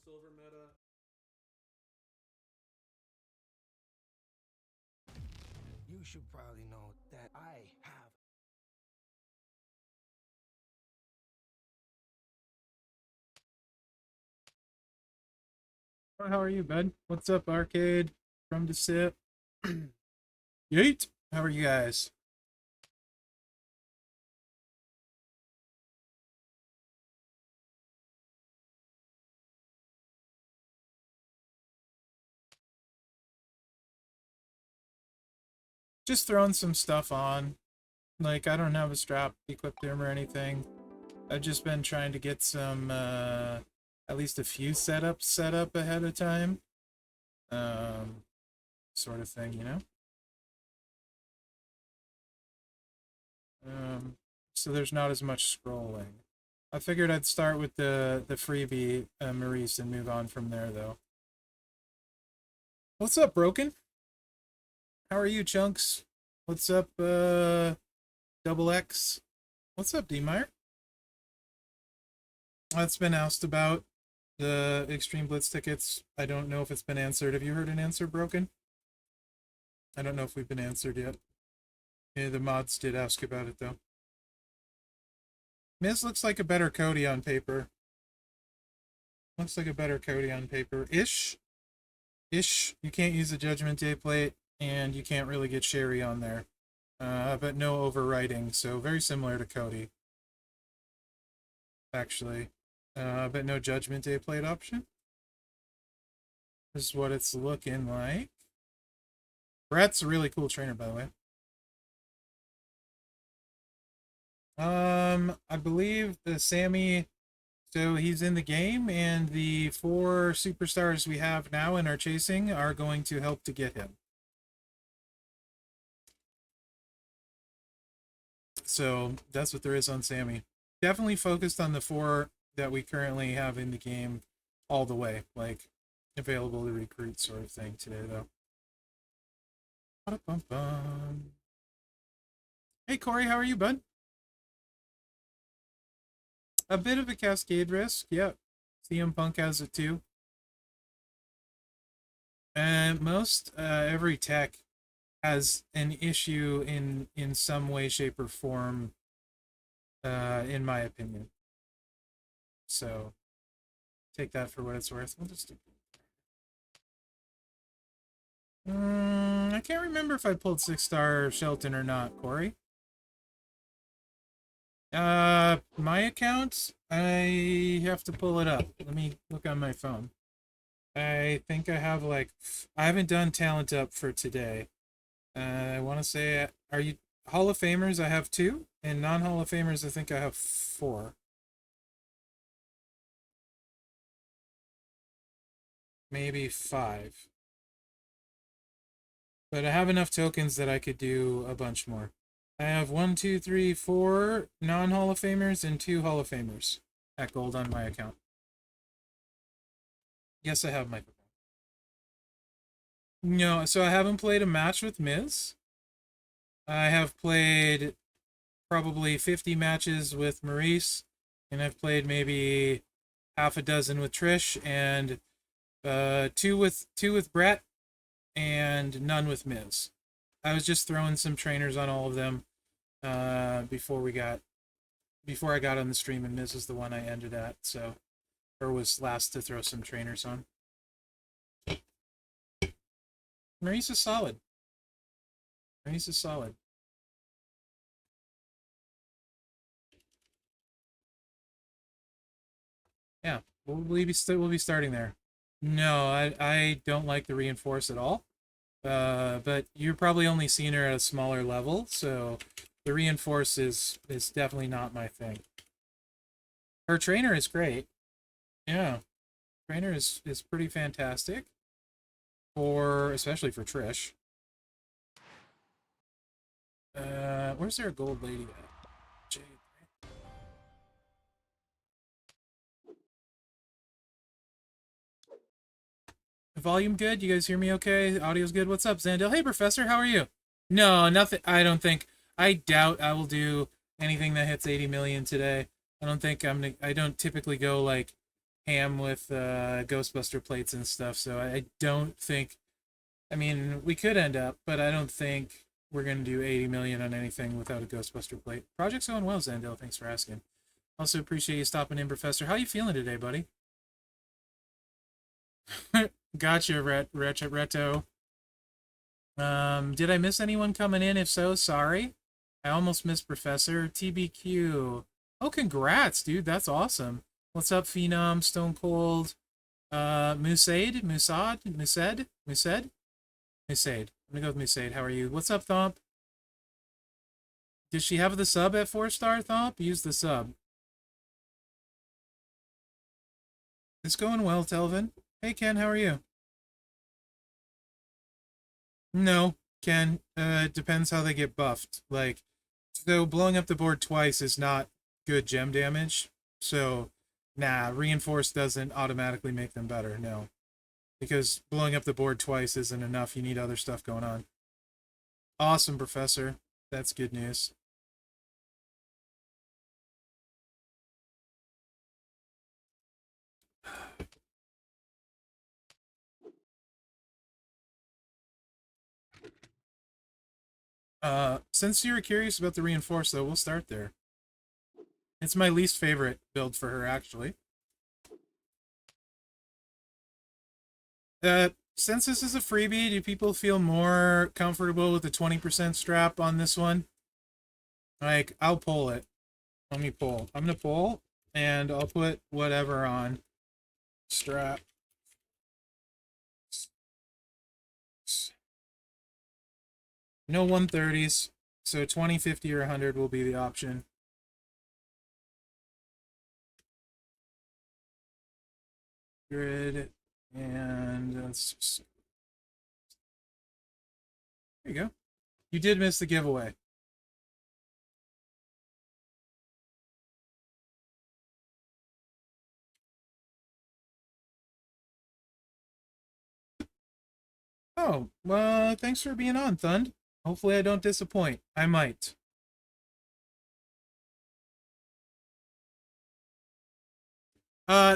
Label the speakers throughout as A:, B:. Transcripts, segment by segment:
A: silver meta.
B: You should probably know that I have.
C: How are you, bud? What's up, Arcade? From to sip. Yeet! How are you guys? Just throwing some stuff on. Like, I don't have a strap equipped to him or anything. I've just been trying to get some, at least a few setups set up ahead of time. Sort of thing, you know? So there's not as much scrolling. I figured I'd start with the freebie Maurice and move on from there, though. What's up, Broken? How are you, Chunks? What's up, Double X? What's up, D-Meyer? That's been asked about the Extreme Blitz tickets. I don't know if it's been answered. Have you heard an answer, Broken? I don't know if we've been answered yet. Yeah, the mods did ask about it, though. Miz looks like a better Cody on paper. Looks like a better Cody on paper. Ish. You can't use the Judgment Day plate, and you can't really get Sherry on there. But no overwriting, so very similar to Cody. Actually. But no Judgment Day plate option. This is what it's looking like. Brett's a really cool trainer, by the way. I believe the Sammy, so he's in the game, and the 4 superstars we have now and are chasing are going to help to get him. So that's what there is on Sammy. Definitely focused on the 4 that we currently have in the game all the way, like available to recruit sort of thing today, though. Hey, Corey, how are you, bud? A bit of a cascade risk, yep. CM Punk has it too. And most every tech has an issue in some way, shape, or form, in my opinion. So take that for what it's worth. We'll just I can't remember if I pulled 6-star Shelton or not, Corey. My account, I have to pull it up. Let me look on my phone. I think I have I haven't done talent up for today. I want to say, are you Hall of Famers? I have 2, and non-Hall of Famers, I think I have 4. Maybe 5. But I have enough tokens that I could do a bunch more. I have 1, 2, 3, 4 non-Hall of Famers and 2 Hall of Famers at gold on my account. Yes, I have microphone. No, so I haven't played a match with Miz. I have played probably 50 matches with Maurice, and I've played maybe half a dozen with Trish, and 2 with Brett, and none with Miz. I was just throwing some trainers on all of them before I got on the stream, and Miz was the one I ended at, so, or was last to throw some trainers on. Maurice is solid. Maurice is solid. Yeah, we'll be starting there. No, I don't like the reinforce at all. But you're probably only seen her at a smaller level, so the reinforce is definitely not my thing. Her trainer is great. Yeah. Trainer is pretty fantastic. Especially for Trish. Where's there a gold lady at? Jade. Volume good? You guys hear me okay? Audio's good? What's up, Zandel? Hey, Professor, how are you? No, nothing. I doubt I will do anything that hits 80 million today. I don't think I don't typically go ham with Ghostbuster plates and stuff. So I don't think. I mean, we could end up, but I don't think we're gonna do 80 million on anything without a Ghostbuster plate. Project's going well, Zandil. Thanks for asking. Also appreciate you stopping in, Professor. How you feeling today, buddy? Gotcha, Reto. Did I miss anyone coming in? If so, sorry. I almost missed Professor. TBQ. Oh, congrats, dude. That's awesome. What's up, Phenom, Stone Cold, Musaid? I'm gonna go with Musaid. How are you? What's up, Thomp? Does she have the sub at 4-star, Thomp? Use the sub. It's going well, Telvin. Hey, Ken, how are you? No, Ken. It depends how they get buffed. Like, so blowing up the board twice is not good gem damage. So, nah, reinforce doesn't automatically make them better. No, because blowing up the board twice isn't enough. You need other stuff going on. Awesome, Professor. That's good news. Since you're curious about the reinforce, though, we'll start there. It's my least favorite build for her, actually. Since this is a freebie, do people feel more comfortable with the 20% strap on this one? Like, I'll pull it. Let me pull. I'm gonna pull, and I'll put whatever on. Strap. No 130s, so 20, 50, or 100 will be the option. Grid, and let's just... There you go. You did miss the giveaway. Oh, well, thanks for being on, Thund. Hopefully I don't disappoint. I might.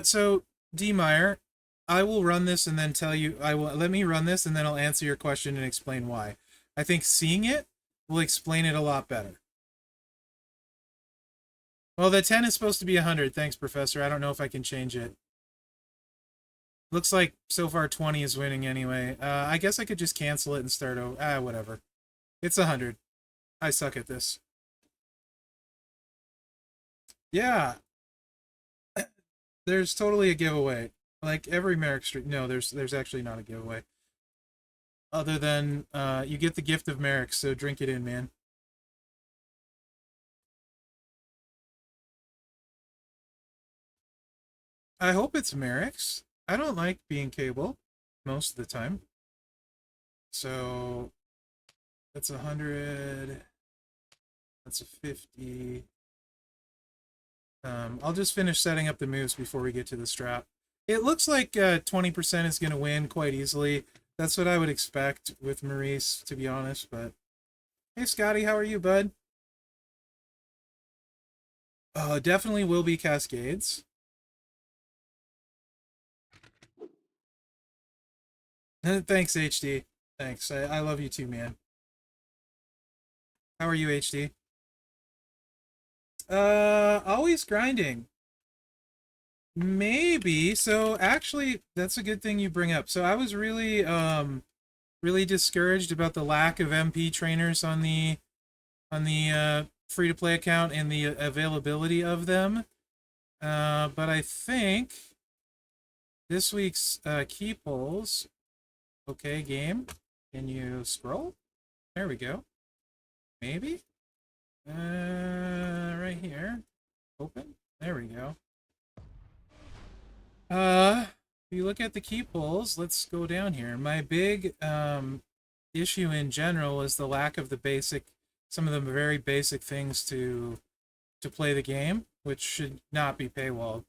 C: So, D. Meyer, I will run this and then tell you, let me run this and then I'll answer your question and explain why. I think seeing it will explain it a lot better. Well, the 10 is supposed to be 100. Thanks, Professor. I don't know if I can change it. Looks like so far 20 is winning anyway. I guess I could just cancel it and start over. Whatever. It's 100. I suck at this. Yeah. There's totally a giveaway. Like every Merrick Street. No, there's actually not a giveaway. Other than you get the gift of Merrick, so drink it in, man. I hope it's Merrick's. I don't like being cable most of the time. So that's 100. That's a 50. I'll just finish setting up the moves before we get to the strap. It looks like 20% is going to win quite easily. That's what I would expect with Maurice, to be honest. But hey, Scotty, how are you, bud? Definitely will be Cascades. Thanks, HD. Thanks. I love you too, man. How are you, HD? Always grinding. Maybe. So actually, that's a good thing you bring up. So I was really, really discouraged about the lack of MP trainers on the free-to-play account and the availability of them. But I think this week's key polls. Okay, game. Can you scroll? There we go. Maybe? Right here. Open. There we go. If you look at the key polls, let's go down here. My big issue in general is the lack of the basic, some of the very basic things to play the game, which should not be paywalled.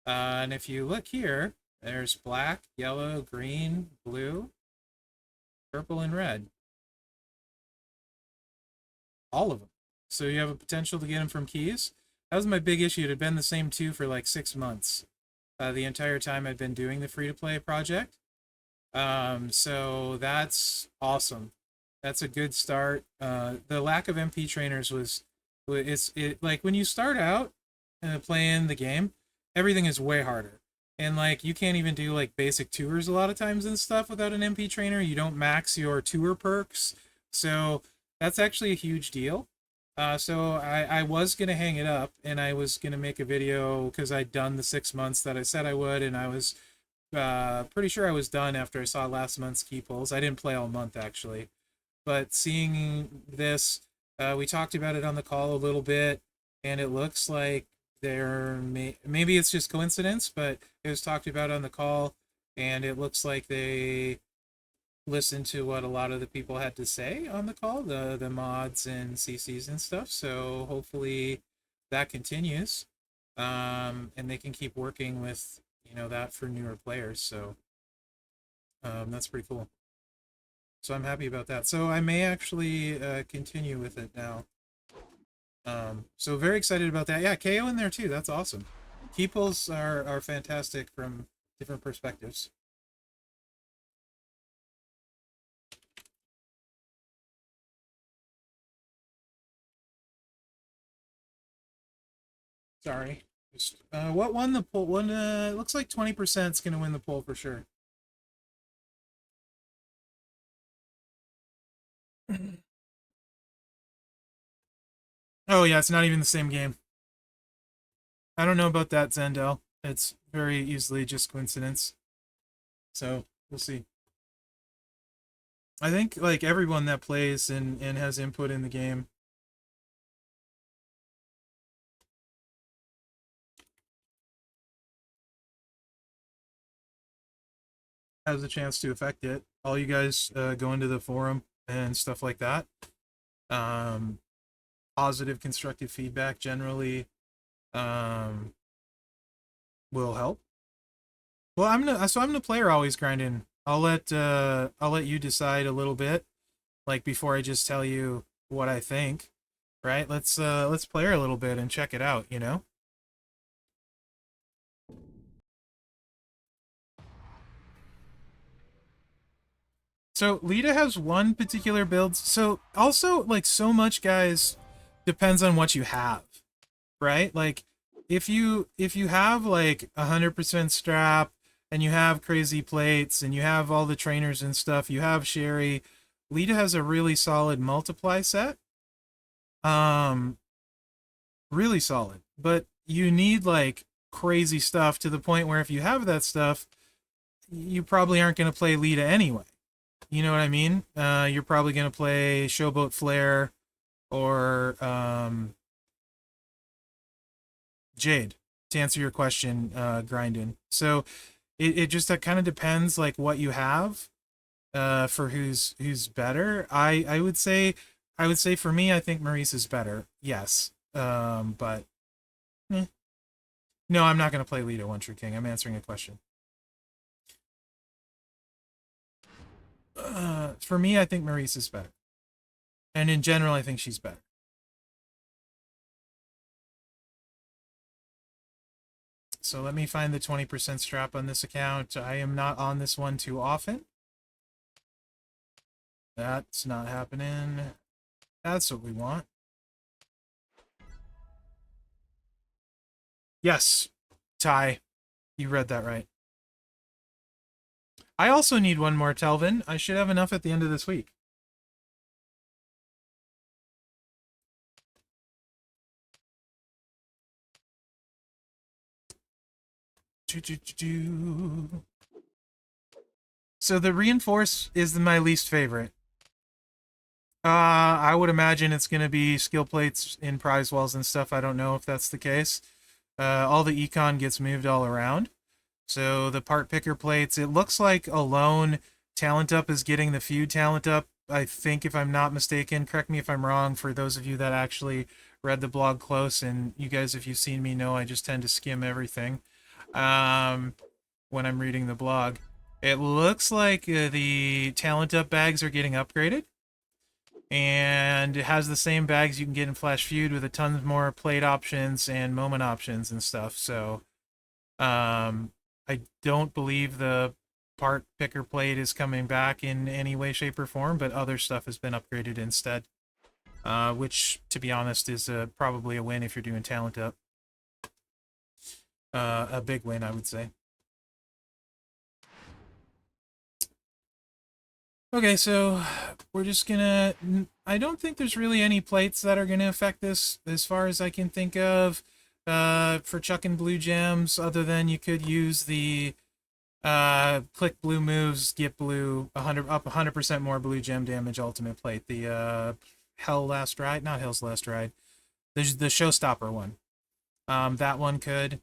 C: And if you look here, there's black, yellow, green, blue, purple, and red. All of them. So you have a potential to get them from keys. That was my big issue. It had been the same two for like 6 months. the entire time I've been doing the free-to-play project. So that's awesome. That's a good start. The lack of MP trainers was it like when you start out playing the game, everything is way harder. And like you can't even do like basic tours a lot of times and stuff without an MP trainer. You don't max your tour perks. So that's actually a huge deal. So I was gonna hang it up and I was gonna make a video because I'd done the 6 months that I said I would, and I was pretty sure I was done after I saw last month's key pulls. I didn't play all month actually, but seeing this, we talked about it on the call a little bit, and it looks like maybe it's just coincidence, but it was talked about on the call, and it looks like they listened to what a lot of the people had to say on the call, the mods and CCs and stuff. So hopefully that continues, and they can keep working with that for newer players. So that's pretty cool. So I'm happy about that. So I may actually continue with it now. So very excited about that. Yeah, KO in there too. That's awesome. Key pulls are fantastic from different perspectives. Sorry. Just, what won the poll? It looks like 20% is going to win the poll for sure. Oh yeah, it's not even the same game. I don't know about that, Zendel. It's very easily just coincidence. So we'll see. I think like everyone that plays and has input in the game has a chance to affect it. All you guys go into the forum and stuff like that. Positive, constructive feedback generally will help. Well, I'm the player always grinding. I'll let you decide a little bit, like before I just tell you what I think. Right? Let's play her a little bit and check it out. So Lita has one particular build. So also like so much, guys, depends on what you have, right? Like if you have like 100% strap and you have crazy plates and you have all the trainers and stuff, you have Sherry. Lita has a really solid multiply set. Really solid. But you need like crazy stuff to the point where if you have that stuff, you probably aren't going to play Lita anyway. You know what I mean? You're probably going to play Showboat Flare or Jade, to answer your question, Grindin. So it just kind of depends like what you have for who's better. I would say for me, I think Maurice is better. Yes. But no, I'm not going to play Lita One True King. I'm answering a question. For me, I think Maurice is better. And in general, I think she's better. So let me find the 20% strap on this account. I am not on this one too often. That's not happening. That's what we want. Yes, Ty, you read that right. I also need one more, Telvin. I should have enough at the end of this week. So the reinforce is my least favorite. I would imagine it's going to be skill plates in prize walls and stuff. I don't know if that's the case. All the econ gets moved all around. So the part picker plates, it looks like alone talent up is getting the feud talent up. I think, if I'm not mistaken, correct me if I'm wrong, for those of you that actually read the blog close, and you guys, if you've seen me, know I just tend to skim everything when I'm reading the blog. It looks like the talent up bags are getting upgraded, and it has the same bags you can get in Flash Feud with a ton more plate options and moment options and stuff. So I don't believe the part picker plate is coming back in any way, shape, or form, but other stuff has been upgraded instead. Which, to be honest, is probably a win if you're doing talent up. A big win, I would say. Okay, so we're just gonna... I don't think there's really any plates that are gonna affect this, as far as I can think of, for chucking blue gems, other than you could use the click blue moves, get blue, 100% more blue gem damage ultimate plate. The Hell Last Ride, not Hell's Last Ride. There's the Showstopper one. That one could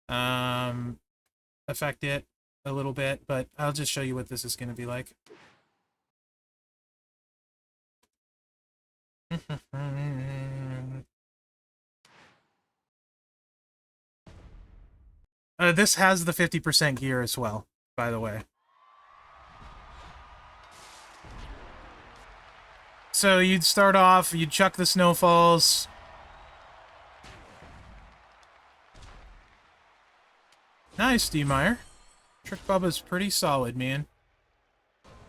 C: affect it a little bit, but I'll just show you what this is going to be like. This has the 50% gear as well, by the way. So you'd start off, you'd chuck the snowfalls. Nice, D-Meyer. Trick Bubba's pretty solid, man.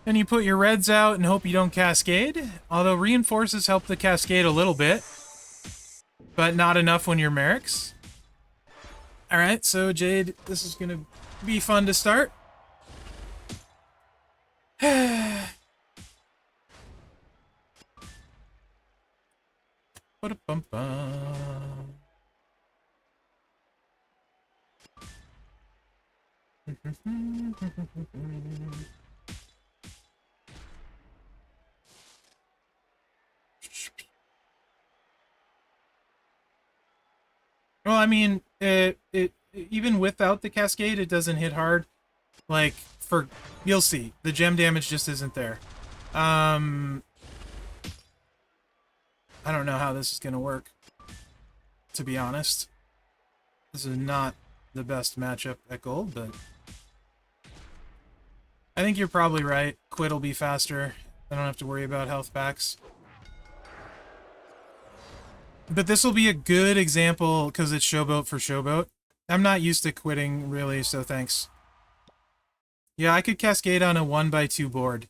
C: Then you put your reds out and hope you don't cascade. Although reinforces help the cascade a little bit, but not enough when you're Merrick's. Alright, so Jade, this is gonna be fun to start. Ba-da-bum-bum. Well, I mean, it even without the cascade, it doesn't hit hard. Like, you'll see. The gem damage just isn't there. I don't know how this is gonna work, to be honest. This is not the best matchup at gold, but I think you're probably right. Quit will be faster. I don't have to worry about health packs. But this will be a good example because it's Showboat for Showboat. I'm not used to quitting, really, so thanks. Yeah, I could cascade on a 1x2 board.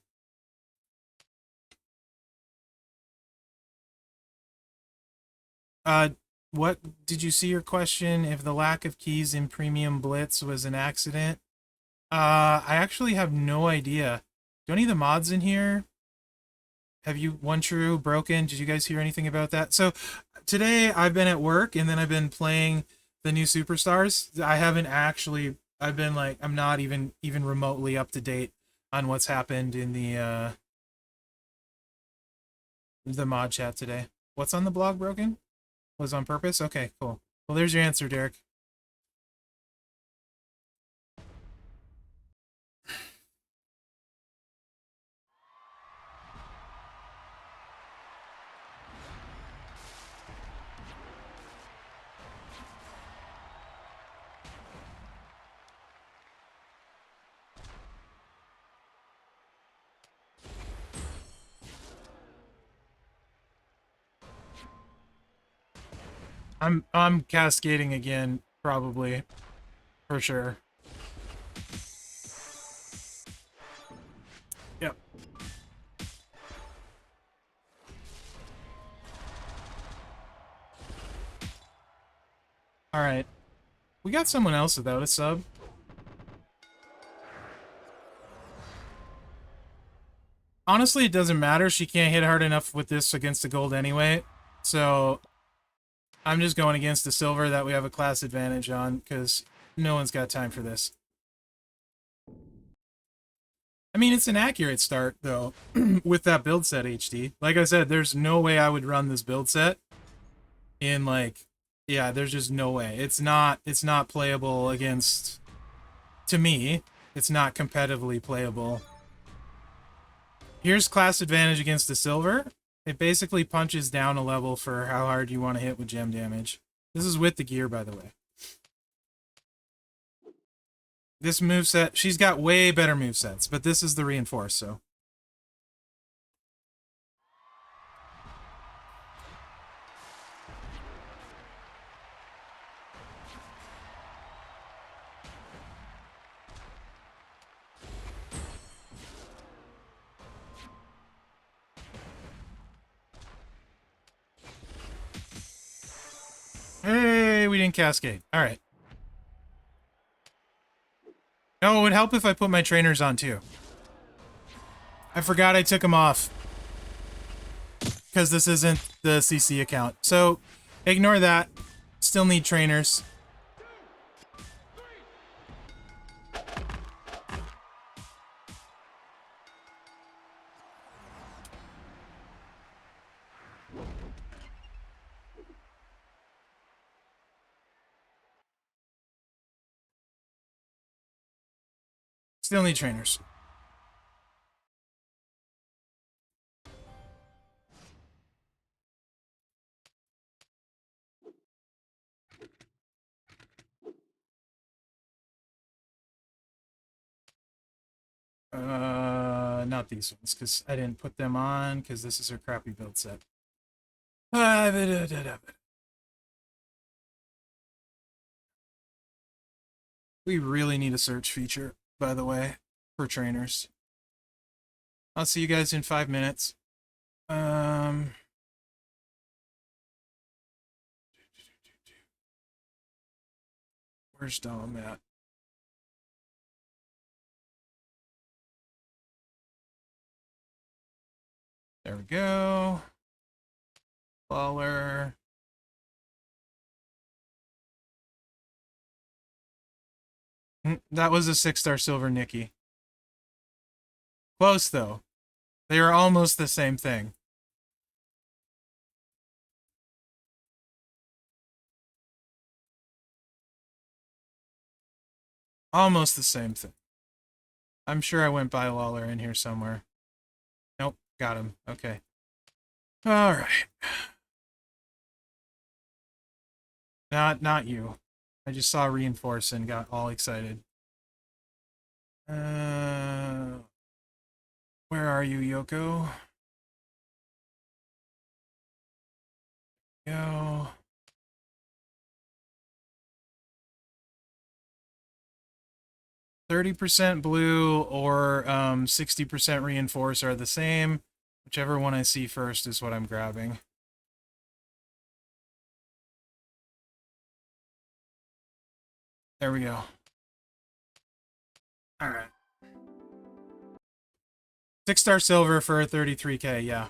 C: What did you see your question? If the lack of keys in Premium Blitz was an accident? I actually have no idea. Do any of the mods in here? Have you One True broken? Did you guys hear anything about that? So today I've been at work and then I've been playing the new Superstars. I haven't actually, I've been like, I'm not even remotely up to date on what's happened in the mod chat today. What's on the blog broken? Was on purpose? Okay, cool. Well, there's your answer, Derek. I'm cascading again, probably. For sure. Yep. Alright. We got someone else without a sub. Honestly, it doesn't matter. She can't hit hard enough with this against the gold anyway. So I'm just going against the silver that we have a class advantage on, because no one's got time for this. I mean, it's an accurate start, though, with that build set, HD. Like I said, there's no way I would run this build set in, like... Yeah, there's just no way. It's not playable against... To me, it's not competitively playable. Here's class advantage against the silver. It basically punches down a level for how hard you want to hit with gem damage. This is with the gear, by the way. This moveset, she's got way better movesets, but this is the reinforce, so. Hey, we didn't cascade. All right. No, it would help if I put my trainers on too. I forgot I took them off. Because this isn't the CC account. So, ignore that. Still need trainers. Still need trainers. Not these ones, because I didn't put them on, because this is a crappy build set. We really need a search feature, by the way, for trainers. I'll see you guys in 5 minutes. Where's Dom at? There we go. Baller. That was a 6-star silver Nikki. Close, though. They are almost the same thing. Almost the same thing. I'm sure I went by Lawler in here somewhere. Nope, got him. Okay. Alright. Not you. I just saw Reinforce and got all excited. Where are you, Yoko? Go. %30 blue or 60% reinforce are the same. Whichever one I see first is what I'm grabbing. There we go. Alright. 6-star silver for 33k, yeah.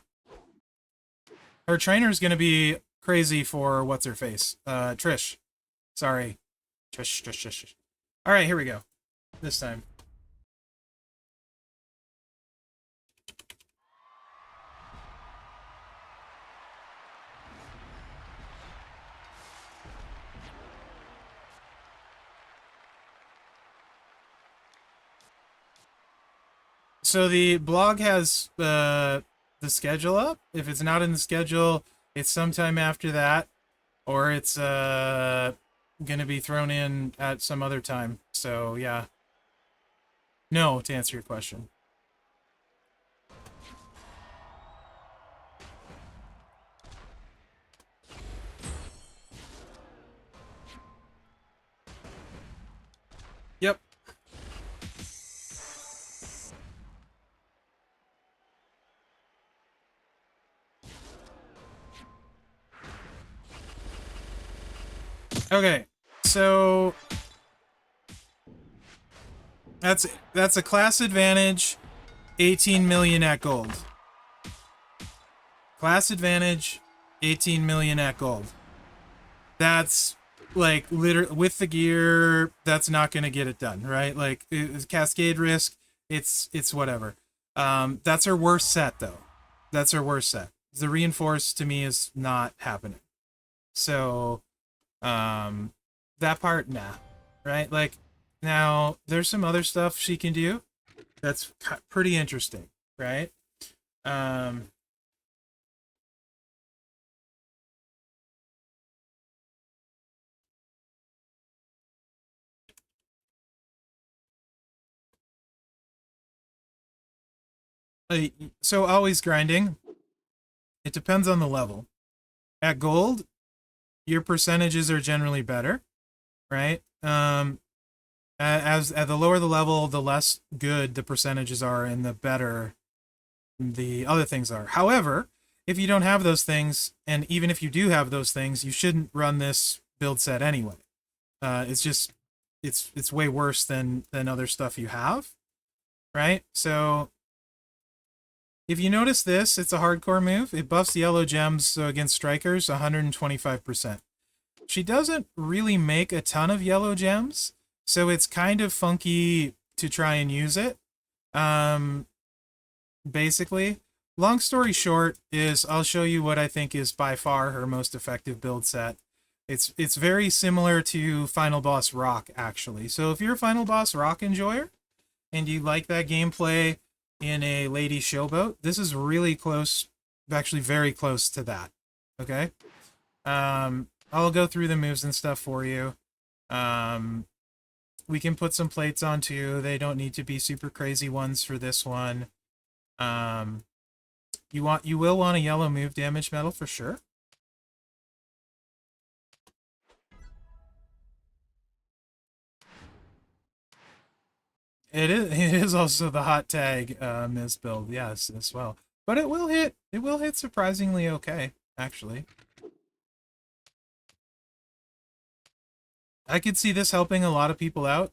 C: Her trainer's gonna be crazy for what's-her-face. Trish. Sorry. Trish. Alright, here we go. This time. So the blog has the schedule up. If it's not in the schedule, it's sometime after that, or it's gonna be thrown in at some other time. So yeah. No, to answer your question. Yep. Okay, so that's a class advantage, 18 million at gold. Class advantage, 18 million at gold. That's like literally with the gear. That's not gonna get it done, right? Like cascade risk. It's whatever. That's her worst set though. That's her worst set. The reinforce to me is not happening. So. That part, nah. Right? Like, now, there's some other stuff she can do that's pretty interesting, right? So always grinding. It depends on the level. At gold, your percentages are generally better, right? As at the lower the level, the less good the percentages are, and the better the other things are. However, if you don't have those things, and even if you do have those things, you shouldn't run this build set anyway. It's just it's way worse than other stuff you have, right? So if you notice this, it's a hardcore move. It buffs yellow gems, so against strikers 125%. She doesn't really make a ton of yellow gems, so it's kind of funky to try and use it. Basically, long story short is I'll show you what I think is by far her most effective build set. It's very similar to Final Boss Rock, actually. So if you're a Final Boss Rock enjoyer and you like that gameplay in a lady showboat, this is really close, actually very close to that. Okay? I'll go through the moves and stuff for you. We can put some plates on too. They don't need to be super crazy ones for this one. You will want a yellow move damage medal for sure. It is also the hot tag Ms. build, yes, as well. But it will hit surprisingly okay, actually. I could see this helping a lot of people out,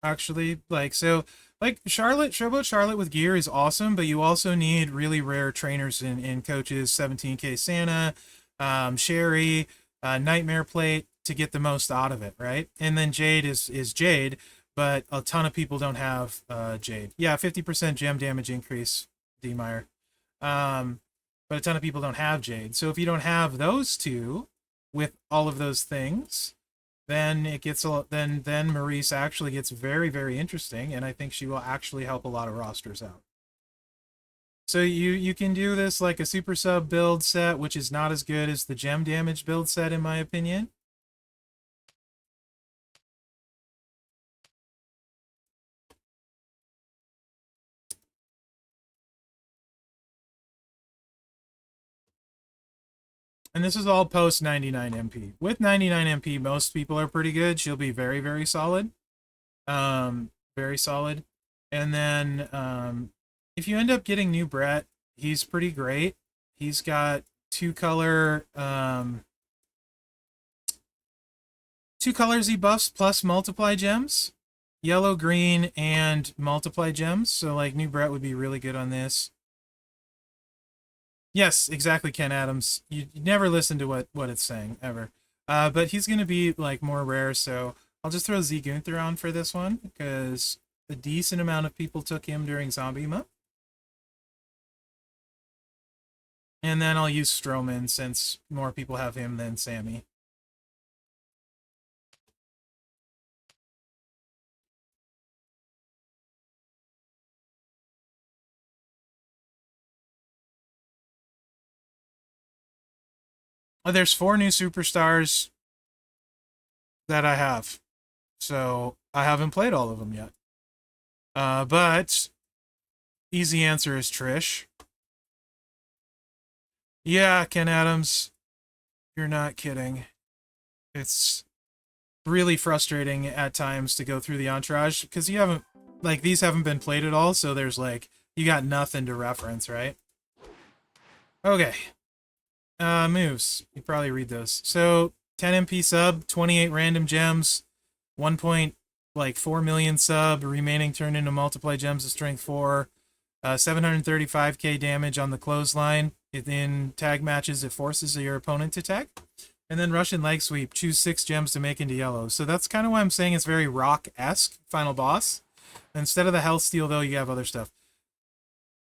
C: actually. Like Showboat Charlotte with gear is awesome, but you also need really rare trainers in coaches, 17k Santa, Sherry, Nightmare Plate to get the most out of it, right? And then Jade is Jade, but a ton of people don't have Jade. Yeah, 50% gem damage increase, D-Meyer. But a ton of people don't have Jade. So if you don't have those two with all of those things, then it gets then Maurice actually gets very, very interesting, and I think she will actually help a lot of rosters out. So you can do this like a super sub build set, which is not as good as the gem damage build set in my opinion. And this is all post 99 MP. With 99 MP, most people are pretty good. She'll be very, very solid. Very solid. And then if you end up getting new Brett, he's pretty great. He's got two colors he buffs plus multiply gems. Yellow, green, and multiply gems. So like new Brett would be really good on this. Yes, exactly, Ken Adams. You never listen to what it's saying, ever. But he's going to be, like, more rare, so I'll just throw Z Gunther on for this one, because a decent amount of people took him during Zombie Month. And then I'll use Strowman, since more people have him than Sammy. There's 4 new superstars that I have. So, I haven't played all of them yet. But, easy answer is Trish. Yeah, Ken Adams. You're not kidding. It's really frustrating at times to go through the entourage, because you haven't, like, these haven't been played at all, so there's, like, you got nothing to reference, right? Okay. Moves. You probably read those. So 10 MP sub, 28 random gems, 1.4 million sub, remaining turned into multiply gems of strength 4, 735k damage on the clothesline. In tag matches, it forces your opponent to tag. And then Russian leg sweep, choose 6 gems to make into yellow. So that's kind of why I'm saying it's very Rock-esque, Final Boss. Instead of the health steal, though, you have other stuff.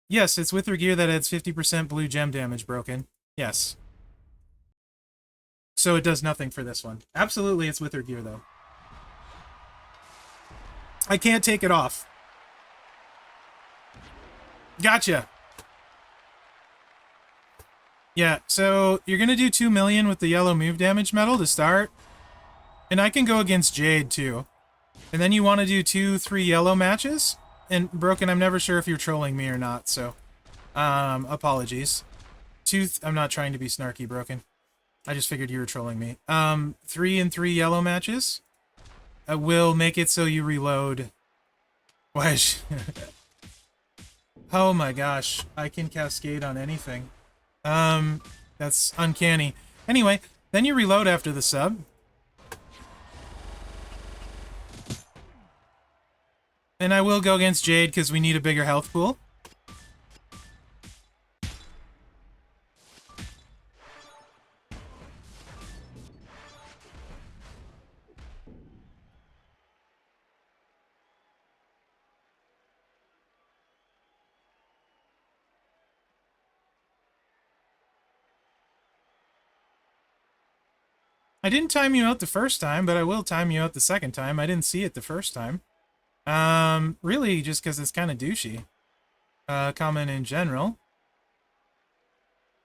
C: Yes, it's with her gear that adds 50% blue gem damage, Broken. Yes. So it does nothing for this one. Absolutely, it's with her gear, though. I can't take it off. Gotcha. Yeah, so you're going to do 2 million with the yellow move damage medal to start. And I can go against Jade, too. And then you want to do 2-3 yellow matches. And, Broken, I'm never sure if you're trolling me or not, so... apologies. I'm not trying to be snarky, Broken. I just figured you were trolling me. 3 and 3 yellow matches will make it so you reload. Why? Oh my gosh, I can cascade on anything. That's uncanny. Anyway, then you reload after the sub, And I will go against Jade because we need a bigger health pool. I didn't time you out the first time, but I will time you out the second time. I didn't see it the first time. Really just because it's kind of douchey. Comment in general.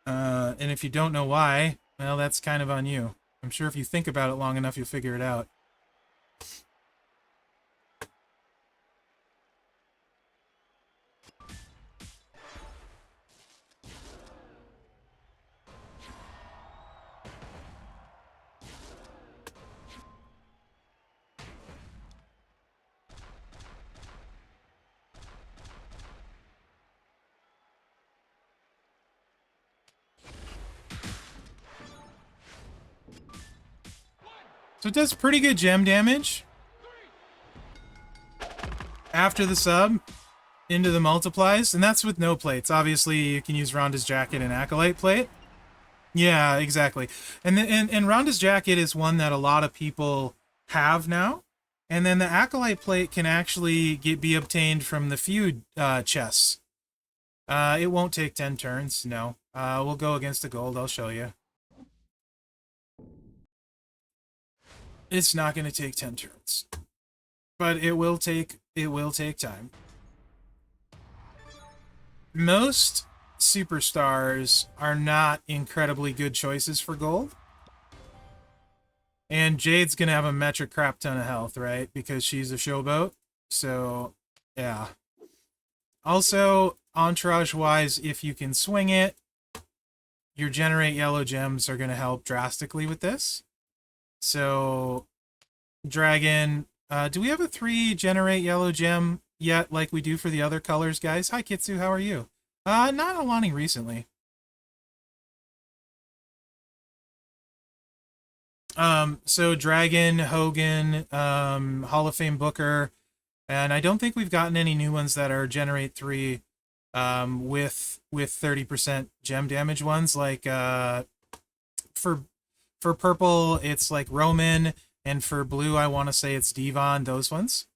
C: And if you don't know why, well, that's kind of on you. I'm sure if you think about it long enough, you'll figure it out. So it does pretty good gem damage. After the sub, into the multiplies, and that's with no plates. Obviously, you can use Rhonda's Jacket and Acolyte plate. Yeah, exactly. And Rhonda's Jacket is one that a lot of people have now. And then the Acolyte plate can actually be obtained from the feud chests. It won't take 10 turns, no. We'll go against the gold, I'll show you. It's not going to take 10 turns. But it will take time. Most superstars are not incredibly good choices for gold. And Jade's going to have a metric crap ton of health, right? Because she's a showboat. So, yeah. Also, entourage-wise, if you can swing it, your generate yellow gems are going to help drastically with this. So, Dragon, do we have a 3 generate yellow gem yet like we do for the other colors, guys? Hi, Kitsu, how are you? Not aligning recently. So Dragon, Hogan, Hall of Fame Booker, and I don't think we've gotten any new ones that are generate 3 with 30% gem damage ones. Like for purple, it's like Roman, and for blue, I want to say it's Devon, those ones.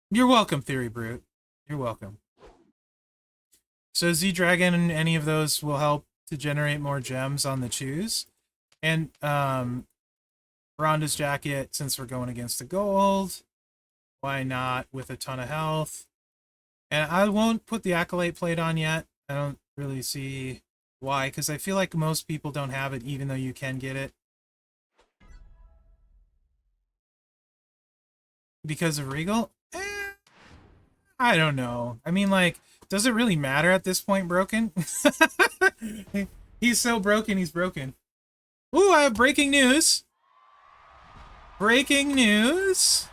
C: You're welcome, Theory Brute. You're welcome. So Z-Dragon and any of those will help to generate more gems on the choose. And Rhonda's Jacket, since we're going against the gold, why not with a ton of health? And I won't put the Acolyte plate on yet. I don't really see why, because I feel like most people don't have it, even though you can get it. Because of Regal? I don't know. I mean, like, does it really matter at this point, Broken? He's so broken, he's broken. Ooh, I have breaking news. Breaking news.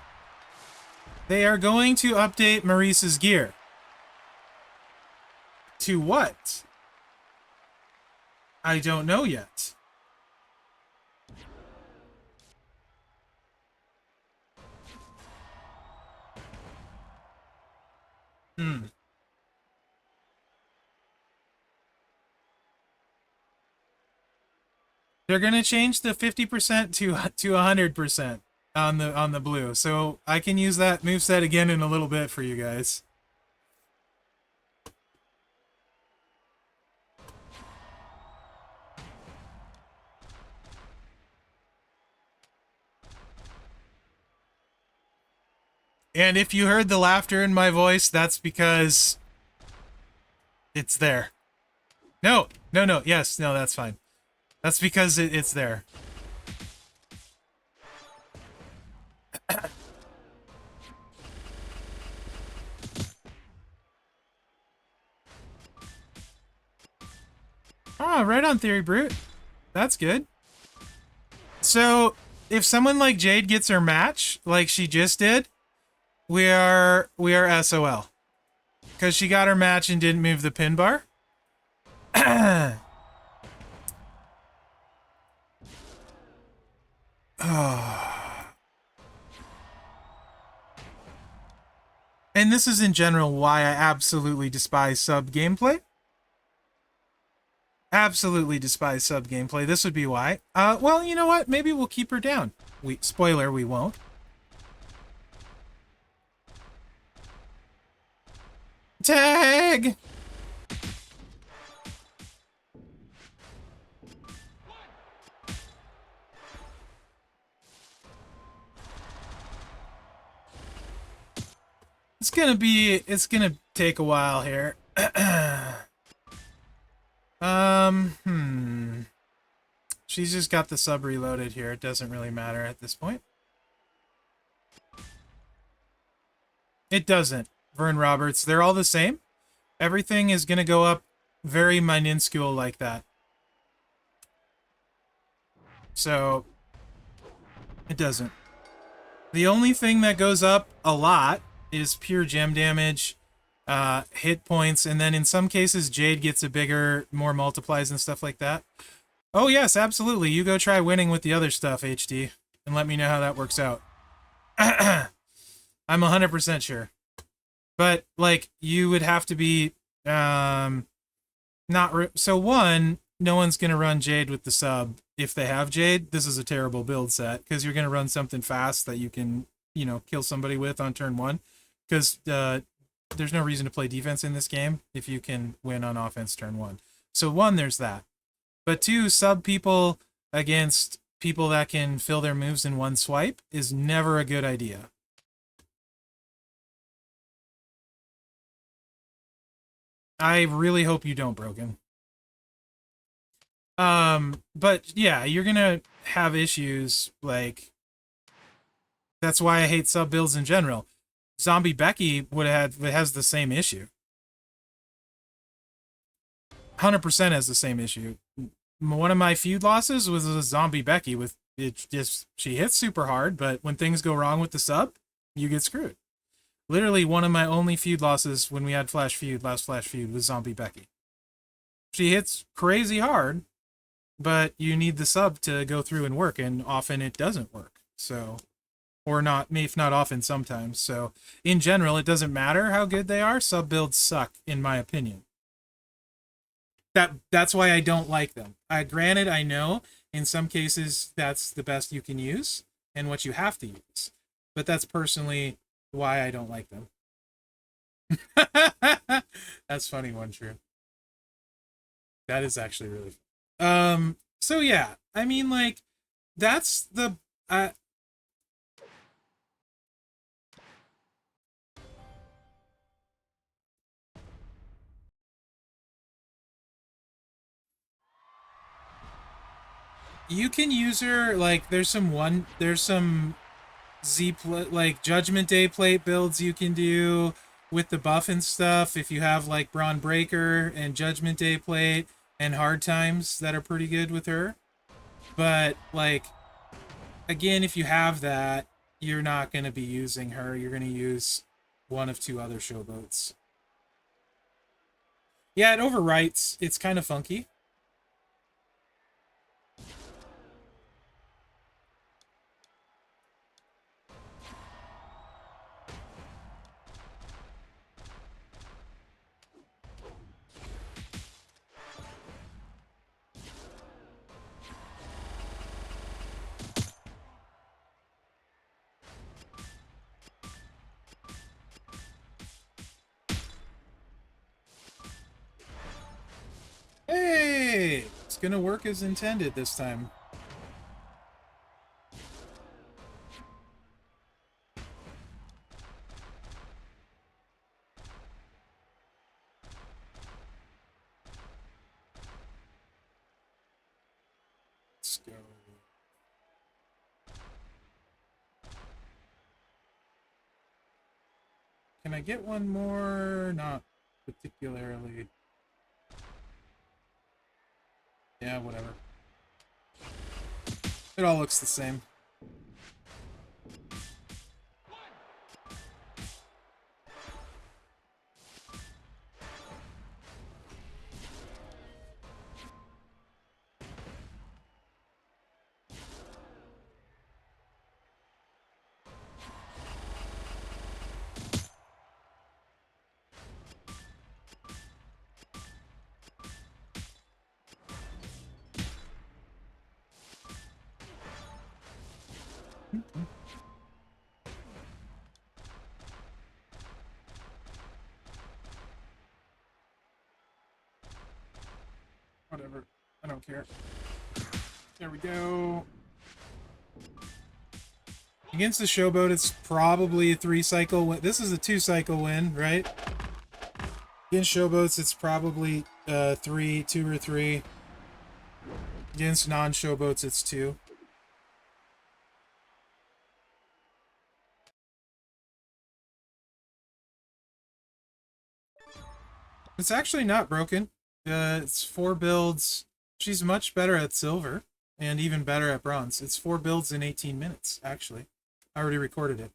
C: They are going to update Maurice's gear. To what? I don't know yet. They're gonna change the 50% to 100% on the blue, so I can use that moveset again in a little bit for you guys. And if you heard the laughter in my voice, that's because it's there. No, no, no, yes, no, that's fine. That's because it's there. Oh, right on, Theory Brute. That's good. So, if someone like Jade gets her match, like she just did, we are SOL. Because she got her match and didn't move the pin bar. And this is in general why I absolutely despise sub gameplay. Absolutely despise sub gameplay. This would be why. Well, you know what? Maybe we'll keep her down. Spoiler, we won't. Tag! It's gonna take a while here. She's just got the sub reloaded here. It doesn't really matter at this point. It doesn't. Vern Roberts, they're all the same. Everything is gonna go up very minuscule like that. So, it doesn't. The only thing that goes up a lot is pure gem damage, hit points, and then in some cases Jade gets a bigger, more multiplies and stuff like that. Oh yes, absolutely. You go try winning with the other stuff, HD, and let me know how that works out. I'm 100% sure. But, like, you would have to be, so one, no one's going to run Jade with the sub. If they have Jade, this is a terrible build set, because you're going to run something fast that you can, you know, kill somebody with on turn 1. Because there's no reason to play defense in this game if you can win on offense turn 1. So 1, there's that. But 2, sub people against people that can fill their moves in one swipe is never a good idea. I really hope you don't, Broken. But yeah, you're gonna have issues, like, that's why I hate sub builds in general. Zombie Becky has the same issue. 100% has the same issue. One of my feud losses was a Zombie Becky with it. Just, she hits super hard, but when things go wrong with the sub, you get screwed. Literally, one of my only feud losses when we had last Flash Feud, was Zombie Becky. She hits crazy hard, but you need the sub to go through and work, and often it doesn't work. So, or not, if not often, sometimes. So, in general, it doesn't matter how good they are. Sub builds suck, in my opinion. That's why I don't like them. Granted, I know in some cases that's the best you can use and what you have to use, but that's personally why I don't like them. That's funny, one true. That is actually really fun. So yeah, I mean, like, that's the you can use her, like, there's some like Judgment Day plate builds you can do with the buff and stuff if you have like Braun Breaker and Judgment Day plate and Hard Times that are pretty good with her. But, like, again, if you have that, you're not going to be using her. You're going to use one of 2 other showboats. Yeah, it overwrites. It's kind of funky. Hey! It's gonna work as intended this time. Let's go. Can I get one more? Not particularly. Yeah, whatever. It all looks the same. Whatever. I don't care. There we go. Against the Showboat, it's probably a 3-cycle win. This is a 2-cycle win, right? Against Showboats, it's probably 2 or 3. Against non-Showboats, it's 2. It's actually not broken. It's 4 builds. She's much better at silver and even better at bronze. It's 4 builds in 18 minutes, actually. I already recorded it.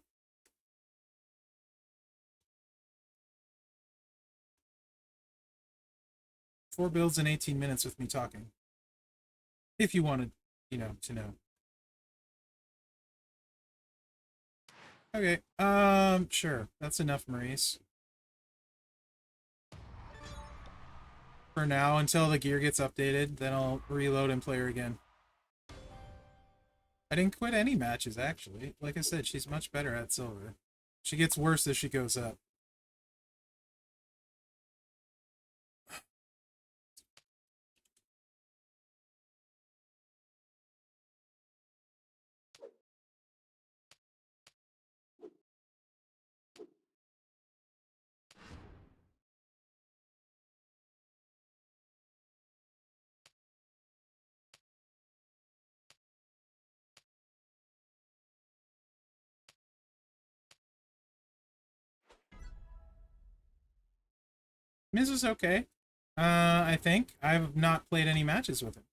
C: Four builds in 18 minutes with me talking. If you wanted, to know. Okay, sure. That's enough, Maurice. For now, until the gear gets updated, then I'll reload and play her again. I didn't quit any matches, actually. Like I said, she's much better at silver. She gets worse as she goes up. Miz is okay. I think. I've not played any matches with him.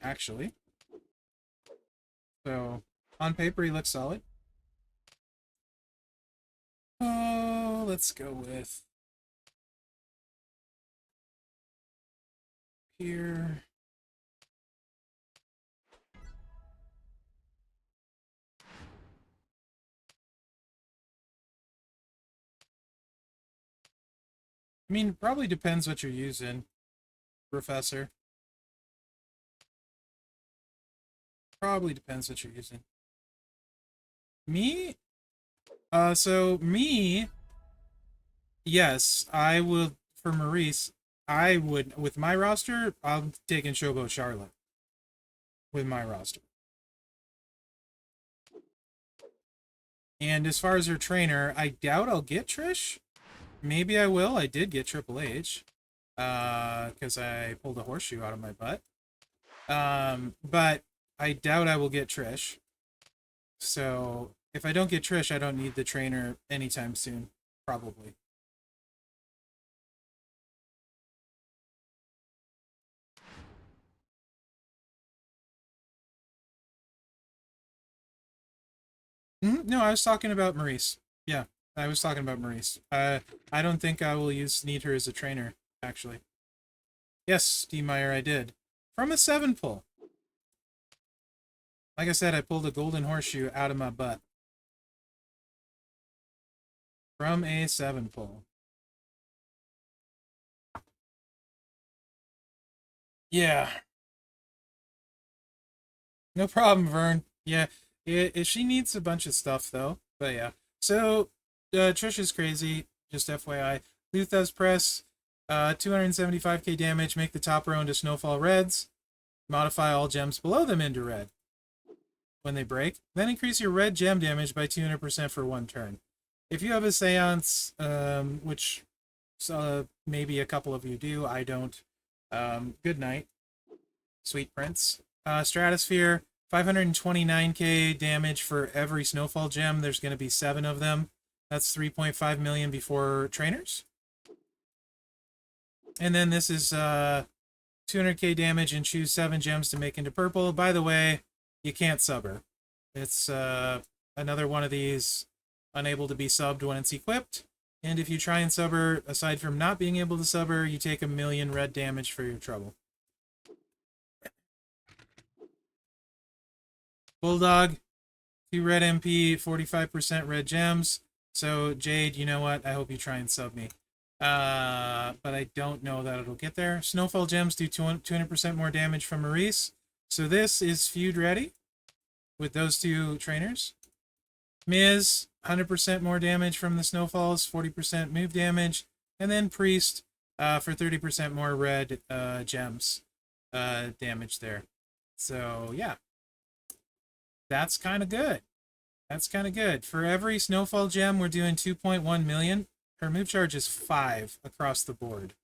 C: Actually. So, on paper, he looks solid. Oh, let's go with... here... I mean, probably depends what you're using, Professor. Probably depends what you're using. Me? Yes, I would, for Maurice, I would, with my roster, I'm taking Showboat Charlotte. With my roster. And as far as her trainer, I doubt I'll get Trish. Maybe I will. I did get Triple H. Because I pulled a horseshoe out of my butt. But I doubt I will get Trish. So, if I don't get Trish, I don't need the trainer anytime soon. Probably. No, I was talking about Maurice. Yeah, I was talking about Maurice. I don't think I will need her as a trainer, actually. Yes, Steve Meyer, I did. From a 7 pull. Like I said, I pulled a golden horseshoe out of my butt. From a 7 pull. Yeah. No problem, Vern. Yeah, she needs a bunch of stuff, though. But yeah. So, Trish is crazy, just FYI. Lutha's press, 275k damage, make the top row into Snowfall Reds. Modify all gems below them into red when they break. Then increase your red gem damage by 200% for 1 turn. If you have a Seance, which maybe a couple of you do, I don't. Good night, Sweet Prince. Stratosphere, 529k damage for every Snowfall gem. There's going to be 7 of them. That's 3.5 million before trainers. And then this is 200k damage and choose 7 gems to make into purple. By the way, you can't sub her. It's another one of these unable to be subbed when it's equipped. And if you try and sub her, aside from not being able to sub her, you take 1,000,000 red damage for your trouble. Bulldog, 2 red MP, 45% red gems. So, Jade, you know what? I hope you try and sub me. But I don't know that it'll get there. Snowfall gems do 200% more damage from Maurice. So this is feud ready with those two trainers. Miz, 100% more damage from the Snowfalls, 40% move damage. And then Priest for 30% more red gems damage there. So, yeah. That's kind of good. That's kind of good. For every Snowfall gem, we're doing 2.1 million. Her move charge is 5 across the board.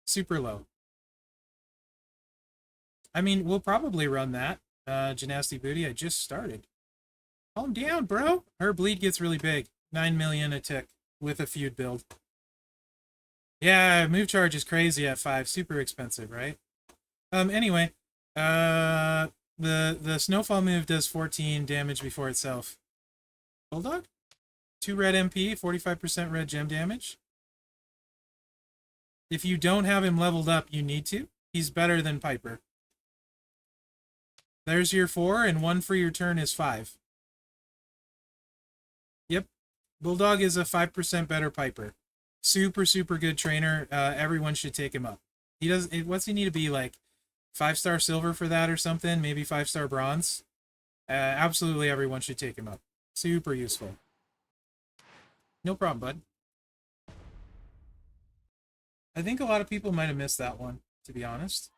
C: Super low. I mean, we'll probably run that. Gymnasty Booty, I just started. Calm down, bro. Her bleed gets really big. 9 million a tick with a feud build. Yeah, move charge is crazy at 5. Super expensive, right? Anyway, the Snowfall move does 14 damage before itself. Bulldog? 2 red MP, 45% red gem damage. If you don't have him leveled up, you need to. He's better than Piper. There's your 4, and 1 for your turn is 5. Yep. Bulldog is a 5% better Piper. Super, super good trainer. Everyone should take him up. He does. What's he need to be, like 5-star silver for that or something? Maybe 5-star bronze? Absolutely everyone should take him up. Super useful. No problem, bud. I think a lot of people might have missed that one, to be honest.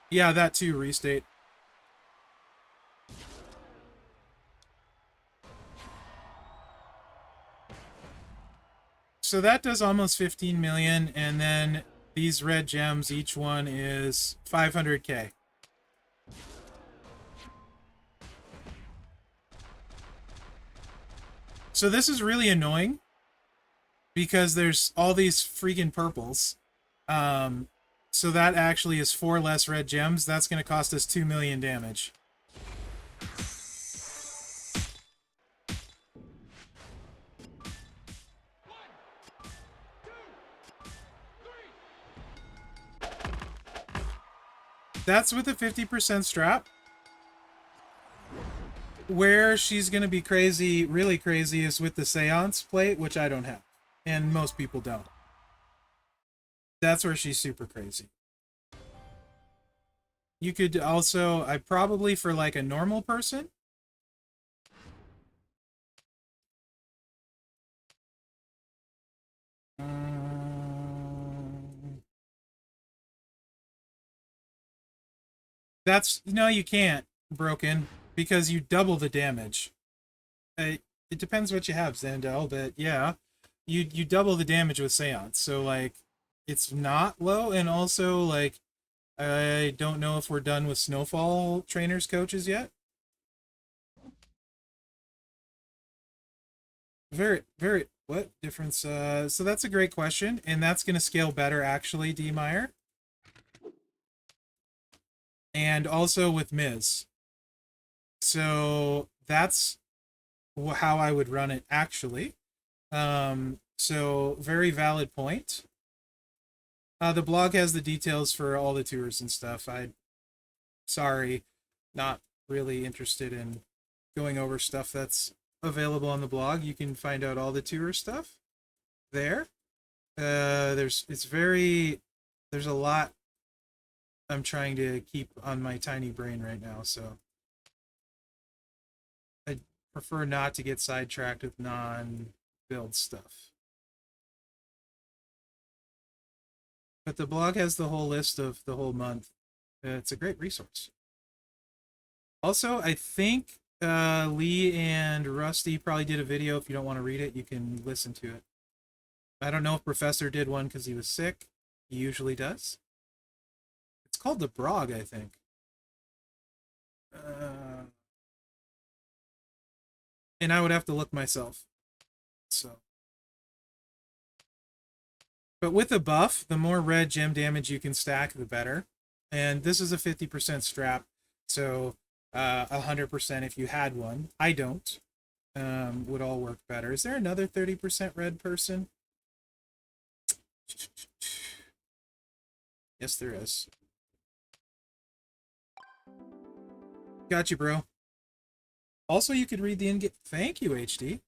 C: Yeah, that too, restate. So that does almost 15 million, and then these red gems, each one is 500k. So this is really annoying because there's all these freaking purples. So that actually is 4 less red gems. That's going to cost us 2 million damage. That's with a 50% strap. Where she's going to be crazy, really crazy, is with the Seance plate, which I don't have. And most people don't. That's where she's super crazy. You could also, I probably for like a normal person. That's, no, you can't, Broken, because you double the damage. It depends what you have, Zandel, but yeah, you double the damage with Seance, so like, it's not low, and also like, I don't know if we're done with Snowfall trainers coaches yet. What difference? So that's a great question, and that's going to scale better, actually, D. Meyer. And also with Miz. So that's how I would run it, actually. So very valid point. The blog has the details for all the tours and stuff. Sorry, not really interested in going over stuff that's available on the blog. You can find out all the tour stuff there. There's a lot I'm trying to keep on my tiny brain right now, so I prefer not to get sidetracked with non-build stuff. But the blog has the whole list of the whole month. It's a great resource. Also, I think Lee and Rusty probably did a video. If you don't want to read it, you can listen to it. I don't know if Professor did one because he was sick. He usually does. It's called the Brog, I think. And I would have to look myself. So. But with a buff, the more red gem damage you can stack, the better. And this is a 50% strap, so 100% if you had one. I don't. Would all work better. Is there another 30% red person? Yes, there is. Got you, bro. Also, you could read the in-game. Thank you, HD.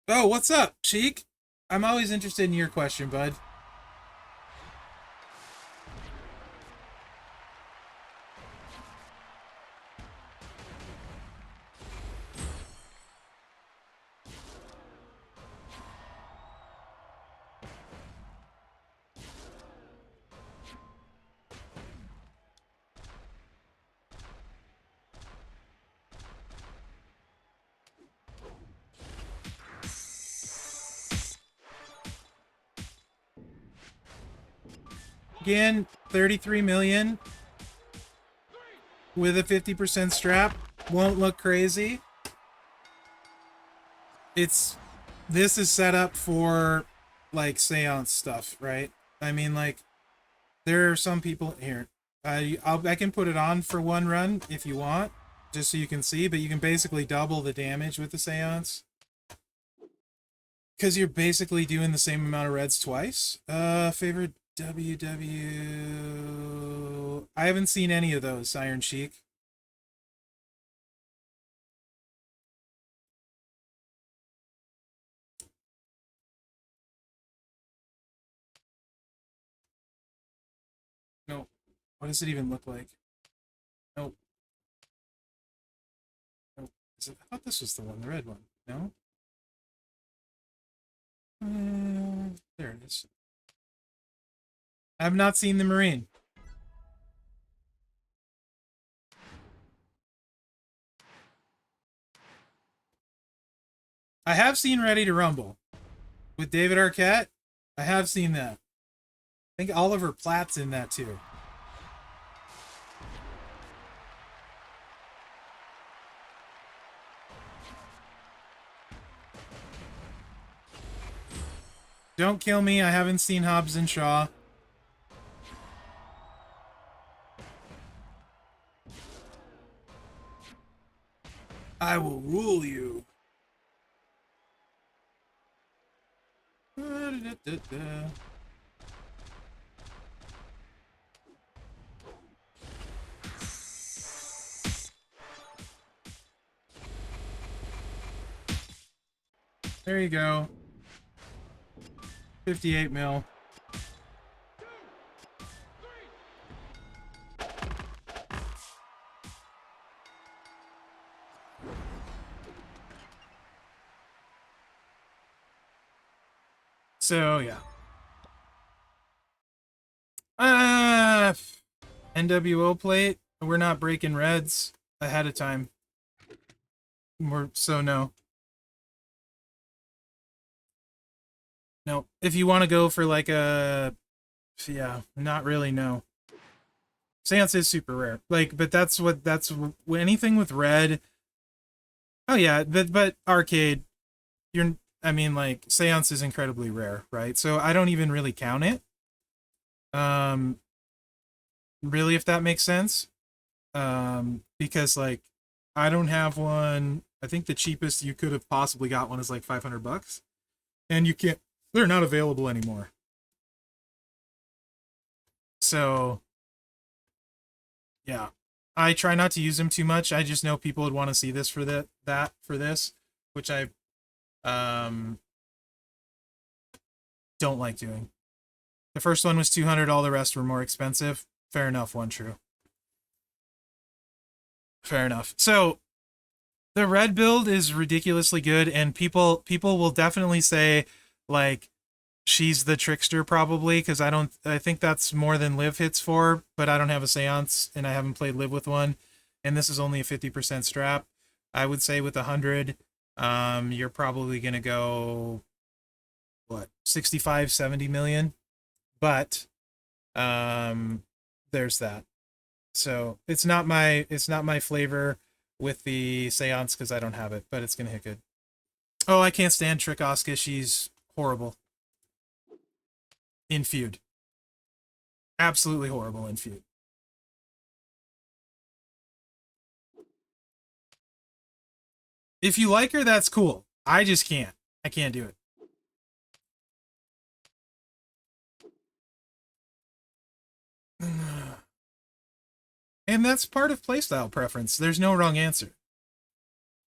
C: Oh, what's up, Cheek? I'm always interested in your question, bud. Again, 33 million with a 50% strap. Won't look crazy. This is set up for like seance stuff, right? I mean, like, there are some people here. I can put it on for one run if you want, just so you can see, but you can basically double the damage with the seance. Because you're basically doing the same amount of reds twice. Favorite WW... I haven't seen any of those, Iron Sheik. No. What does it even look like? Nope. Nope. I thought this was the one, the red one. No? There it is. I have not seen the Marine. I have seen Ready to Rumble with David Arquette. I have seen that. I think Oliver Platt's in that too. Don't kill me. I haven't seen Hobbs and Shaw. I will rule you. There you go. 58 mil. So, yeah. NWO plate. We're not breaking reds ahead of time. So no. No. If you want to go for like a... Yeah, not really, no. Seance is super rare. Like, but that's anything with red... Oh yeah, but arcade, I mean, like, Seance is incredibly rare, right? So I don't even really count it. Really, if that makes sense. Because, like, I don't have one. I think the cheapest you could have possibly got one is like $500. And you can't, they're not available anymore. So, yeah. I try not to use them too much. I just know people would want to see this for for this, which I don't like doing. The first one was 200, all the rest were more expensive. Fair enough, one true. Fair enough. So the red build is ridiculously good, and people will definitely say, like, she's the trickster probably, because I think that's more than Liv hits for, but I don't have a seance and I haven't played Liv with one, and this is only a 50% strap. I would say with 100, you're probably gonna go what, 65, 70 million, but there's that. So it's not my flavor with the seance because I don't have it, but it's gonna hit good. Oh, I can't stand Trick Asuka. She's horrible in feud. Absolutely horrible in feud. If you like her, that's cool. I just can't. I can't do it. And that's part of playstyle preference. There's no wrong answer.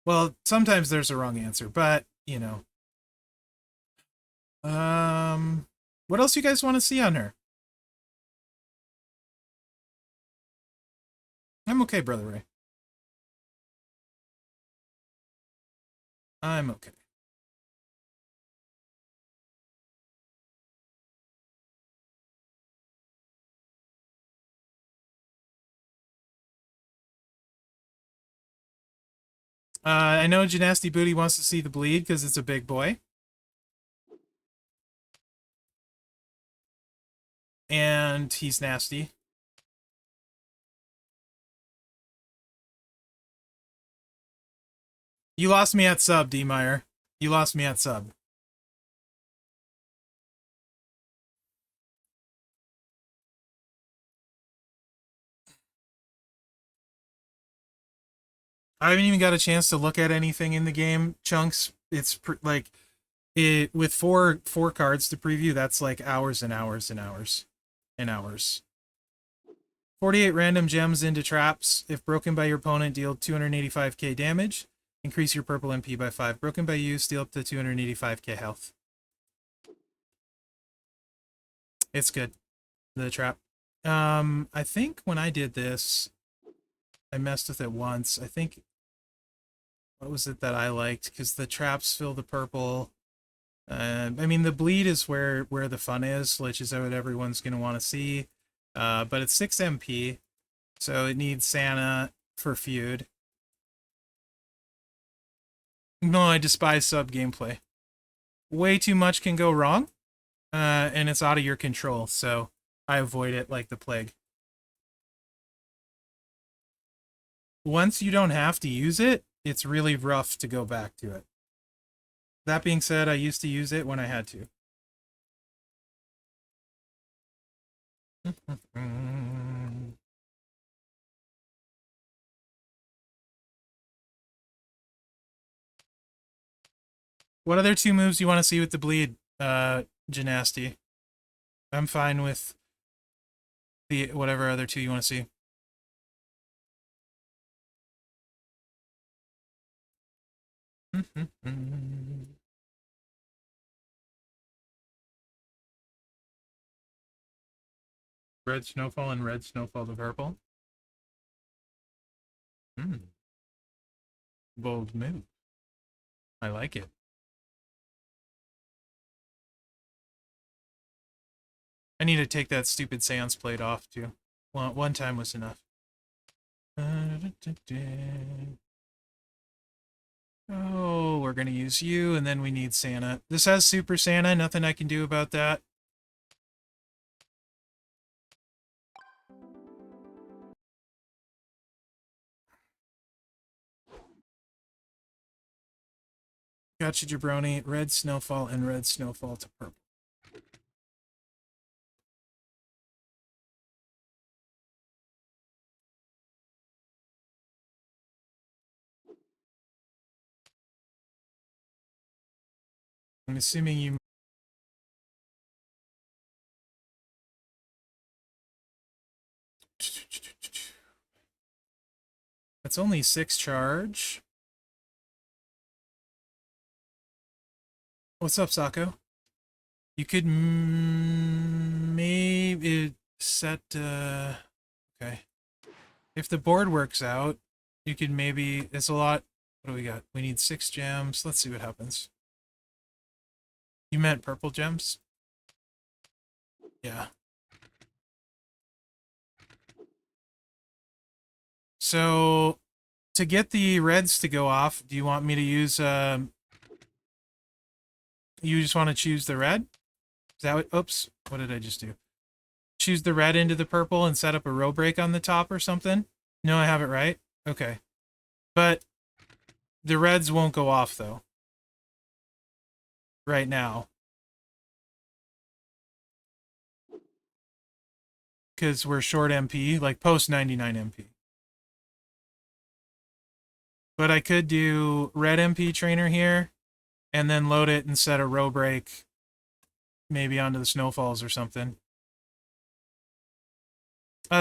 C: Well, sometimes there's a wrong answer, but, you know. What else you guys want to see on her? I'm okay, Brother Ray. I'm okay. I know Gymnasty Booty wants to see the bleed because it's a big boy. And he's nasty. You lost me at sub, D-Meyer. You lost me at sub. I haven't even got a chance to look at anything in the game, Chunks. It's like it with four cards to preview. That's like hours and hours and hours and hours. 48 random gems into traps. If broken by your opponent, deal 285k damage. Increase your purple MP by 5. Broken by you, steal up to 285k health. It's good. The trap. I think when I did this, I messed with it once. I think, what was it that I liked? Because the traps fill the purple. I mean, the bleed is where the fun is, which is what everyone's going to want to see. But it's 6 MP, so it needs Santa for feud. No, I despise sub gameplay. Way too much can go wrong, and it's out of your control, so I avoid it like the plague. Once you don't have to use it, it's really rough to go back to it. That being said, I used to use it when I had to. What other 2 moves you want to see with the bleed, Gymnasty? I'm fine with the whatever other 2 you want to see. Red Snowfall and Red Snowfall to purple. Bold move. I like it. I need to take that stupid seance plate off, too. Well, one time was enough. Oh, we're going to use you, and then we need Santa. This has Super Santa, nothing I can do about that. Gotcha, Jabroni. Red Snowfall and Red Snowfall to purple. I'm assuming you... That's only 6 charge. What's up, Sako? You could maybe set... Okay. If the board works out, you could maybe... It's a lot... What do we got? We need 6 gems. Let's see what happens. You meant purple gems? Yeah. So, to get the reds to go off, do you want me to use... You just want to choose the red? Is that what... Oops. What did I just do? Choose the red into the purple and set up a row break on the top or something? No, I have it right? Okay. But the reds won't go off, though. Right now. Because we're short MP, like post 99 MP. But I could do red MP trainer here, and then load it and set a row break maybe onto the snowfalls or something.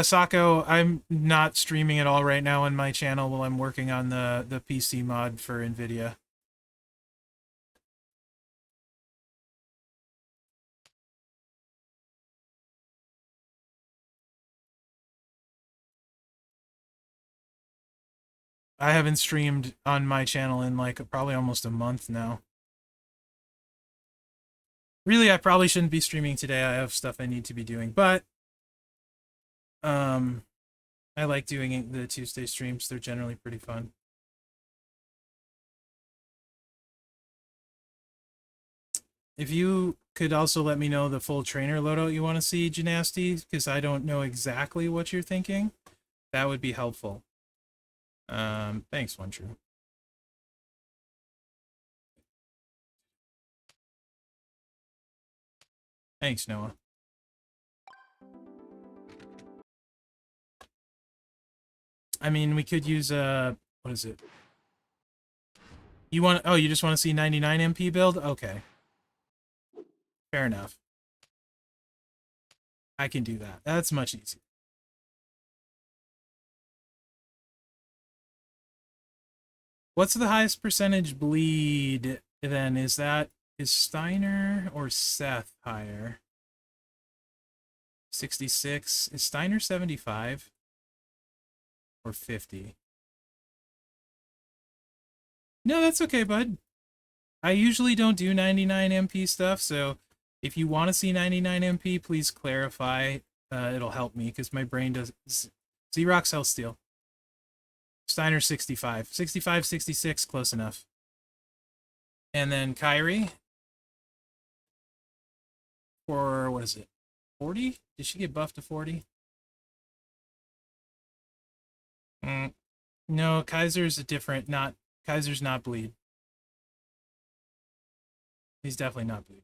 C: Sako, I'm not streaming at all right now on my channel while I'm working on the PC mod for NVIDIA. I haven't streamed on my channel in like probably almost a month now. Really, I probably shouldn't be streaming today. I have stuff I need to be doing, but I like doing the Tuesday streams. They're generally pretty fun. If you could also let me know the full trainer loadout you want to see, Gymnasty, because I don't know exactly what you're thinking, that would be helpful. Thanks, One True. Thanks, Noah. I mean, we could use what is it? You want? Oh, you just want to see 99 MP build? Okay. Fair enough. I can do that. That's much easier. What's the highest percentage bleed then? Is Steiner or Seth higher? 66. Is Steiner 75? Or 50? No, that's okay, bud. I usually don't do 99 MP stuff, so if you want to see 99 MP, please clarify. It'll help me, because my brain does... Xerox Health Steel. Steiner 65. 65, 66, close enough. And then Kyrie. For, what is it? 40? Did she get buffed to 40? No, Kaiser's a different, not... Kaiser's not bleed. He's definitely not bleed.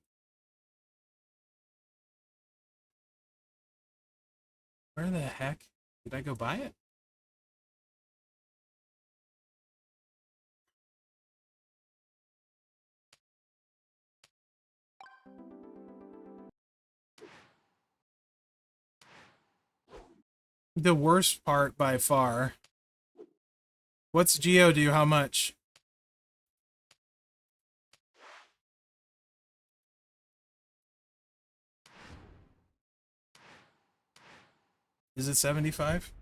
C: Where the heck? Did I go buy it? The worst part by far. What's Geo do? How much? Is it 75?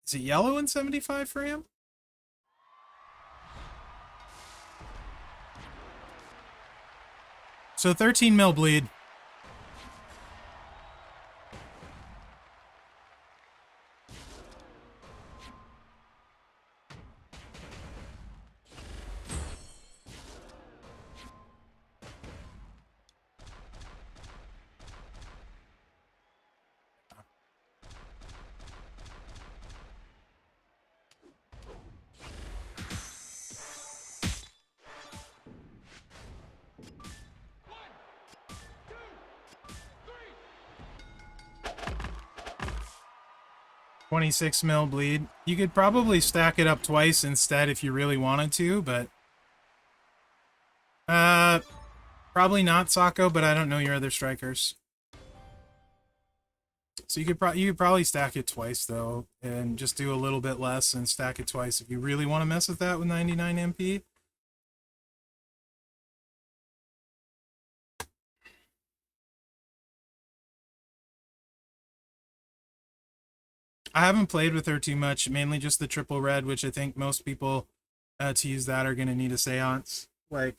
C: Is it yellow and 75 for him? So 13 mil bleed. $26 mil bleed. You could probably stack it up twice instead if you really wanted to, but probably not Sako, but I don't know your other strikers. So you could probably stack it twice though, and just do a little bit less and stack it twice if you really want to mess with that with 99 MP. I haven't played with her too much, mainly just the triple red, which I think most people to use that are going to need a seance. Like,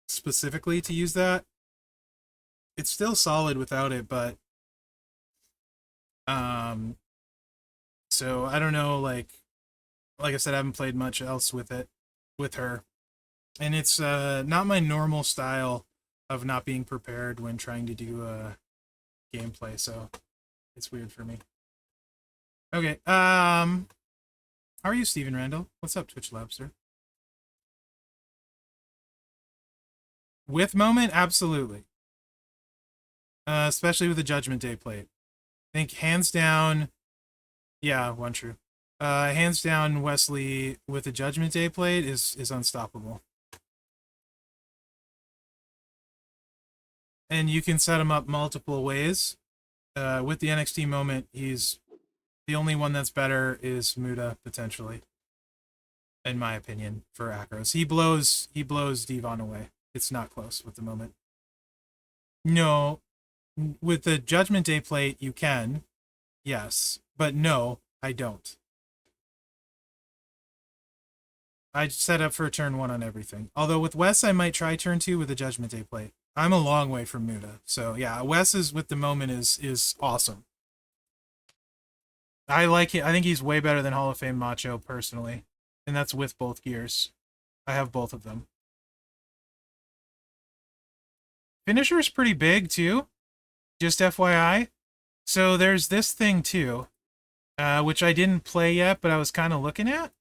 C: specifically to use that. It's still solid without it, but so I don't know, like I said, I haven't played much else with it, with her. And it's not my normal style of not being prepared when trying to do gameplay, so it's weird for me. Okay, how are you, Steven Randall? What's up, Twitch Lobster? With moment, absolutely. Especially with the Judgment Day plate. I think hands down, yeah, One True. Hands down, Wesley with the Judgment Day plate is unstoppable. And you can set him up multiple ways. with the NXT moment, he's the only one that's better is Muta, potentially. In my opinion, for acros. He blows Devon away. It's not close with the moment. No, with the Judgment Day plate, you can. Yes. But no, I don't. I set up for turn 1 on everything. Although with Wes, I might try turn 2 with the Judgment Day plate. I'm a long way from Muta. So yeah, Wes is with the moment is awesome. I like it. I think he's way better than Hall of Fame Macho personally. And that's with both gears. I have both of them. Finisher is pretty big too. Just FYI. So there's this thing too, which I didn't play yet, but I was kind of looking at.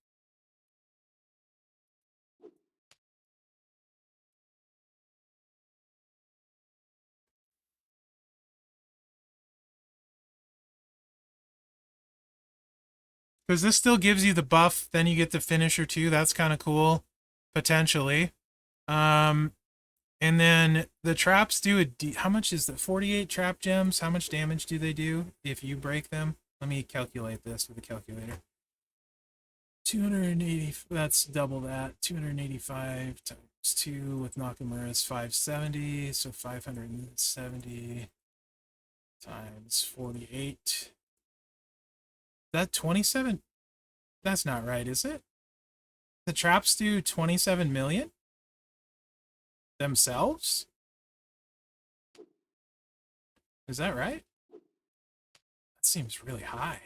C: Because this still gives you the buff, then you get the finisher too. That's kind of cool, potentially. And then the traps do how much is the 48 trap gems? How much damage do they do if you break them? Let me calculate this with a calculator. 280, that's double that. 285 times 2 with Nakamura is 570, so 570 times 48. That 27? That's not right, is it? The traps do 27 million? Themselves? Is that right? That seems really high.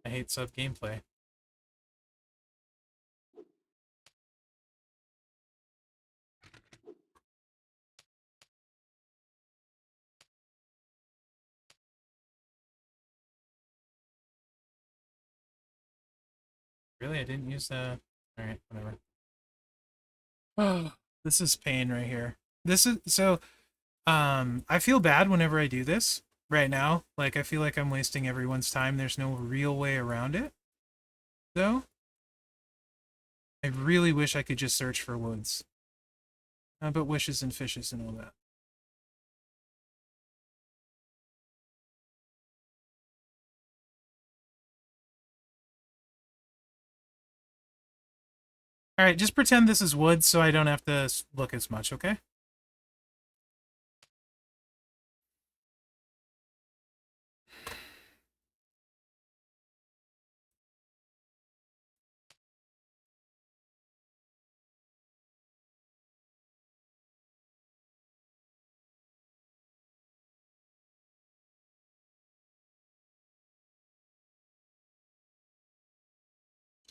C: I hate sub gameplay. Really? I didn't use the... Alright, whatever. Oh, this is pain right here. This is... So, I feel bad whenever I do this right now. Like, I feel like I'm wasting everyone's time. There's no real way around it, though. I really wish I could just search for woods. But wishes and fishes and all that. Alright, just pretend this is woods so I don't have to look as much, okay?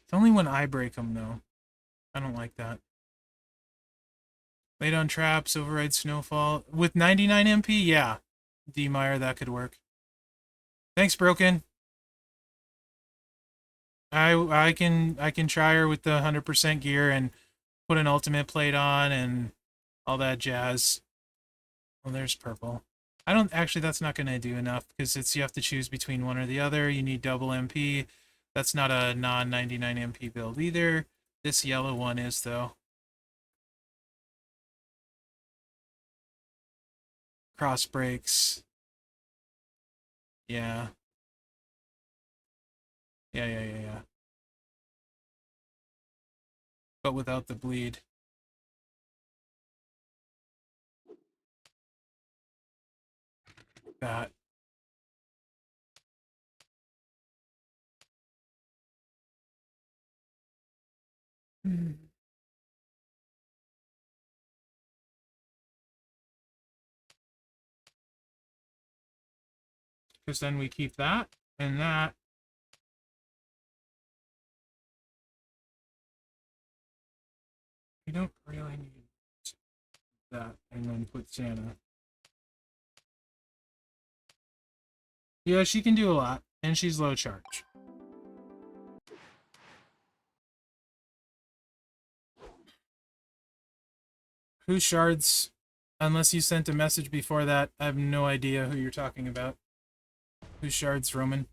C: It's only when I break them, though. I don't like that. Laid on traps, override snowfall. With 99 MP, yeah. D-Meyer, that could work. Thanks, Broken. I can try her with the 100% gear and put an ultimate plate on and all that jazz. Well, there's purple. I don't actually. That's not going to do enough because it's you have to choose between one or the other. You need double MP. That's not a non-99 MP build either. This yellow one is though. Cross breaks. Yeah. Yeah. But without the bleed. That. Because then we keep that and that. We don't really need that and then put Santa. Yeah, she can do a lot, and she's low charge. Who shards? Unless you sent a message before that, I have no idea who you're talking about. Who shards, Roman?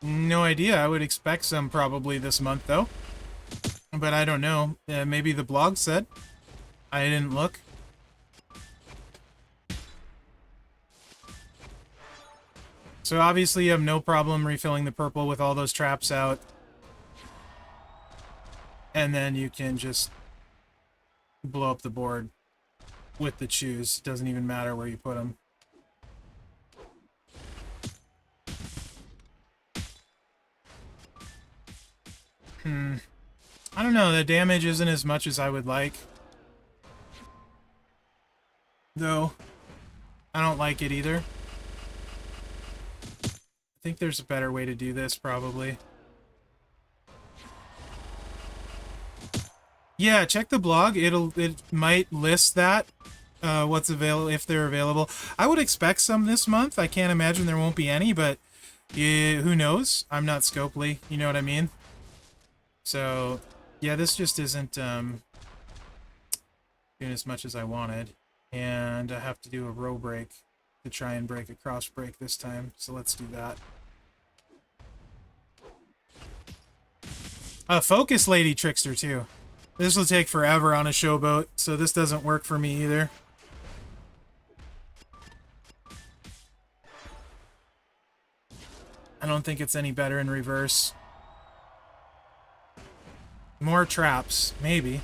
C: No idea. I would expect some probably this month, though. But I don't know. Maybe the blog said. I didn't look. So obviously you have no problem refilling the purple with all those traps out. And then you can just blow up the board with the chews. It doesn't even matter where you put them. I don't know. The damage isn't as much as I would like. Though, I don't like it either. I think there's a better way to do this, probably. Yeah, check the blog. It might list that. What's available, if they're available. I would expect some this month. I can't imagine there won't be any, but yeah, who knows? I'm not Scopely, you know what I mean? So, yeah, this just isn't doing as much as I wanted. And I have to do a row break to try and break a cross break this time. So let's do that. Focus Lady Trickster, too. This will take forever on a showboat, so this doesn't work for me either. I don't think it's any better in reverse. More traps, maybe.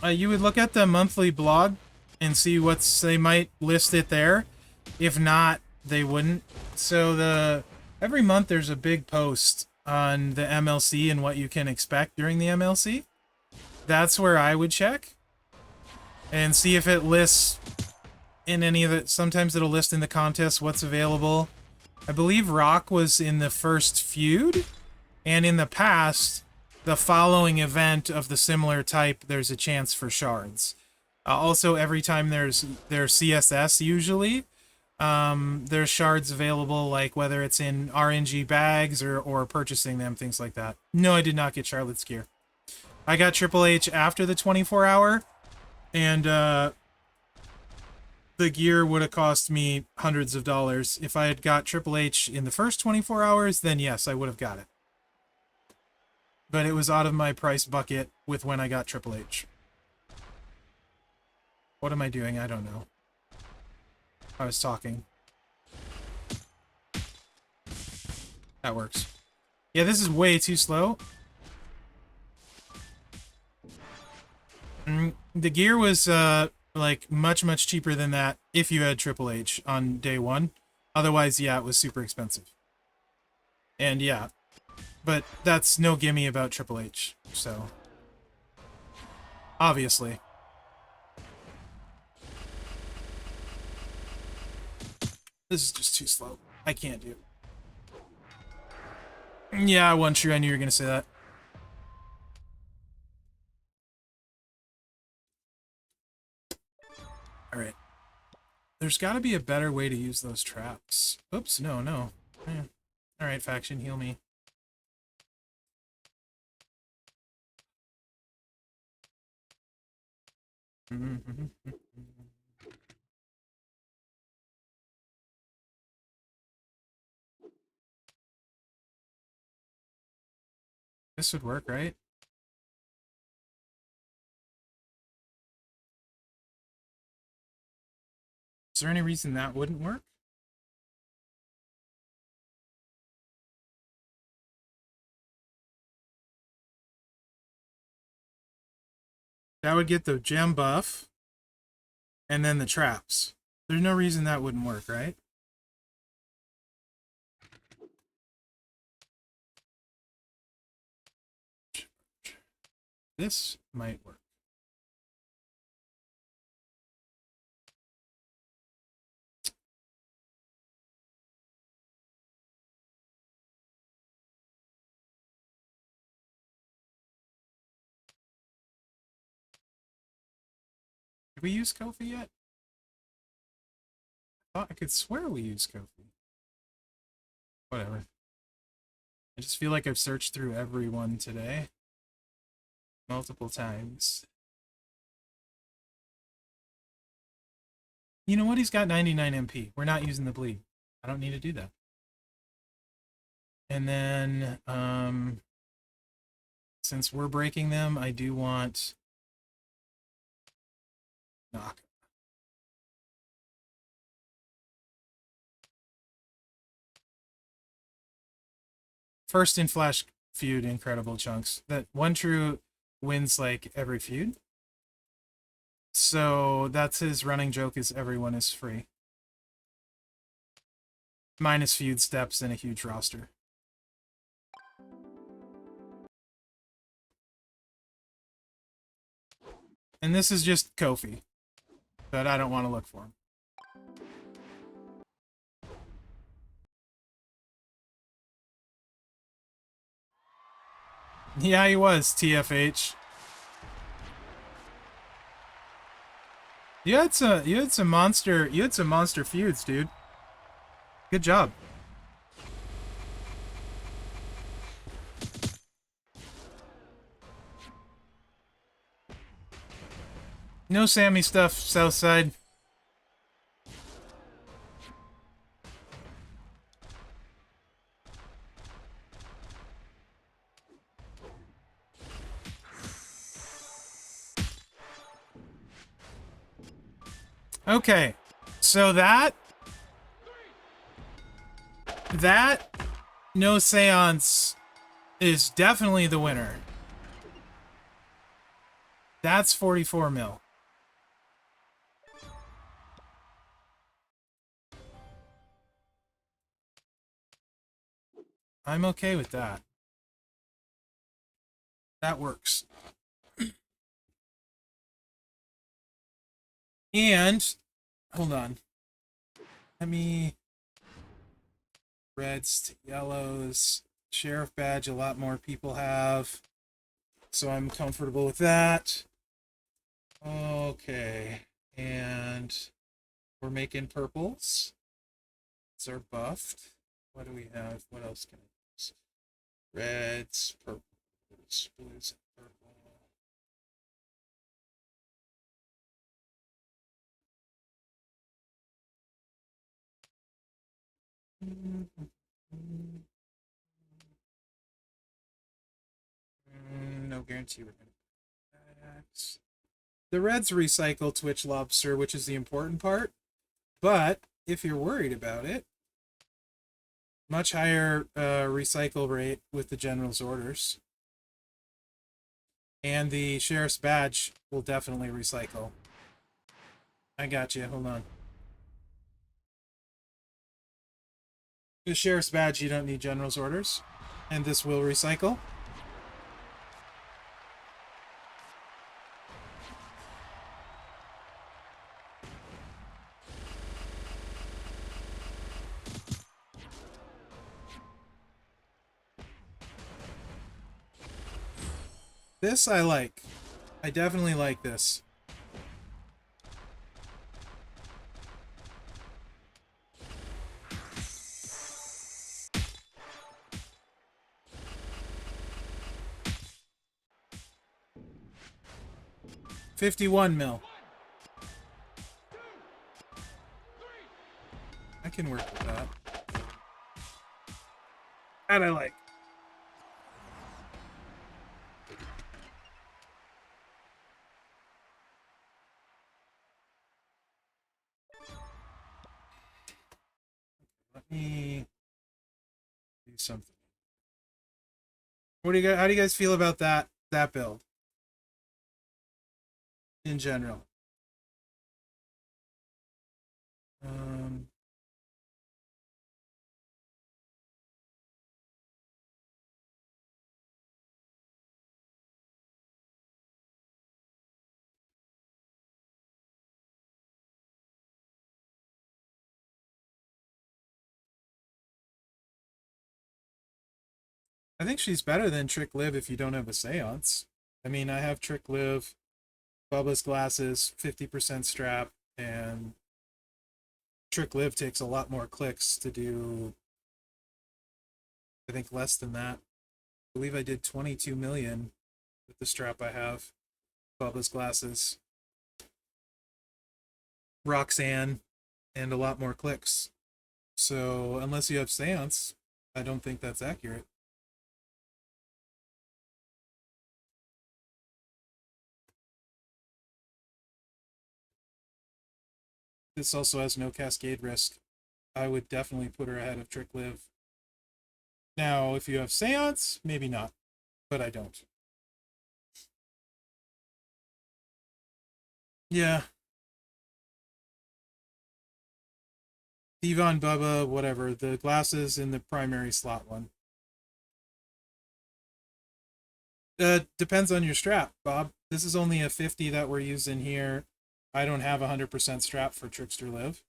C: You would look at the monthly blog and see what's, they might list it there. If not, they wouldn't. So every month there's a big post on the MLC and what you can expect during the MLC. That's where I would check and see if it lists in any of it. Sometimes it'll list in the contest what's available. I believe Rock was in the first feud, and in the past, the following event of the similar type, there's a chance for shards. Also, every time there's CSS, usually, there's shards available, like whether it's in RNG bags or purchasing them, things like that. No, I did not get Charlotte's gear. I got Triple H after the 24-hour, and the gear would have cost me hundreds of dollars. If I had got Triple H in the first 24 hours, then yes, I would have got it. But it was out of my price bucket with when I got Triple H. What am I doing? I don't know. I was talking. That works. Yeah, this is way too slow. The gear was, like, much cheaper than that if you had Triple H on day one. Otherwise, yeah, it was super expensive. And yeah. But that's no gimme about Triple H, so... Obviously. This is just too slow. I can't do it. Yeah, I wasn't sure. I knew you were going to say that. Alright. There's got to be a better way to use those traps. Oops, no. Alright, faction, heal me. This would work, right? Is there any reason that wouldn't work? That would get the gem buff, and then the traps. There's no reason that wouldn't work, right? This might work. Did we use Kofi yet? I thought I could swear we used Kofi. Whatever. I just feel like I've searched through everyone today. Multiple times. You know what? He's got 99 MP. We're not using the bleed. I don't need to do that. And then, since we're breaking them, I do want knock. First in Flash feud, incredible chunks. That one true wins like every feud. So that's his running joke, is everyone is free. Minus feud steps and a huge roster. And this is just Kofi, but I don't want to look for him. Yeah, he was, TFH. You had some monster feuds, dude. Good job. No Sammy stuff, Southside. Okay, so that no seance is definitely the winner. That's 44 mil. I'm okay with that. That works. And hold on. Let me reds to yellows. Sheriff badge, a lot more people have. So I'm comfortable with that. Okay. And we're making purples. These are buffed. What do we have? What else can I use? Reds, purples, blues, and purple. No guarantee we're going to that. The reds recycle Twitch Lobster, which is the important part. But if you're worried about it, much higher recycle rate with the General's orders. And the Sheriff's badge will definitely recycle. I got you. Hold on. The Sheriff's badge, you don't need General's orders. And this will recycle. This I like. I definitely like this. $51 mil. I can work with that. That I like. Let me do something. What do you guys? How do you guys feel about that build in general? I think she's better than Trick Liv if you don't have a seance. I mean, I have Trick Liv, Bubba's glasses, 50% strap, and Trick Liv takes a lot more clicks to do I think less than that. I believe I did 22 million with the strap I have. Bubba's glasses, Roxanne, and a lot more clicks. So unless you have Seance, I don't think that's accurate. This also has no cascade risk. I would definitely put her ahead of Trick Live. Now, if you have Seance, maybe not, but I don't. Yeah. Devon, Bubba, whatever. The glasses in the primary slot one. Depends on your strap, Bob. This is only a 50 that we're using here. I don't have 100% strap for Trickster Live.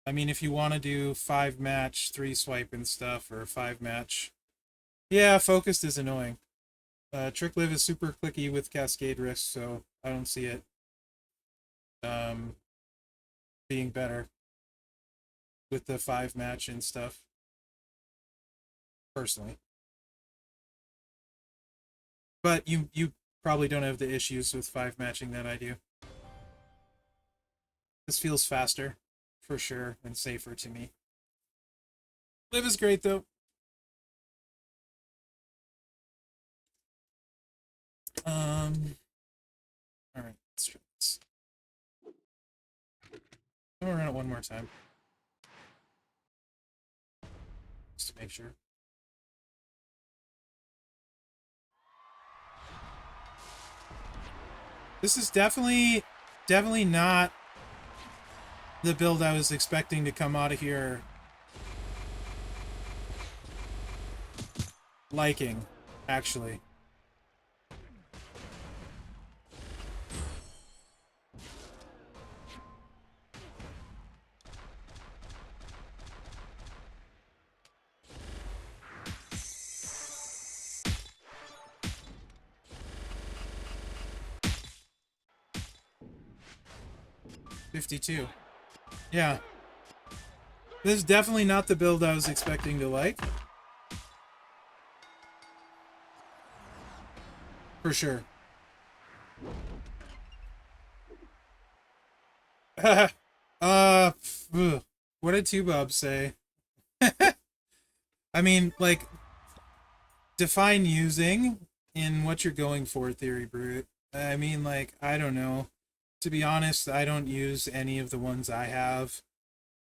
C: I mean, if you want to do 5-match, 3-swipe and stuff, or 5-match. Yeah, focused is annoying. Trick Live is super clicky with cascade risk, so I don't see it being better with the 5-match and stuff, personally. But you probably don't have the issues with 5-matching that I do. This feels faster, for sure, and safer to me. Live is great, though. Alright, let's try this. I'm gonna run it one more time. Just to make sure. This is definitely not the build I was expecting to come out of here liking, actually. $52. Yeah. This is definitely not the build I was expecting to like. For sure. What did Two Bob say? I mean, like, define using in what you're going for, Theory Brute. I mean, like, I don't know. To be honest, I don't use any of the ones I have.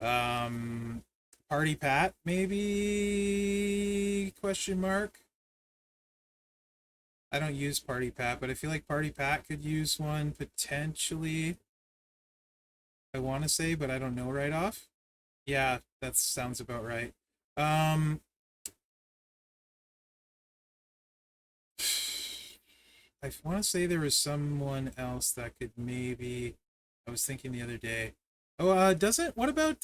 C: Party Pat, maybe? Question mark. I don't use Party Pat, but I feel like Party Pat could use one potentially. I want to say, but I don't know right off. Yeah, that sounds about right. I want to say there was someone else that could maybe. I was thinking the other day. Oh, doesn't. What about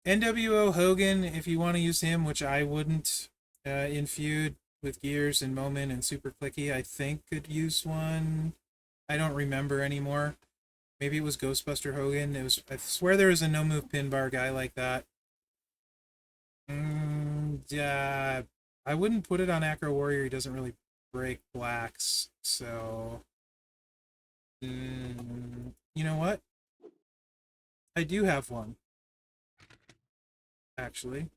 C: NWO Hogan? If you want to use him, which I wouldn't, in feud with Gears and Moment and Super Clicky, I think could use one. I don't remember anymore. Maybe it was Ghostbuster Hogan. It was. I swear there was a no move pin bar guy like that. Yeah, I wouldn't put it on Acro Warrior. He doesn't really break blacks, so you know what? I do have one, actually.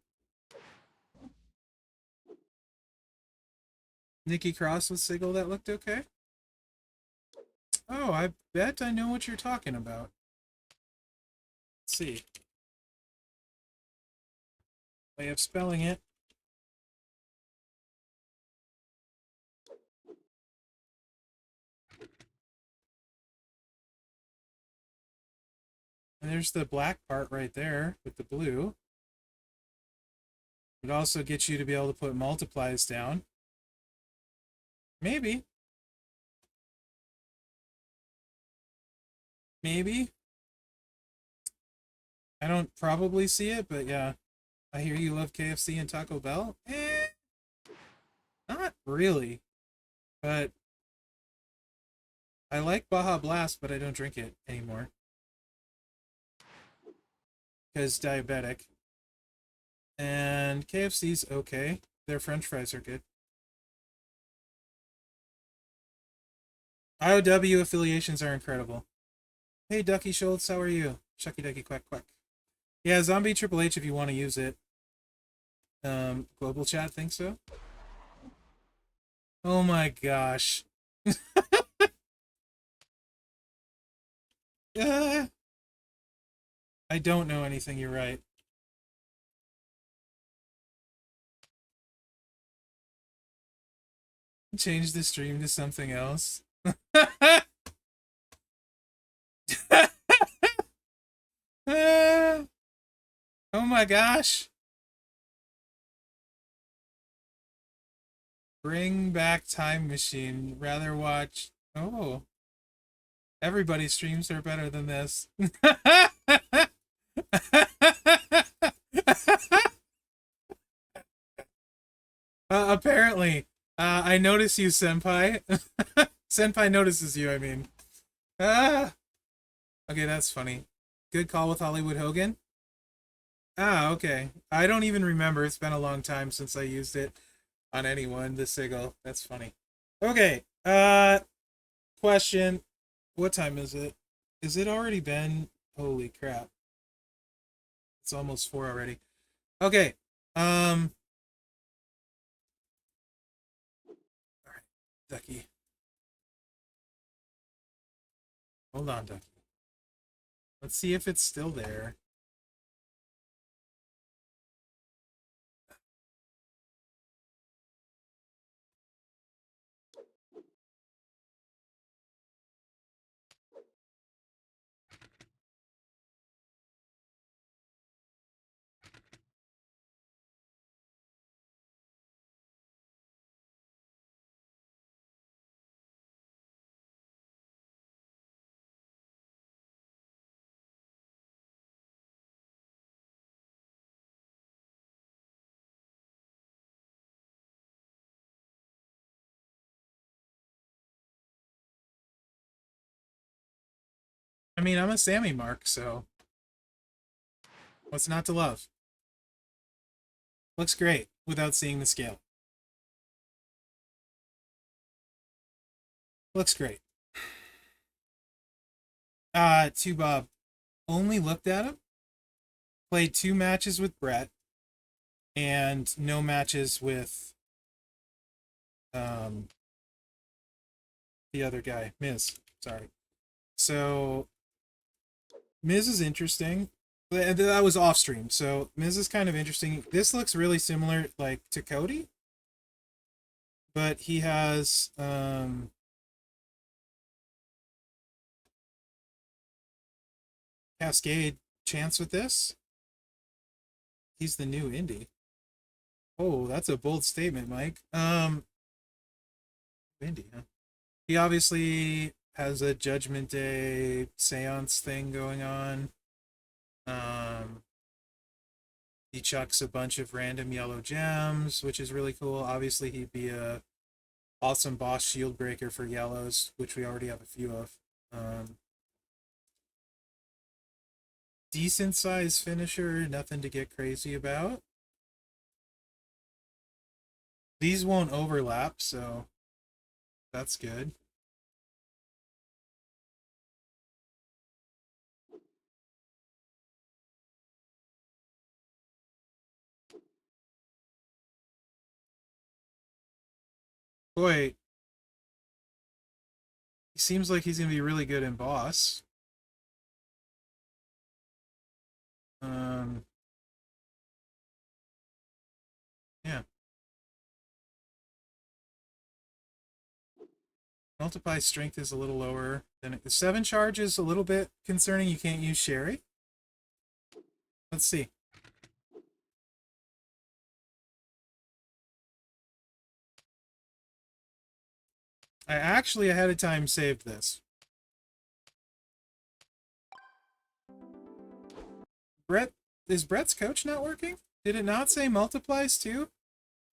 C: Nikki Cross with Sigil that looked okay. Oh, I bet I know what you're talking about. Let's see. Way of spelling it. And there's the black part right there with the blue. It also gets you to be able to put multiplies down. Maybe. Maybe. I don't probably see it, but yeah. I hear you love KFC and Taco Bell. Not really. But I like Baja Blast, but I don't drink it anymore. Because diabetic. And KFC's okay. Their French fries are good. IOW affiliations are incredible. Hey, Ducky Schultz, how are you? Shucky Ducky Quack Quack. Yeah, Zombie Triple H if you want to use it. Global chat thinks so. Oh my gosh. I don't know anything, you're right. Change the stream to something else. Oh my gosh. Bring back Time Machine. Rather watch. Oh. Everybody's streams are better than this. Apparently. I notice you, Senpai. Senpai notices you, I mean. Ah. Okay, that's funny. Good call with Hollywood Hogan. Ah, okay. I don't even remember. It's been a long time since I used it on anyone, the sigil. That's funny. Okay. Question. What time is it? Is it already been? Holy crap. It's almost 4 already. Okay. Alright, Ducky. Hold on, Ducky. Let's see if it's still there. I mean, I'm a Sammy Mark, so what's not to love? Looks great without seeing the scale. Looks great. To Bob. Only looked at him. Played 2 matches with Brett. And no matches with the other guy, Miz. Sorry. So Miz is interesting. That was off stream, so Miz is kind of interesting. This looks really similar, like, to Cody, but he has Cascade chance with this. He's the new indie. Oh, that's a bold statement, Mike. Indie, huh? He obviously has a Judgment Day seance thing going on. He chucks a bunch of random yellow gems, which is really cool. Obviously, he'd be a awesome boss shield breaker for yellows, which we already have a few of. Decent size finisher, nothing to get crazy about. These won't overlap, so that's good. Boy, he seems like he's going to be really good in boss. Yeah. Multiply strength is a little lower than it. The 7 charge is a little bit concerning. You can't use Sherry. Let's see. I actually ahead of time saved this. Brett, is Brett's coach not working? Did it not say multiplies too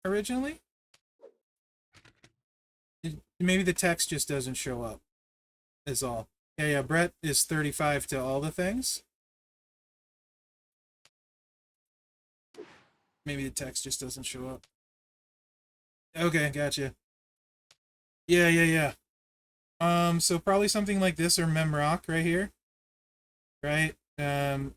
C: originally? Maybe the text just doesn't show up is all. Yeah, Brett is 35 to all the things. Maybe the text just doesn't show up. Okay, gotcha. Yeah. So probably something like this or Memrock right here. Right? The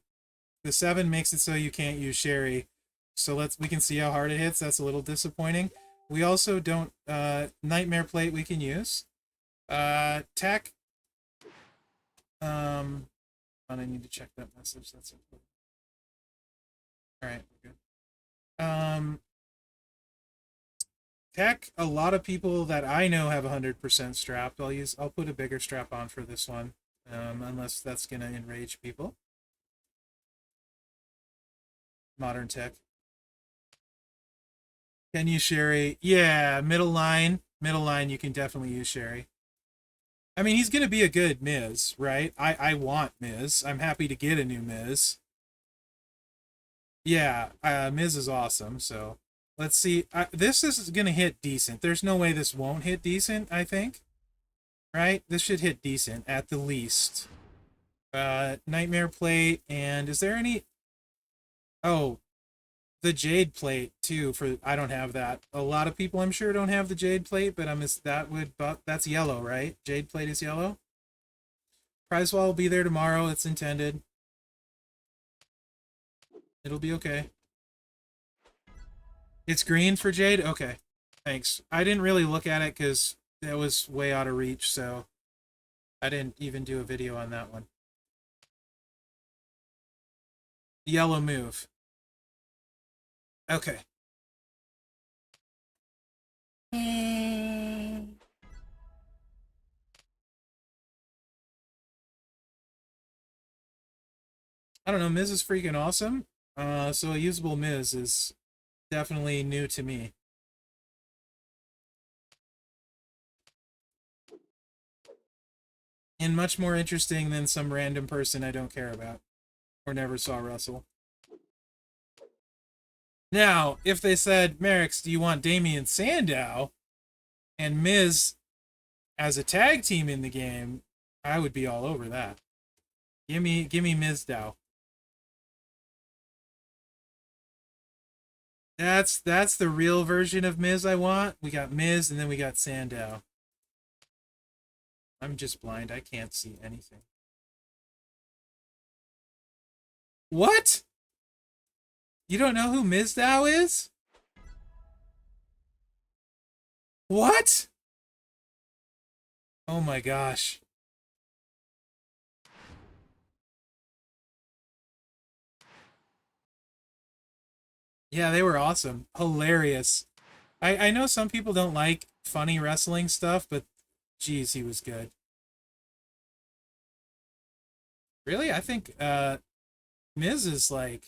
C: 7 makes it so you can't use Sherry. So we can see how hard it hits. That's a little disappointing. We also don't Nightmare Plate we can use. Tech. I need to check that message. That's important. Alright, we're good. Tech, a lot of people that I know have 100% strapped. I'll put a bigger strap on for this one. Unless that's gonna enrage people. Modern Tech. Can you Sherry? Yeah, middle line. Middle line, you can definitely use Sherry. I mean, he's going to be a good Miz, right? I want Miz. I'm happy to get a new Miz. Yeah, Miz is awesome, so let's see. This is going to hit decent. There's no way this won't hit decent, I think. Right? This should hit decent, at the least. Nightmare Plate, and is there any... Oh, the Jade Plate too. I don't have that. A lot of people I'm sure don't have the Jade Plate, but that's yellow, right? Jade Plate is yellow. Prize wall will be there tomorrow. It's intended. It'll be okay. It's green for Jade? Okay. Thanks. I didn't really look at it because that was way out of reach, so I didn't even do a video on that one. Yellow move. Okay. I don't know, Miz is freaking awesome. So a usable Miz is definitely new to me. And much more interesting than some random person I don't care about. Or never saw wrestle. Now, if they said, Merrick's, do you want Damien Sandow and Miz as a tag team in the game, I would be all over that. Give me Miz Dow. That's the real version of Miz I want. We got Miz and then we got Sandow. I'm just blind. I can't see anything. What? You don't know who Mizdow is? What? Oh my gosh. Yeah, they were awesome. Hilarious. I know some people don't like funny wrestling stuff, but geez, he was good. Really? I think Miz is like,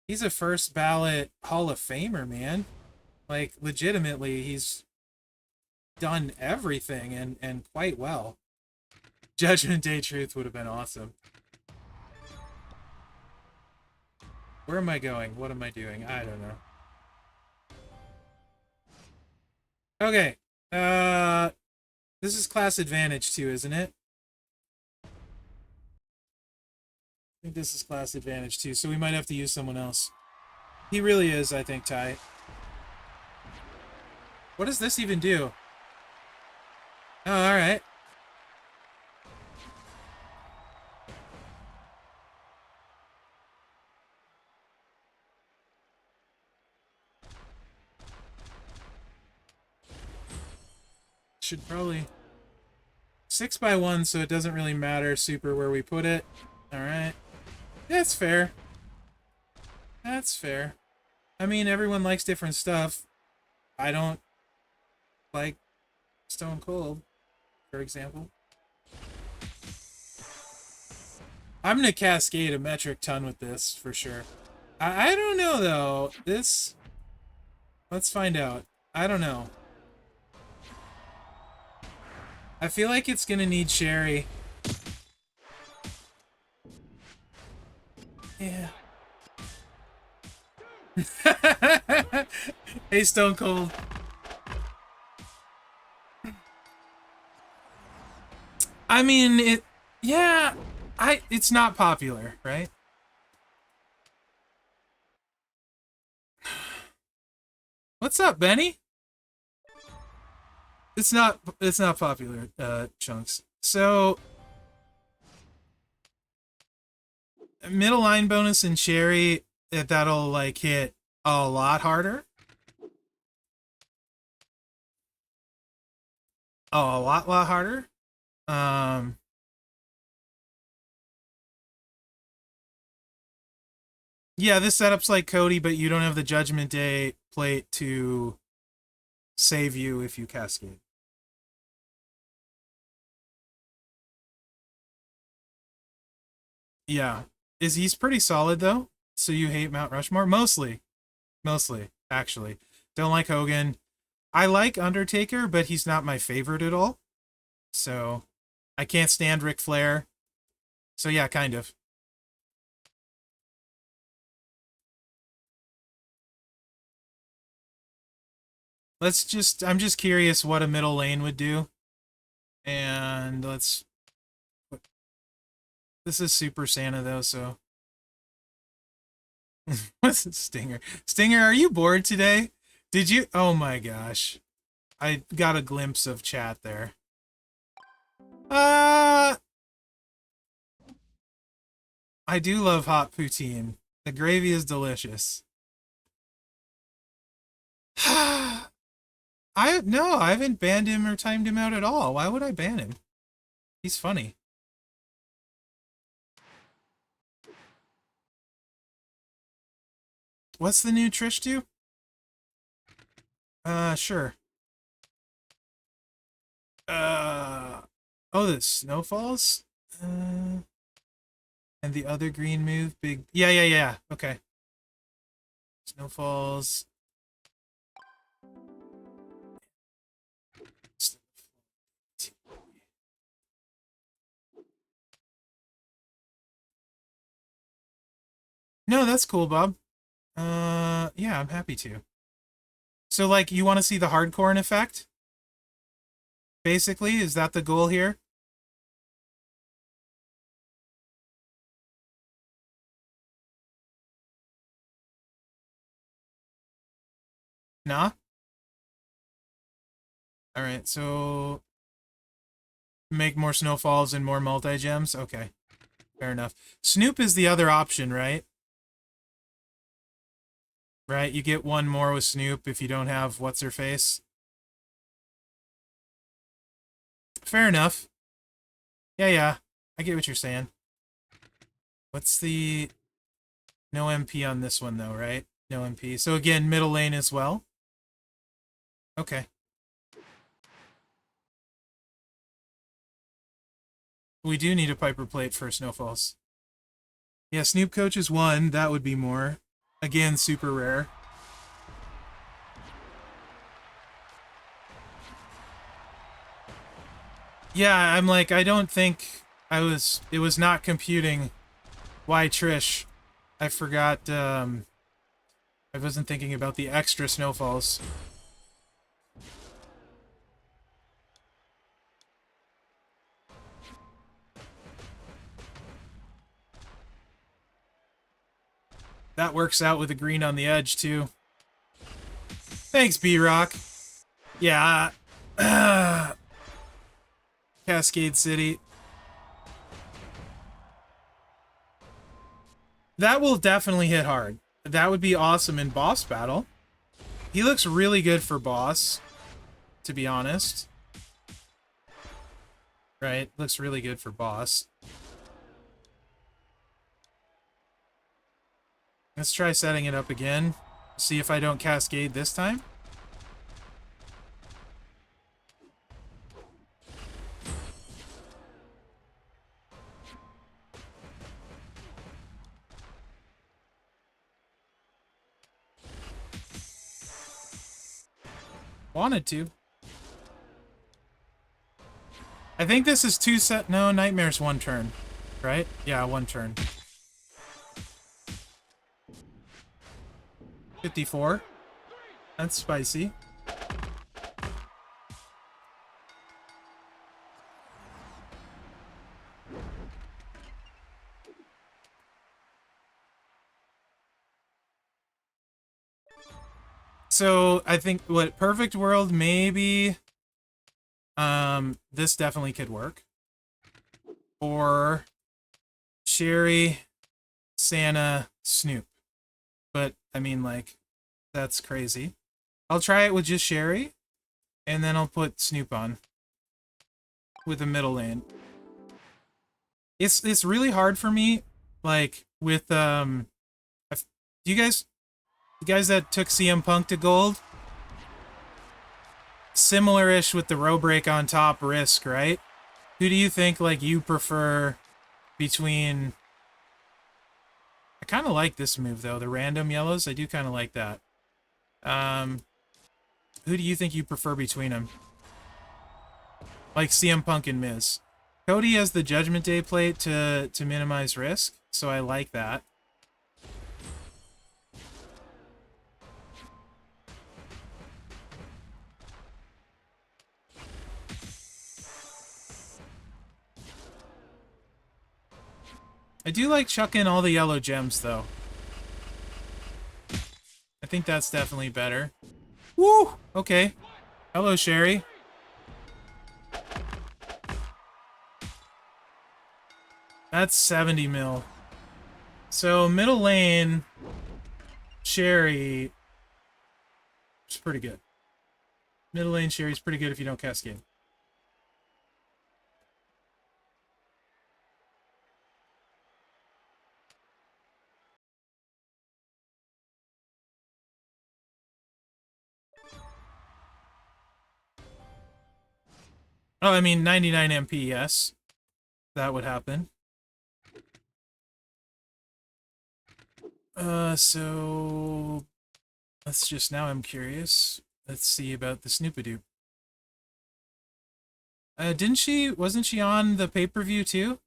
C: he's a first ballot Hall of Famer, man. Like, legitimately, he's done everything and quite well. Judgment Day Truth would have been awesome. Where am I going? What am I doing? I don't know. Okay. This is class advantage too, isn't it? I think this is class advantage too, so we might have to use someone else. He really is, I think, Ty. What does this even do? Oh, alright. Should probably 6x1, so it doesn't really matter super where we put it. Alright. That's fair. That's fair. I mean, everyone likes different stuff. I don't like Stone Cold, for example. I'm gonna cascade a metric ton with this, for sure. I don't know, though. This... Let's find out. I don't know. I feel like it's gonna need Sherry. Yeah. Hey, Stone Cold. I mean, yeah, it's not popular, right? What's up, Benny? It's not popular, Chunks. So middle line bonus in Cherry, that'll like hit a lot harder. Oh, a lot harder. Yeah, this setup's like Cody, but you don't have the Judgment Day plate to save you if you cascade. Yeah. He's pretty solid though? So you hate Mount Rushmore? Mostly. Mostly, actually. Don't like Hogan. I like Undertaker, but he's not my favorite at all. So I can't stand Ric Flair. So yeah, kind of. I'm just curious what a middle lane would do. And this is Super Santa though, so. What's it, Stinger? Stinger, are you bored today? Did you? Oh my gosh. I got a glimpse of chat there. I do love hot poutine. The gravy is delicious. I haven't banned him or timed him out at all. Why would I ban him? He's funny. What's the new Trish do? Sure. Oh, the snowfalls? And the other green move, big... Yeah. Okay. Snowfalls. No, that's cool, Bob. Yeah, I'm happy to. So, like, you want to see the hardcore in effect? Basically, is that the goal here? Nah? Alright, so... Make more snowfalls and more multi-gems? Okay. Fair enough. Snoop is the other option, right? Right, you get one more with Snoop if you don't have What's-Her-Face. Fair enough. Yeah. I get what you're saying. What's the... No MP on this one, though, right? No MP. So again, middle lane as well? Okay. We do need a Piper plate for snowfalls. Yeah, Snoop Coach is one. That would be more. Again, super rare. Yeah, I'm like, I don't think it was not computing why Trish. I forgot, I wasn't thinking about the extra snowfalls. That works out with the green on the edge, too. Thanks, B-Rock. Yeah. Cascade City. That will definitely hit hard. That would be awesome in boss battle. He looks really good for boss, to be honest. Right? Looks really good for boss. Let's try setting it up again. See if I don't cascade this time. Wanted to. I think this is two set... No, Nightmare's one turn. Right? Yeah, one turn. 54. That's spicy. So I think what perfect world maybe this definitely could work. Or Sherry, Santa, Snoop. But I mean like that's crazy. I'll try it with just Sherry and then I'll put Snoop on with the middle lane. It's really hard for me like with you guys that took CM Punk to gold, similar-ish with the row break on top risk, right? Who do you think like you prefer between? I kind of like this move though, the random yellows. I do kind of like that. Who do you think you prefer between them? Like CM Punk and Miz. Cody has the Judgment Day plate to minimize risk, so I like that. I do like chucking all the yellow gems, though. I think that's definitely better. Woo! Okay. Hello, Sherry. That's 70 mil. So, middle lane, Sherry is pretty good. Middle lane Sherry's pretty good if you don't cascade. Oh, I mean, 99 MP, yes. That would happen. So... Let's just... Now I'm curious. Let's see about the Snoopadoop. Didn't she... Wasn't she on the pay-per-view, too?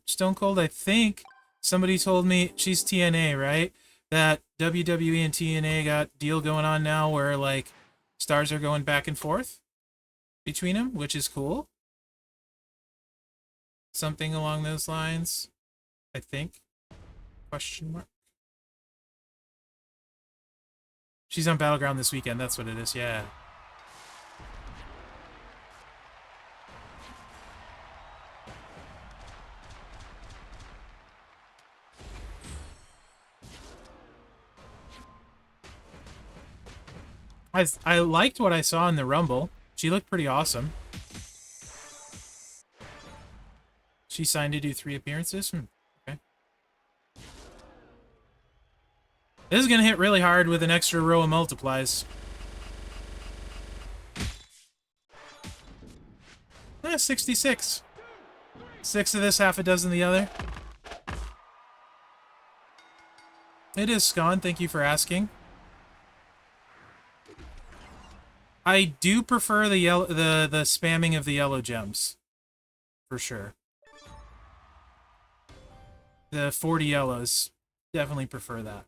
C: Stone Cold, I think somebody told me... She's TNA, right? That WWE and TNA got deal going on now where, like, stars are going back and forth between them, which is cool. Something along those lines, I think. Question mark. She's on Battleground this weekend, that's what it is, yeah. I liked what I saw in the Rumble. She looked pretty awesome. She signed to do 3 appearances? Okay. This is going to hit really hard with an extra row of multiplies. 66. 6 of this, half a dozen the other. It is Scon, thank you for asking. I do prefer the spamming of the yellow gems. For sure. The 40 yellows. Definitely prefer that.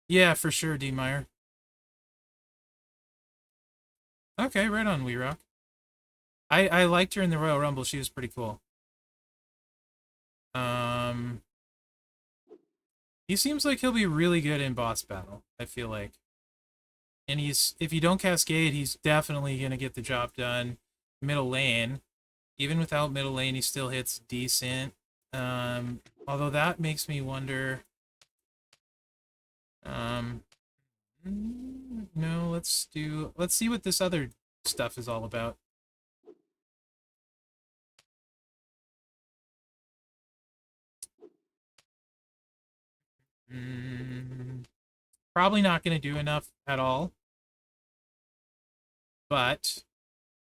C: Yeah, for sure, D. Meyer. Okay, right on, We Rock. I liked her in the Royal Rumble. She was pretty cool. He seems like he'll be really good in boss battle, I feel like. And if you don't cascade, he's definitely going to get the job done. Middle lane. Even without middle lane, he still hits decent. Although that makes me wonder... no, let's see what this other stuff is all about. Probably not going to do enough at all. But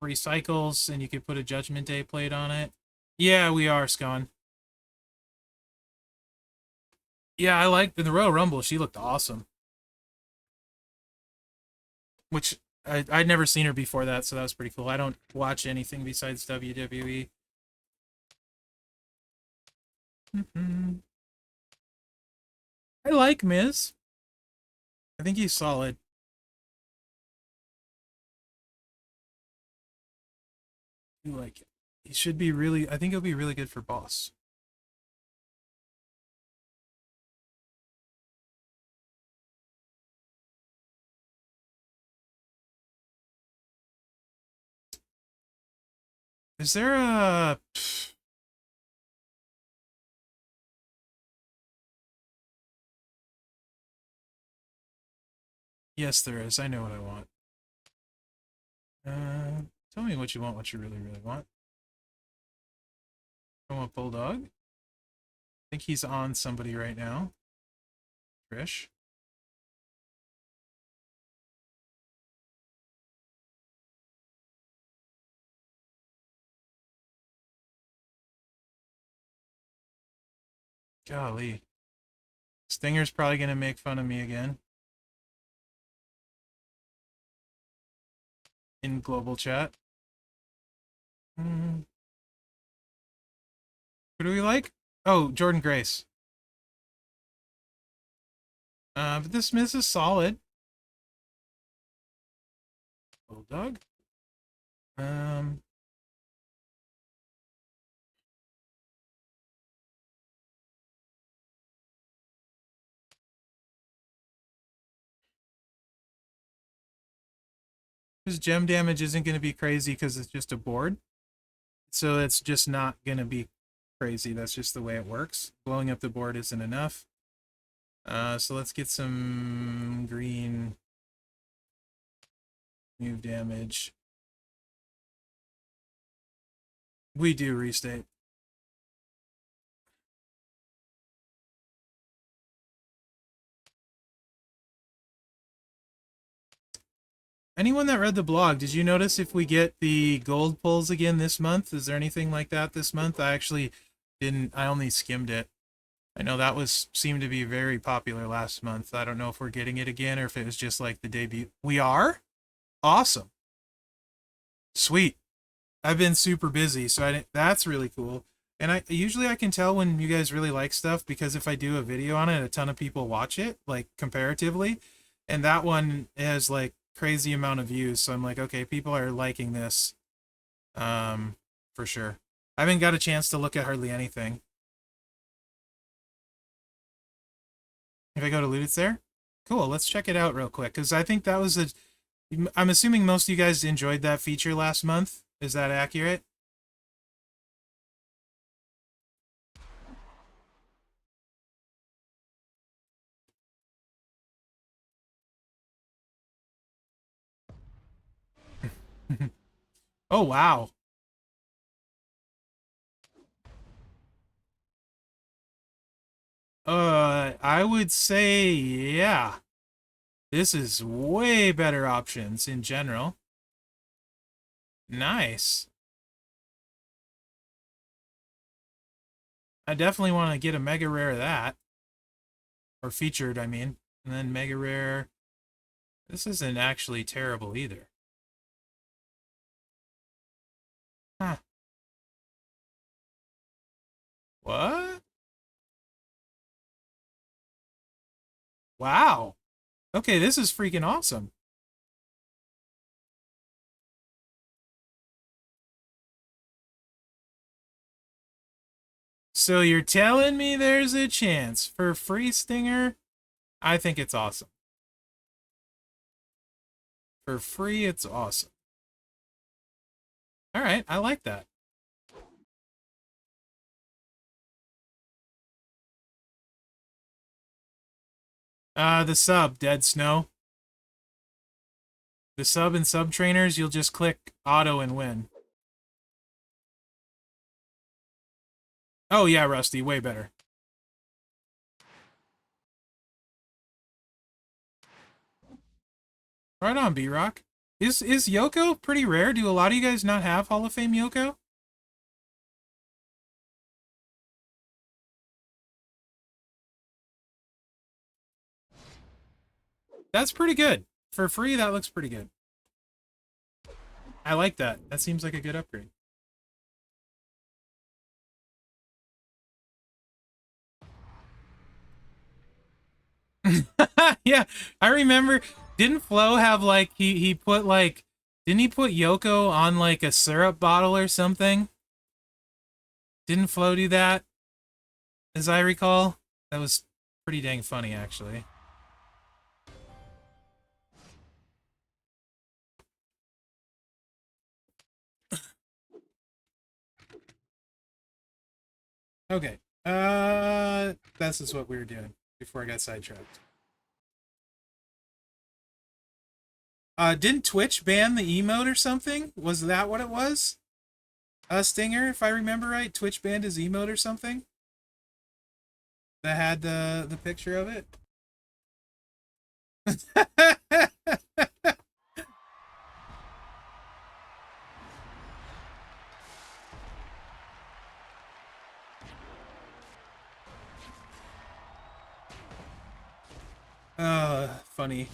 C: recycles, and you could put a Judgment Day plate on it. Yeah, we are, Scon. Yeah, I liked in the Royal Rumble. She looked awesome. Which I'd never seen her before that, so that was pretty cool. I don't watch anything besides WWE. I like Miz. I think he's solid. I like it. He should be really... I think he'll be really good for boss. Is there a... Yes, there is. I know what I want. Tell me what you want, what you really, really want. I want Bulldog. I think he's on somebody right now. Trish. Golly. Stinger's probably going to make fun of me again. In global chat. Who do we like? Oh, Jordan Grace. But this Miz is solid. Bulldog. His gem damage isn't going to be crazy because it's just a board. So it's just not going to be crazy. That's just the way it works. Blowing up the board isn't enough. So let's get some green move damage. We do restate. Anyone that read the blog, did you notice if we get the gold pulls again this month? Is there anything like that this month? I actually didn't. I only skimmed it. I know that seemed to be very popular last month. I don't know if we're getting it again or if it was just like the debut. We are? Awesome. Sweet. I've been super busy, so that's really cool. And I can tell when you guys really like stuff because if I do a video on it, a ton of people watch it, like comparatively. And that one has like crazy amount of views, so I'm like, okay, people are liking this. For sure. I haven't got a chance to look at hardly anything. If I go to loot, it's there? Cool, let's check it out real quick, because I think that was I'm assuming most of you guys enjoyed that feature last month. Is that accurate? Oh, wow. I would say, yeah. This is way better options in general. Nice. I definitely want to get a mega rare of that. Or featured, I mean. And then mega rare. This isn't actually terrible either. Huh. What? Wow. Okay, this is freaking awesome. So you're telling me there's a chance for free Stinger? I think it's awesome. For free, it's awesome. All right, I like that. The sub, Dead Snow. The sub and sub trainers, you'll just click auto and win. Oh yeah, Rusty, way better. Right on, B-Rock. Is Yoko pretty rare? Do a lot of you guys not have Hall of Fame Yoko? That's pretty good. For free, that looks pretty good. I like that. That seems like a good upgrade. Yeah, I remember. Didn't Flo have like he put like didn't he put Yoko on like a syrup bottle or something? Didn't Flo do that? As I recall, that was pretty dang funny actually. Okay. This is what we were doing before I got sidetracked. Didn't Twitch ban the emote or something? Was that what it was? Stinger, if I remember right, Twitch banned his emote or something? That had the picture of it? Funny.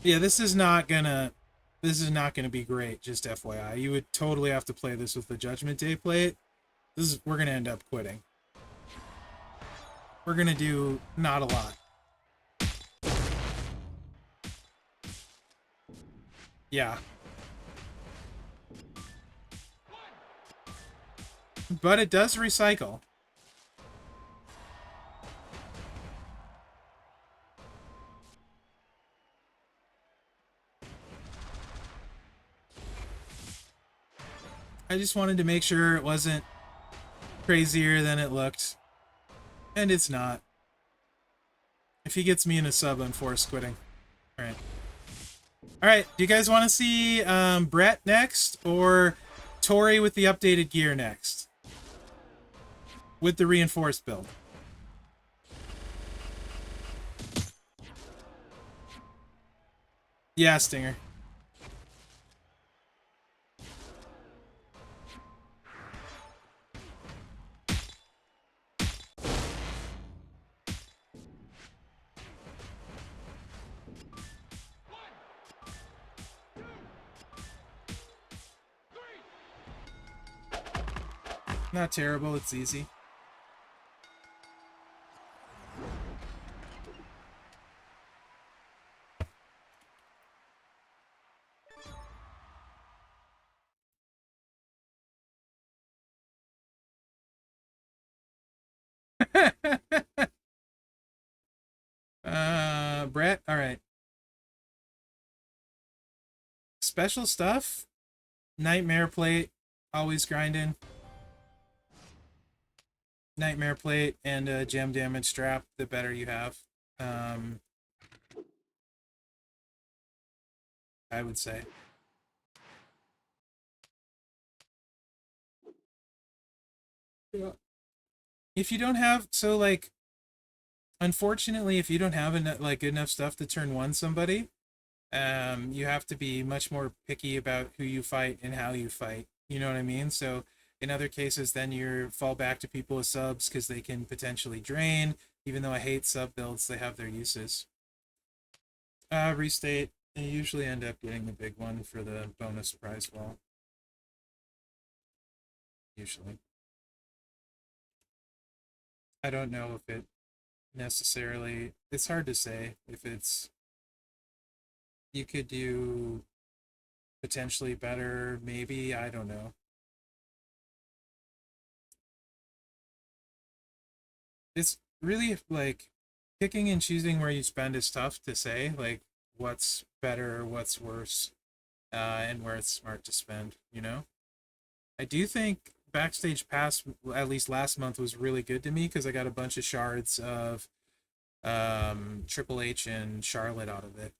C: Yeah, this is not gonna be great, just FYI. You would totally have to play this with the Judgment Day plate. We're gonna end up quitting. We're gonna do not a lot. Yeah. But it does recycle. I just wanted to make sure it wasn't crazier than it looked. And it's not. If he gets me in a sub, I'm forced quitting. Alright. Alright, do you guys want to see Brett next? Or Tori with the updated gear next? With the reinforced build. Yeah, Stinger. Not terrible, it's easy. Brett, alright. Special stuff? Nightmare plate, always grinding. Nightmare plate and a gem damage strap, the better you have. I would say. If you don't have, so like, unfortunately, if you don't have enough stuff to turn one somebody, you have to be much more picky about who you fight and how you fight. You know what I mean? So in other cases, then you fall back to people with subs because they can potentially drain. Even though I hate sub builds, they have their uses. Restate. You usually end up getting the big one for the bonus prize wall. Usually. I don't know if it necessarily... It's hard to say if it's... You could do potentially better, maybe, I don't know. It's really, like, picking and choosing where you spend is tough to say, like, what's better, what's worse, and where it's smart to spend, you know? I do think Backstage Pass, at least last month, was really good to me because I got a bunch of shards of Triple H and Charlotte out of it.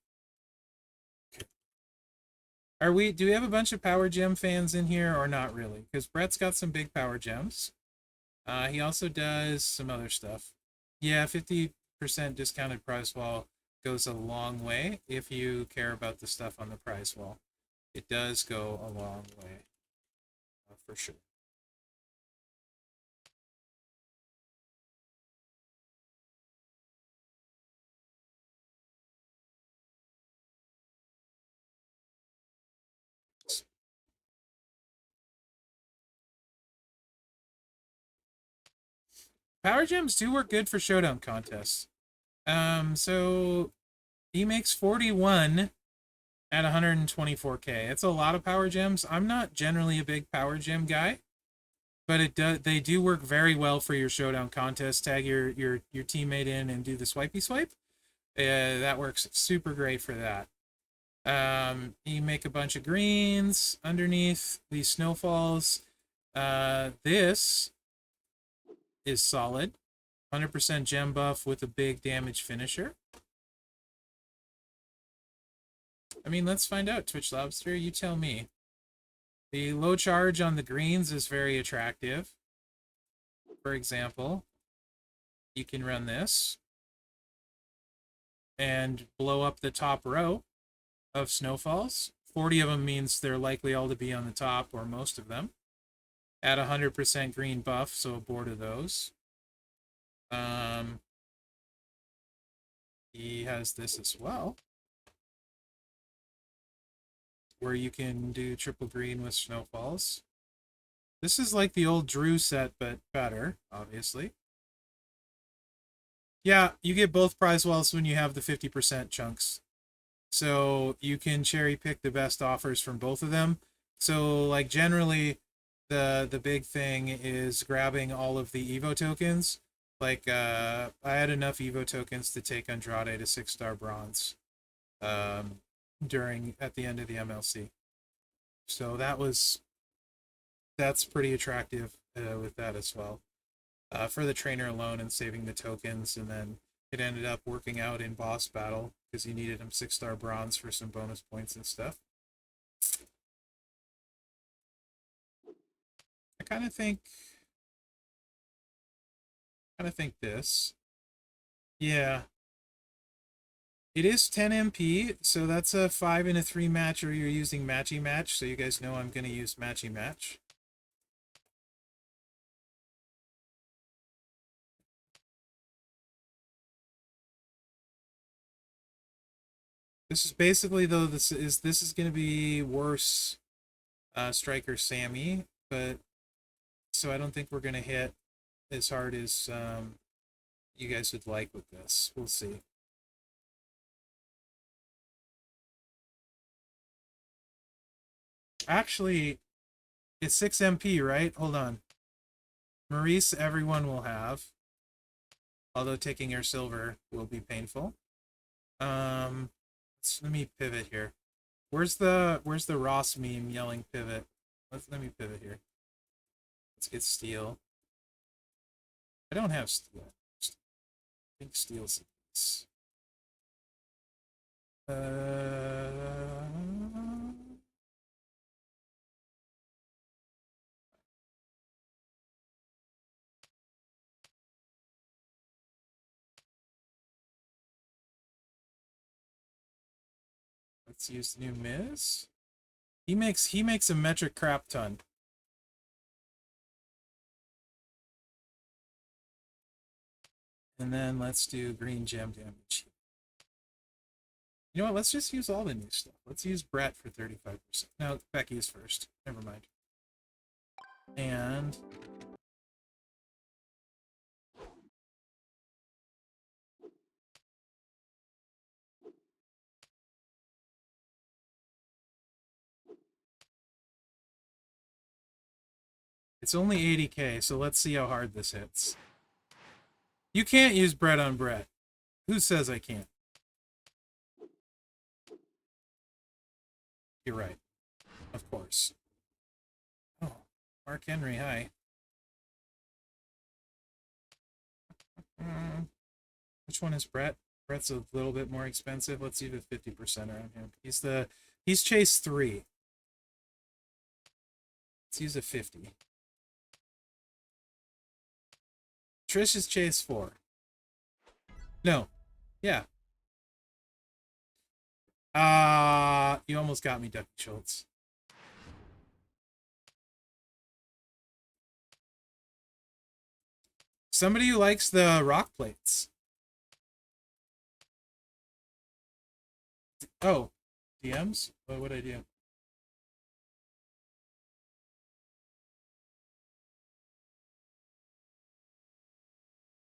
C: Do we have a bunch of Power Gem fans in here or not really? Because Brett's got some big Power Gems. He also does some other stuff. Yeah, 50% discounted prize wall goes a long way if you care about the stuff on the prize wall. It does go a long way, for sure. Power gems do work good for showdown contests. So he makes 41 at 124k. It's a lot of power gems. I'm not generally a big power gem guy, but they do work very well for your showdown contest. Tag your teammate in and do the swipey swipe. That works super great for that. You make a bunch of greens underneath these snowfalls. This is solid. 100% gem buff with a big damage finisher. I mean, let's find out, Twitch Lobster. You tell me. The low charge on the greens is very attractive. For example, you can run this and blow up the top row of snowfalls. 40 of them means they're likely all to be on the top, or most of them. Add 100% green buff, so a board of those. He has this as well, where you can do triple green with snowfalls. This is like the old Drew set, but better, obviously. Yeah, you get both prize walls when you have the 50% chunks. So you can cherry pick the best offers from both of them. So like generally the big thing is grabbing all of the Evo tokens. Like I had enough Evo tokens to take Andrade to 6-star bronze at the end of the MLC. So that's pretty attractive with that as well. For the trainer alone and saving the tokens, and then it ended up working out in boss battle because you needed him 6-star bronze for some bonus points and stuff. I kind of think this. Yeah. It is 10 MP, so that's a 5 and a 3 match, or you're using matchy match, so you guys know I'm going to use matchy match. This is basically, though, this is going to be worse Striker Sammy, but so I don't think we're going to hit as hard as you guys would like with this. We'll see. Actually, it's 6 MP, right? Hold on. Maurice, everyone will have. Although taking your silver will be painful. Let me pivot here. Where's the Ross meme yelling pivot? Let me pivot here. Let's get steel. I don't have steel. I think steel's this. Let's use the new Miz. He makes a metric crap ton. And then let's do green gem damage. You know what? Let's just use all the new stuff. Let's use Brett for 35%. No, Becky's first. Never mind. And it's only 80k, so let's see how hard this hits. You can't use Brett on Brett. Who says I can't? You're right. Of course. Oh, Mark Henry, hi. Which one is Brett? Brett's a little bit more expensive. Let's see the 50% on him. He's chase 3. Let's use a 50. Trish is chase 4. No. Yeah. You almost got me, Ducky Schultz. Somebody who likes the rock plates. Oh, DMs? What would I do?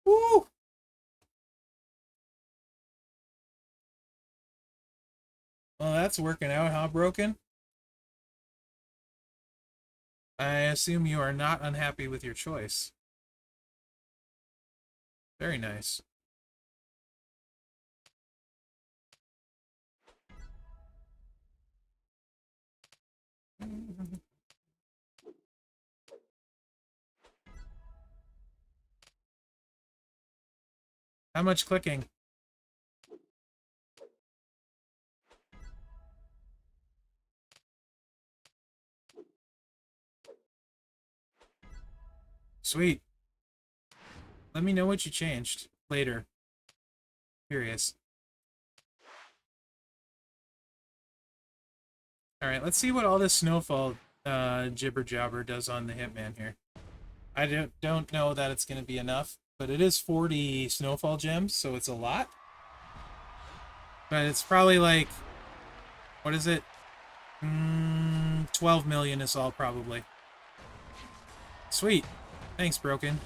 C: Woo! Well, that's working out, huh, Broken? I assume you are not unhappy with your choice. Very nice. How much clicking? Sweet. Let me know what you changed later. Curious. Alright, let's see what all this snowfall jibber jabber does on the Hitman here. I don't know that it's going to be enough, but it is 40 snowfall gems, so it's a lot. But it's probably like, what is it? 12 million is all probably. Sweet. Thanks, Broken.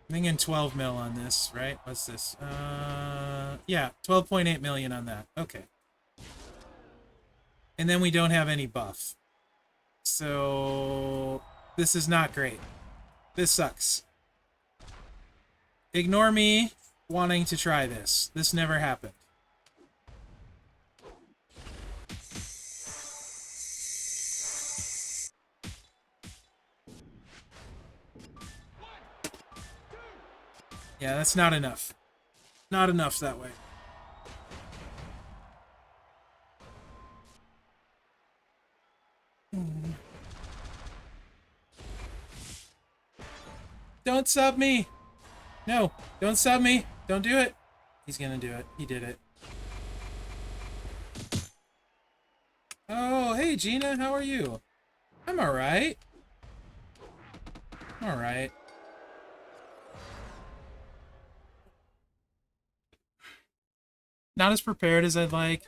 C: I'm thinking 12 mil on this, right? What's this? Yeah, 12.8 million on that. Okay. And then we don't have any buff. So this is not great. This sucks. Ignore me wanting to try this. This never happened. Yeah, that's not enough. Not enough that way. Don't sub me! No, don't sub me! Don't do it! He's gonna do it. He did it. Oh, hey Gina, how are you? I'm alright. Alright. Not as prepared as I'd like.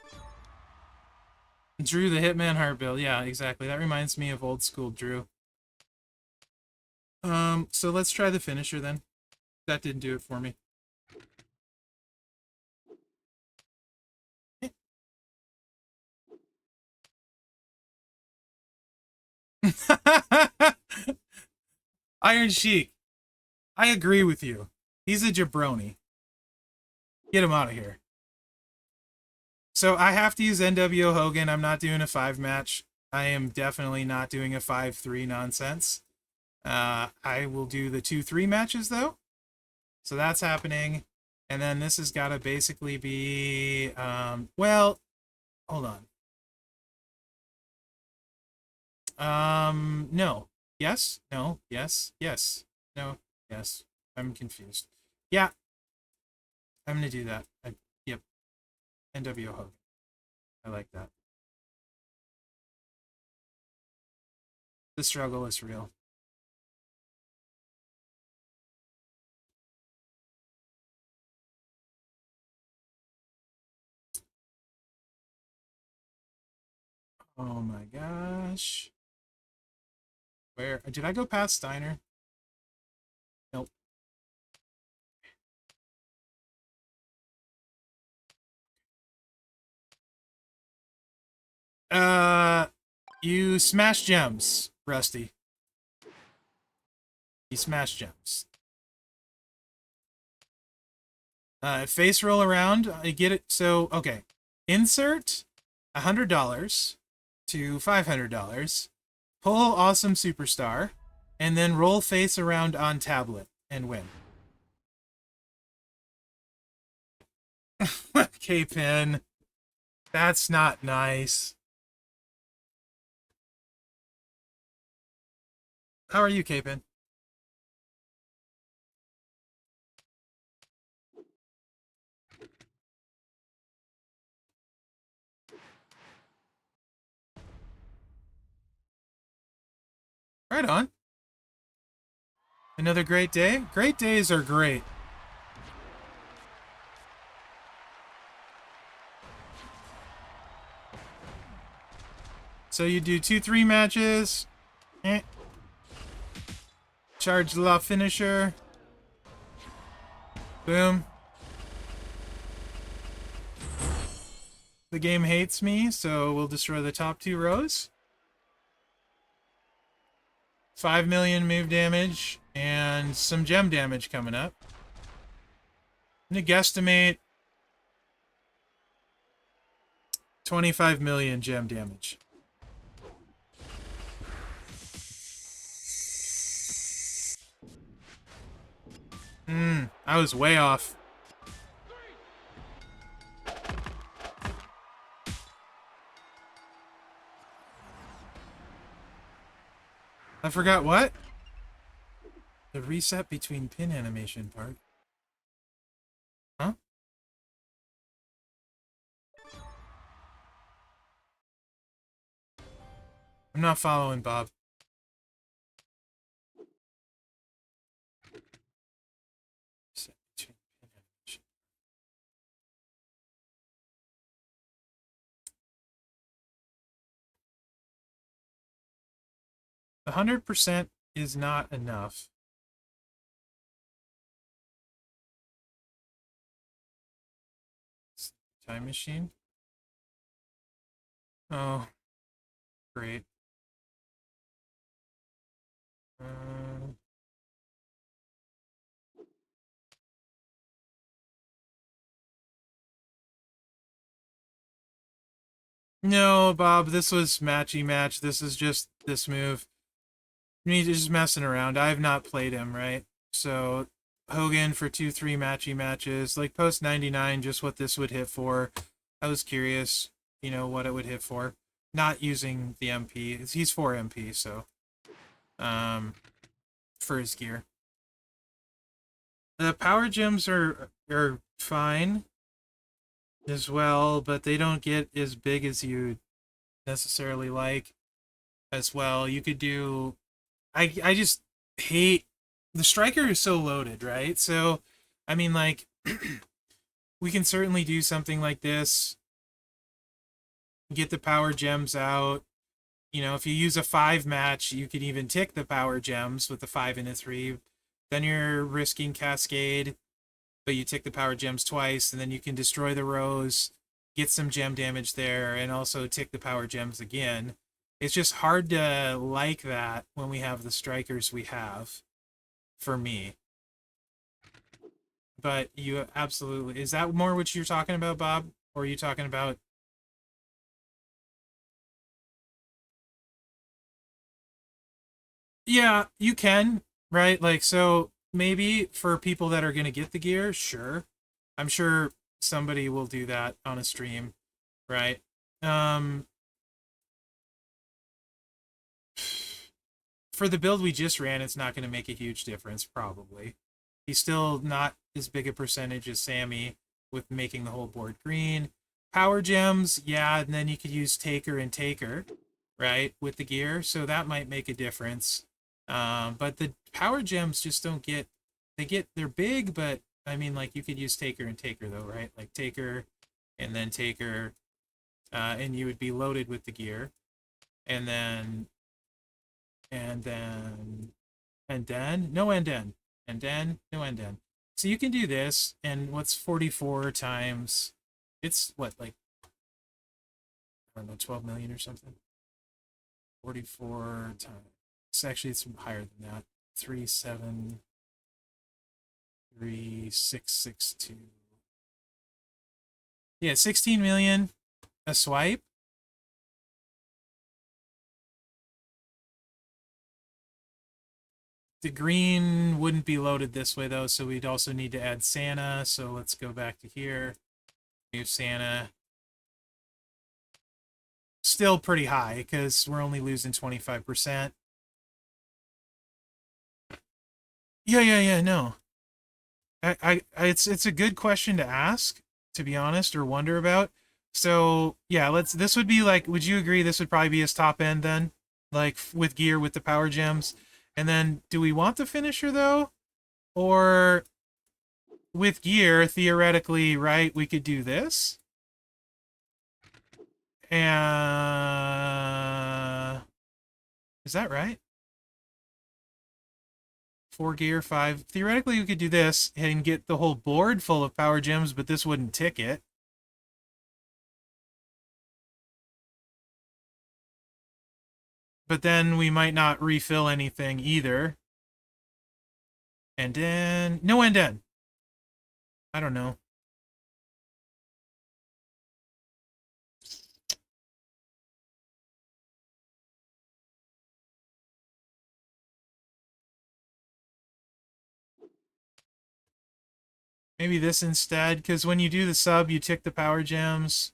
C: Drew the Hitman Heart Bill. Yeah, exactly. That reminds me of old school Drew. So let's try the finisher then. That didn't do it for me. Iron Sheik. I agree with you. He's a jabroni. Get him out of here. So I have to use NWO Hogan. I'm not doing a 5-match. I am definitely not doing a 5-3 nonsense. I will do the 2-3 matches though. So that's happening. And then this has got to basically be, well, hold on. No. Yes? No. Yes? Yes. No. Yes. I'm confused. Yeah. I'm going to do that. Yep. NWO Hogan. I like that. The struggle is real. Oh my gosh. Where did I go past Steiner? Nope. You smash gems, Rusty. You smash gems. Face roll around. I get it. So, okay. Insert $100 to $500. Pull awesome superstar. And then roll face around on tablet and win. K-Pin. That's not nice. How are you, K-Pin? Right on. Another great day? Great days are great. So you do 2-3 matches. Charge the law finisher. Boom. The game hates me, so we'll destroy the top 2 rows. 5 million move damage and some gem damage coming up. I'm gonna guesstimate 25 million gem damage. I was way off. I forgot what? The reset between pin animation part. Huh? I'm not following, Bob. 100% is not enough. Time machine? Oh, great. No, Bob, this was matchy match. This is just this move. Me just messing around. I have not played him, right? So Hogan for 2-3 matchy matches. Like post 99, just what this would hit for. I was curious, you know, what it would hit for. Not using the MP. He's 4 MP, so for his gear. The power gems are fine as well, but they don't get as big as you necessarily like as well. You could do I just hate the striker is so loaded, right? So I mean, like we can certainly do something like this. Get the power gems out. You know, if you use a 5 match, you could even tick the power gems with the 5 and a 3. Then you're risking Cascade, but you tick the power gems twice, and then you can destroy the rows, get some gem damage there, and also tick the power gems again. It's just hard to like that when we have the strikers we have, for me. But you absolutely... Is that more what you're talking about, Bob? Or are you talking about... Yeah, you can, right? Like, so maybe for people that are going to get the gear, sure. I'm sure somebody will do that on a stream, right? For the build we just ran, it's not going to make a huge difference, probably. He's still not as big a percentage as Sammy with making the whole board green. Power gems, yeah, and then you could use Taker and Taker, right, with the gear, so that might make a difference. But the power gems just don't get... They're big, but, I mean, like, you could use Taker and Taker, though, right? Like, Taker, and then Taker, and you would be loaded with the gear. And then... And then... And then... No and then. And then... No and then. So you can do this, and what's 44 times... It's, what, like... I don't know, 12 million or something? 44 times... Actually, it's higher than that. 373,662. Yeah, 16 million a swipe. The green wouldn't be loaded this way, though, so we'd also need to add Santa. So let's go back to here. Move Santa. Still pretty high, because we're only losing 25%. Yeah, no. It's a good question to ask, to be honest, or wonder about. So yeah, this would be like, would you agree this would probably be his top end then? Like with gear with the power gems. And then do we want the finisher though? Or with gear, theoretically, right, we could do this. And is that right? 4 gear, 5. Theoretically, we could do this and get the whole board full of power gems, but this wouldn't tick it. But then we might not refill anything either. And then... No and then. I don't know. Maybe this instead, because when you do the sub, you tick the power gems.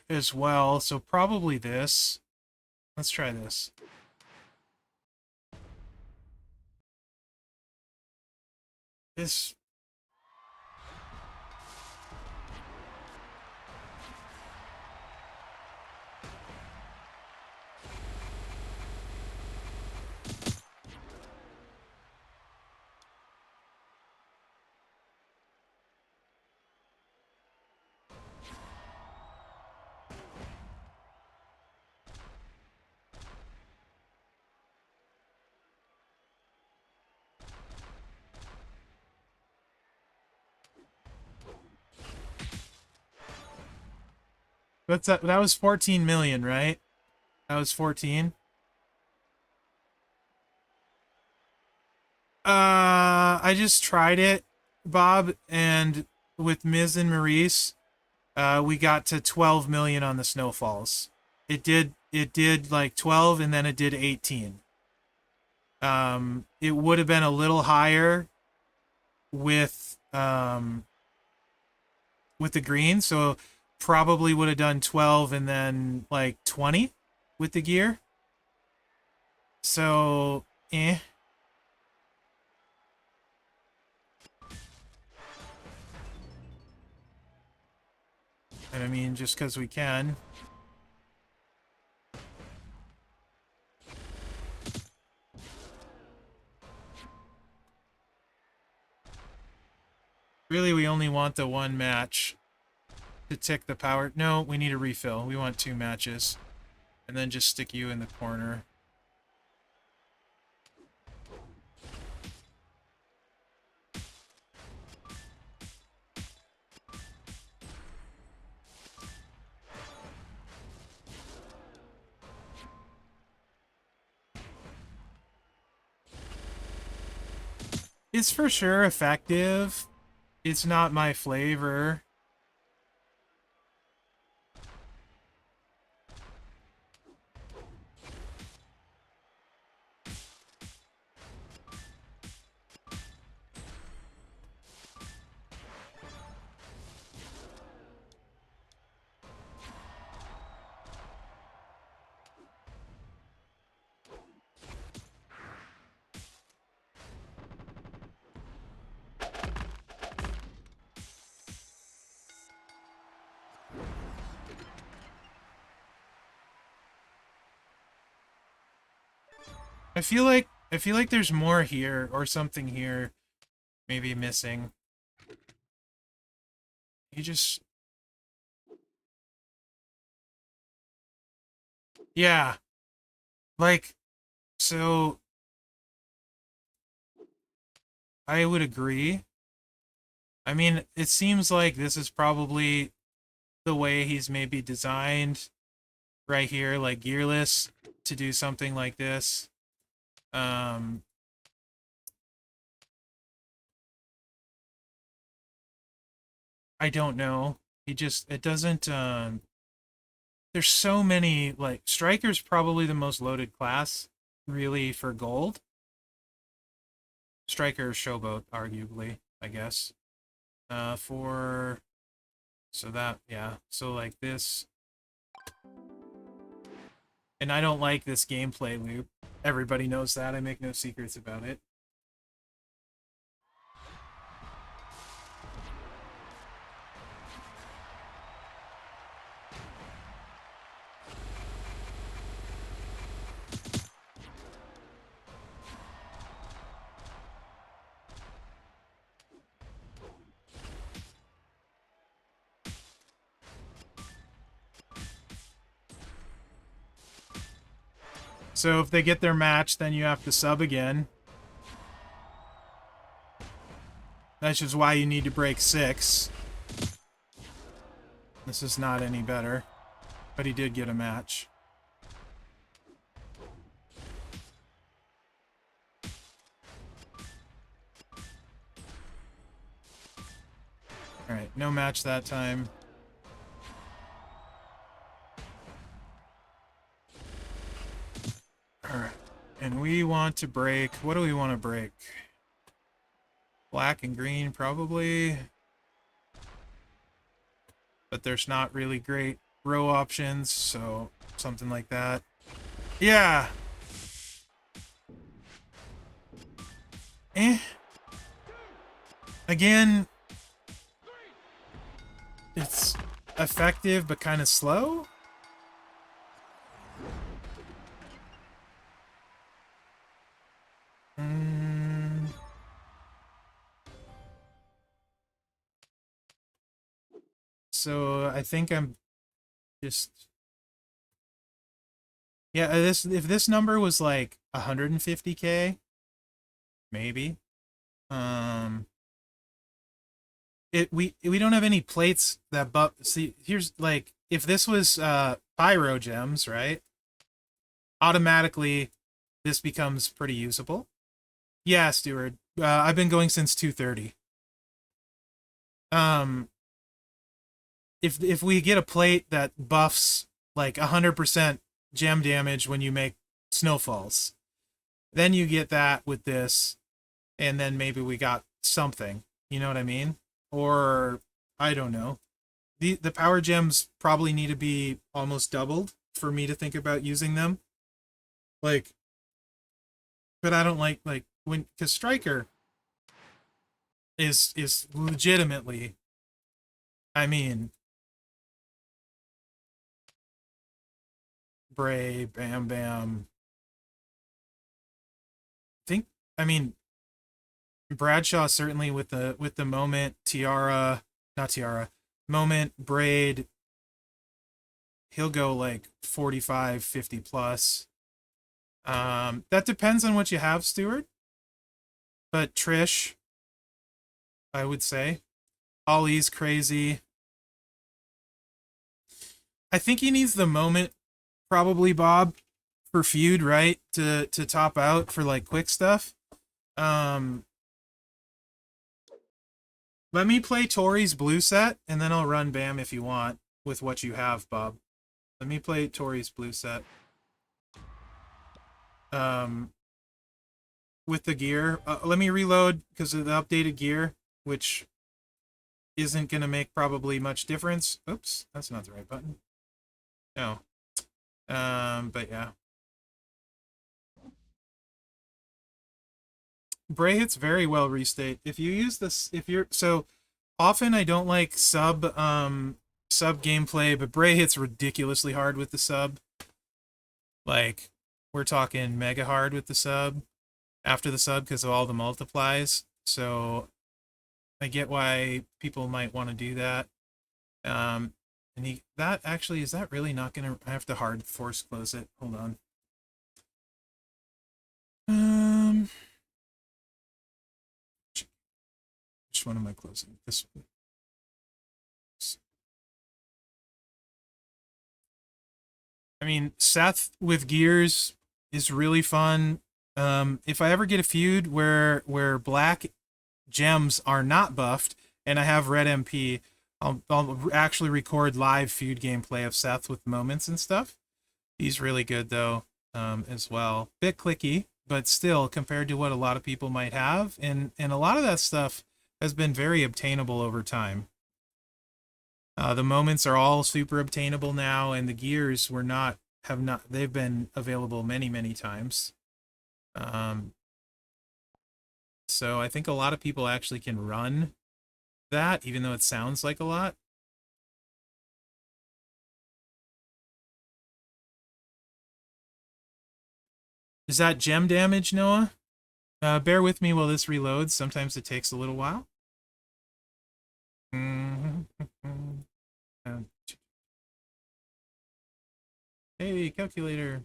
C: As well, so probably this. Let's try this. This... What's that? That was 14 million, right? That was 14. I just tried it, Bob, and with Miz and Maurice, we got to 12 million on the snowfalls. It did like 12 and then it did 18. It would have been a little higher with the green, so probably would have done 12 and then like 20 with the gear. So, eh. And I mean, just because we can. Really, we only want the one match to tick the power. No, we need a refill. We want 2 matches. And then just stick you in the corner. It's for sure effective. It's not my flavor. I feel like there's more here or something here maybe missing. You just... Yeah. Like, so I would agree. I mean, it seems like this is probably the way he's maybe designed right here, like gearless, to do something like this. I don't know. It doesn't, there's so many, like, Striker's probably the most loaded class, really, for gold. Striker or Showboat, arguably, I guess. So that, yeah. So, like, this. And I don't like this gameplay loop. Everybody knows that. I make no secrets about it. So if they get their match, then you have to sub again. That's just why you need to break 6. This is not any better. But he did get a match. Alright, no match that time. Alright. And we want to break... What do we want to break? Black and green, probably. But there's not really great row options, so something like that. Yeah! Again, it's effective but kind of slow. So I think I'm just... Yeah, if this number was like 150k, maybe. We don't have any plates that see, here's like, if this was pyro gems, right? Automatically this becomes pretty usable. Yeah, Stewart. I've been going since 2:30. If we get a plate that buffs like 100% gem damage when you make snowfalls, then you get that with this, and then maybe we got something. You know what I mean? Or I don't know. The power gems probably need to be almost doubled for me to think about using them. Like, but I don't like when, because Striker is legitimately, I mean, Bray, Bam Bam. I mean, Bradshaw certainly with the moment, Tiara, not Tiara, moment, Braid, he'll go like 45, 50 plus. That depends on what you have, Stuart. But Trish, I would say. Ollie's crazy. I think he needs the moment, probably, Bob, for feud, right? To top out for like quick stuff. Let me play Tori's blue set, and then I'll run Bam if you want, with what you have, Bob. Let me play Tori's blue set. With the gear. Let me reload because of the updated gear, which isn't going to make probably much difference. Oops, that's not the right button. No. But yeah. Bray hits very well restate. If you use this, if you're... So, often I don't like sub gameplay, but Bray hits ridiculously hard with the sub. Like, we're talking mega hard with the sub. After the sub because of all the multiplies. So I get why people might want to do that. And that actually, is that really not going to... I have to hard force close it. Hold on. Which one am I closing? This one. I mean, Seth with gears is really fun. If I ever get a feud where black gems are not buffed and I have red MP, I'll actually record live feud gameplay of Seth with moments and stuff. He's really good though, as well. Bit clicky, but still compared to what a lot of people might have, and a lot of that stuff has been very obtainable over time. The moments are all super obtainable now, and the gears they've been available many times. So I think a lot of people actually can run that, even though it sounds like a lot. Is that gem damage, Noah? Bear with me while this reloads. Sometimes it takes a little while. Hey, calculator.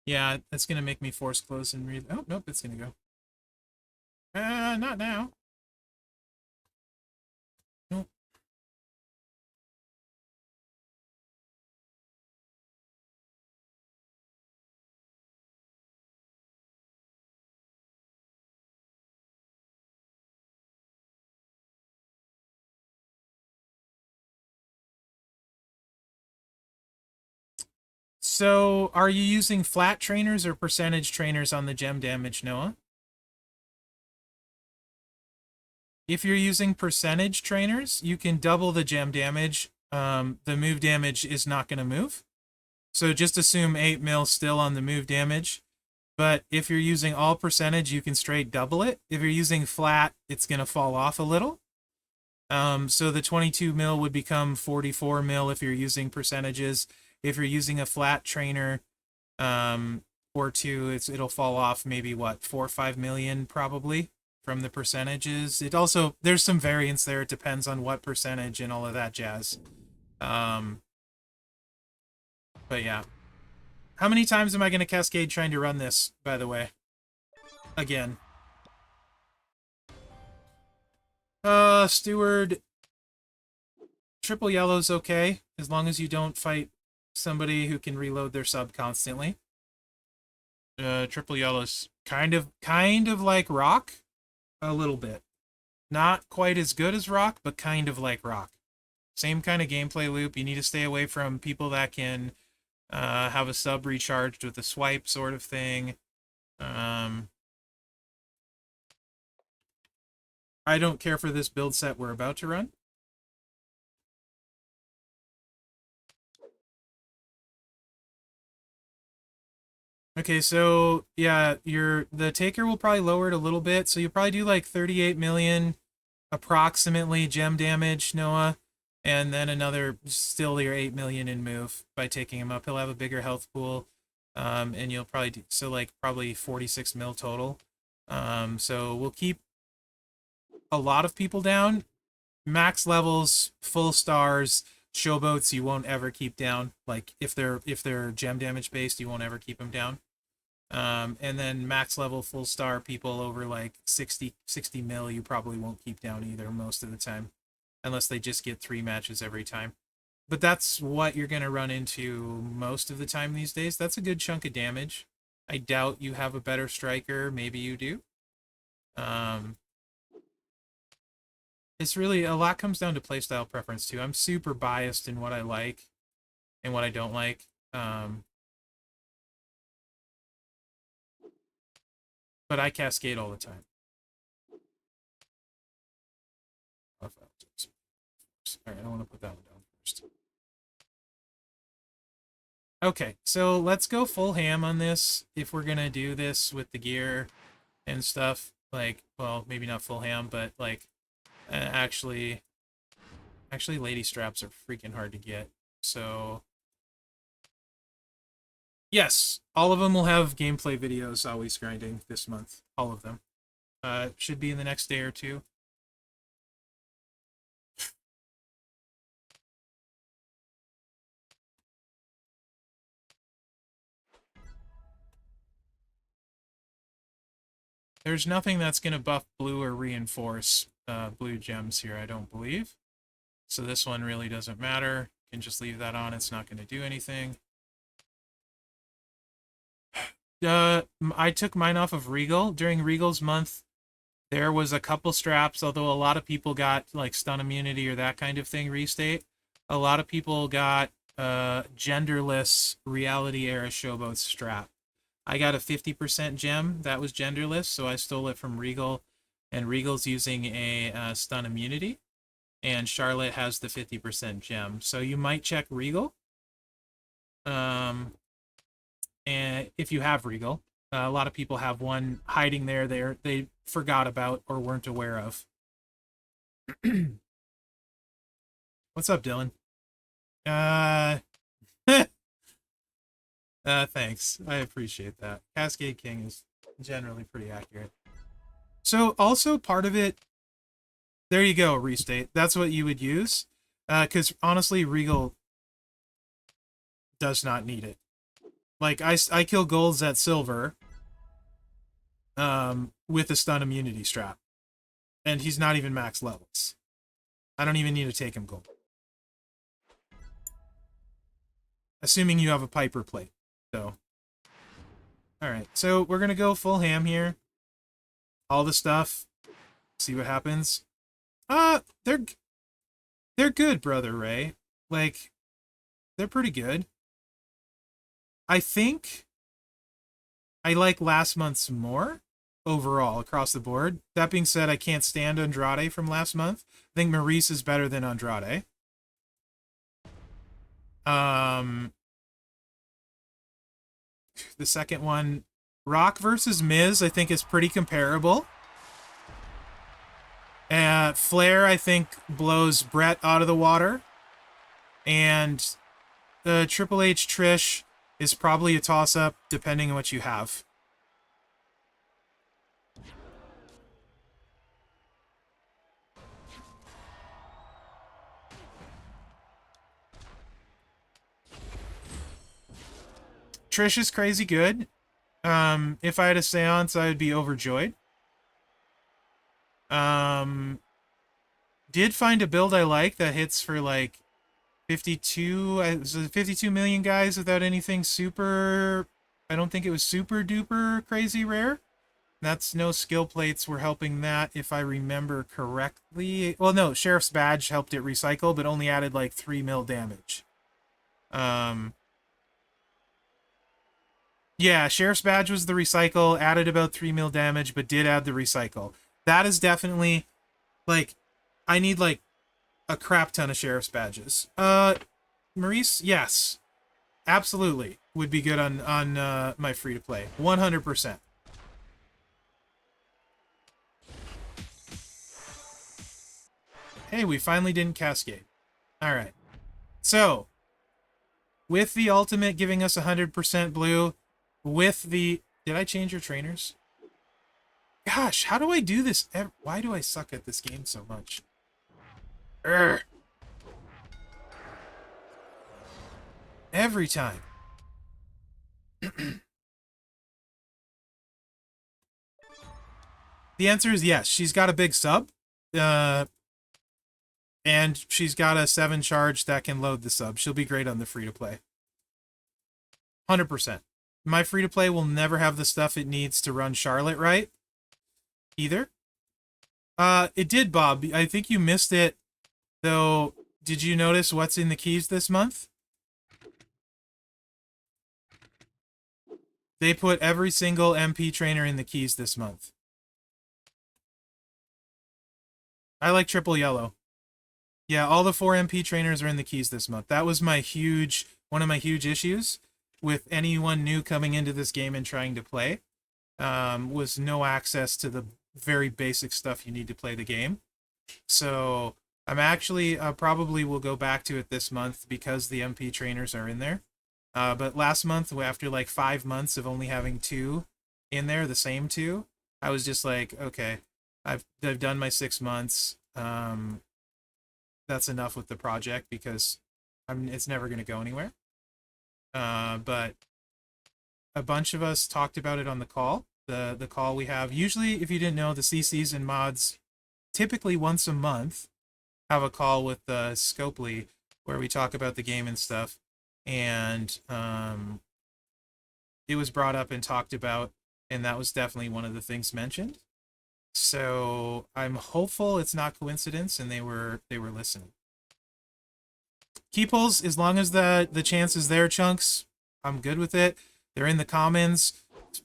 C: Yeah, that's going to make me force close and read. Oh, nope, it's going to go. Not now. Nope. So, are you using flat trainers or percentage trainers on the gem damage, Noah? If you're using percentage trainers, you can double the gem damage. The move damage is not going to move. So just assume 8 mil still on the move damage. But if you're using all percentage, you can straight double it. If you're using flat, it's going to fall off a little. So the 22 mil would become 44 mil if you're using percentages. If you're using a flat trainer or two, it'll fall off maybe, what, 4 or 5 million probably from the percentages. It also, there's some variance there. It depends on what percentage and all of that jazz. But yeah. How many times am I going to cascade trying to run this, by the way? Again. Steward. Triple yellow's okay, as long as you don't fight somebody who can reload their sub constantly. Triple yellow's kind of like rock. A little bit. Not quite as good as rock, but kind of like rock. Same kind of gameplay loop. You need to stay away from people that can have a sub recharged with a swipe sort of thing. I don't care for this build set we're about to run. Okay, so yeah, the taker will probably lower it a little bit, so you'll probably do like 38 million approximately gem damage, Noah, and then another still your 8 million in move by taking him up. He'll have a bigger health pool, and you'll probably do, so like probably 46 mil total. So we'll keep a lot of people down. Max levels, full stars, showboats you won't ever keep down. Like if they're gem damage based, you won't ever keep them down. And then max level full star people over like 60 mil you probably won't keep down either most of the time, unless they just get 3 matches every time. But that's what you're going to run into most of the time these days. That's a good chunk of damage. I doubt you have a better striker. Maybe you do. It's really, a lot comes down to playstyle preference too. I'm super biased in what I like and what I don't like. But I cascade all the time. Alright, I want to put that one down first. Okay, so let's go full ham on this if we're gonna do this with the gear and stuff. Like, well, maybe not full ham, but like, actually, lady straps are freaking hard to get. So, yes, all of them will have gameplay videos always grinding this month. All of them. Should be in the next day or two. There's nothing that's going to buff blue or reinforce blue gems here, I don't believe. So this one really doesn't matter. You can just leave that on. It's not going to do anything. I took mine off of Regal. During Regal's month, there was a couple straps, although a lot of people got like stun immunity or that kind of thing restate. A lot of people got genderless reality era showboat strap. I got a 50% gem that was genderless, so I stole it from Regal, and Regal's using a stun immunity, and Charlotte has the 50% gem. So you might check Regal, and if you have Regal. A lot of people have one hiding there they forgot about or weren't aware of. What's up, Dylan? Thanks. I appreciate that. Cascade King is generally pretty accurate. So also part of it, there you go, restate. That's what you would use. Because honestly, Regal does not need it. Like, I kill golds at silver with a stun immunity strap. And he's not even max levels. I don't even need to take him gold. Assuming you have a Piper plate. So, alright, so we're gonna go full ham here. All the stuff. See what happens. They're good, Brother Ray. Like, they're pretty good. I think I like last month's more overall across the board. That being said, I can't stand Andrade from last month. I think Maurice is better than Andrade. The second one, Rock versus Miz, I think is pretty comparable. Flair, I think, blows Brett out of the water. And the Triple H Trish is probably a toss-up, depending on what you have. Trish is crazy good. If I had a seance, I would be overjoyed. Did find a build I like that hits for like 52 million guys without anything super. I don't think it was super duper crazy rare. That's no skill plates were helping that, if I remember correctly. Well, no, Sheriff's Badge helped it recycle, but only added like 3 mil damage. Yeah, Sheriff's Badge was the recycle, added about 3 mil damage, but did add the recycle. That is definitely, like, I need, like, a crap ton of Sheriff's Badges. Maurice, yes. Absolutely. Would be good on my free-to-play. 100%. Hey, we finally didn't cascade. Alright. So, with the ultimate giving us 100% blue, with the... Did I change your trainers? Gosh, how do I do this? Why do I suck at this game so much? Urgh. Every time. The answer is yes. She's got a big sub. And she's got a 7 charge that can load the sub. She'll be great on the free-to-play. 100%. My free-to-play will never have the stuff it needs to run Charlotte right. Either. It did, Bob. I think you missed it, though. Did you notice what's in the keys this month? They put every single MP trainer in the keys this month. I like triple yellow. Yeah, all the 4 MP trainers are in the keys this month. That was one of my huge issues with anyone new coming into this game and trying to play, was no access to the very basic stuff you need to play the game. So I'm actually, probably will go back to it this month because the MP trainers are in there. But last month, after like 5 months of only having 2 in there, the same 2, I was just like, okay, I've done my 6 months. That's enough with the project because it's never going to go anywhere. But a bunch of us talked about it on the call. The call we have. Usually, if you didn't know, the CCs and mods typically once a month have a call with Scopely where we talk about the game and stuff. And it was brought up and talked about, and that was definitely one of the things mentioned. So I'm hopeful it's not coincidence and they were listening. Key pulls, as long as the chance is there, Chunks, I'm good with it. They're in the commons.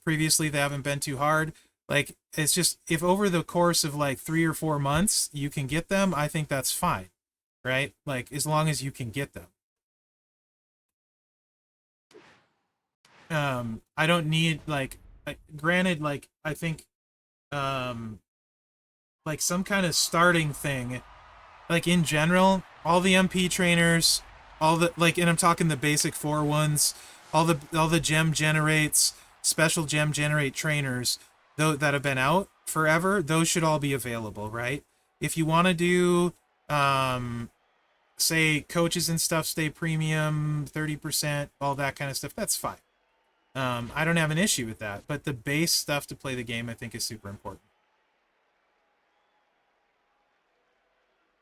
C: Previously, they haven't been too hard. Like, it's just, if over the course of like 3 or 4 months you can get them, I think that's fine, right? Like, as long as you can get them. I don't need, like, granted, like, I think, like, some kind of starting thing, like, in general, all the MP trainers, all the, like, and I'm talking the basic 4 ones, all the gem generates, special gem generate trainers, though, that have been out forever, those should all be available, right? If you want to do, say, coaches and stuff stay premium, 30%, all that kind of stuff, that's fine. I don't have an issue with that, but the base stuff to play the game, I think, is super important.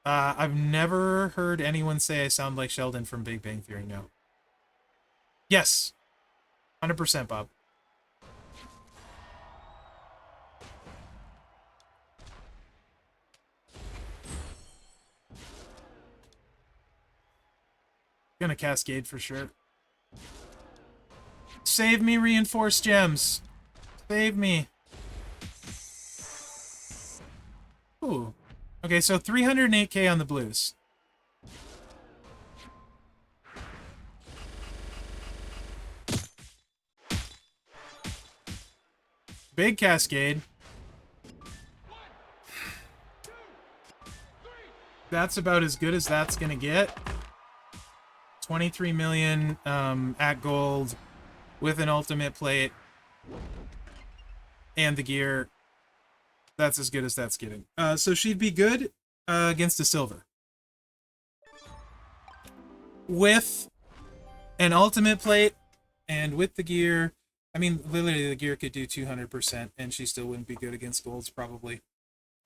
C: I've never heard anyone say I sound like Sheldon from Big Bang Theory, no. Yes. 100%, Bob. Gonna cascade for sure. save me, reinforced gems. Save me. Ooh. Okay, so 308k on the blues. Big cascade. That's about as good as that's gonna get. 23 million at gold with an ultimate plate and the gear. That's as good as that's getting. So she'd be good against a silver. With an ultimate plate and with the gear, I mean, literally the gear could do 200% and she still wouldn't be good against golds, probably.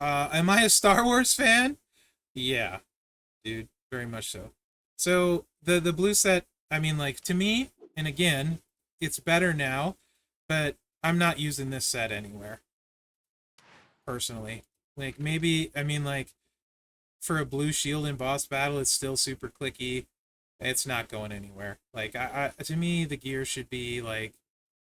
C: Am I a Star Wars fan? Yeah, dude, very much so. So the blue set, I mean, like, to me, and again, it's better now, but I'm not using this set anywhere. Personally. Like, maybe, I mean, like, for a blue shield in boss battle, it's still super clicky. It's not going anywhere. Like, to me, the gear should be, like,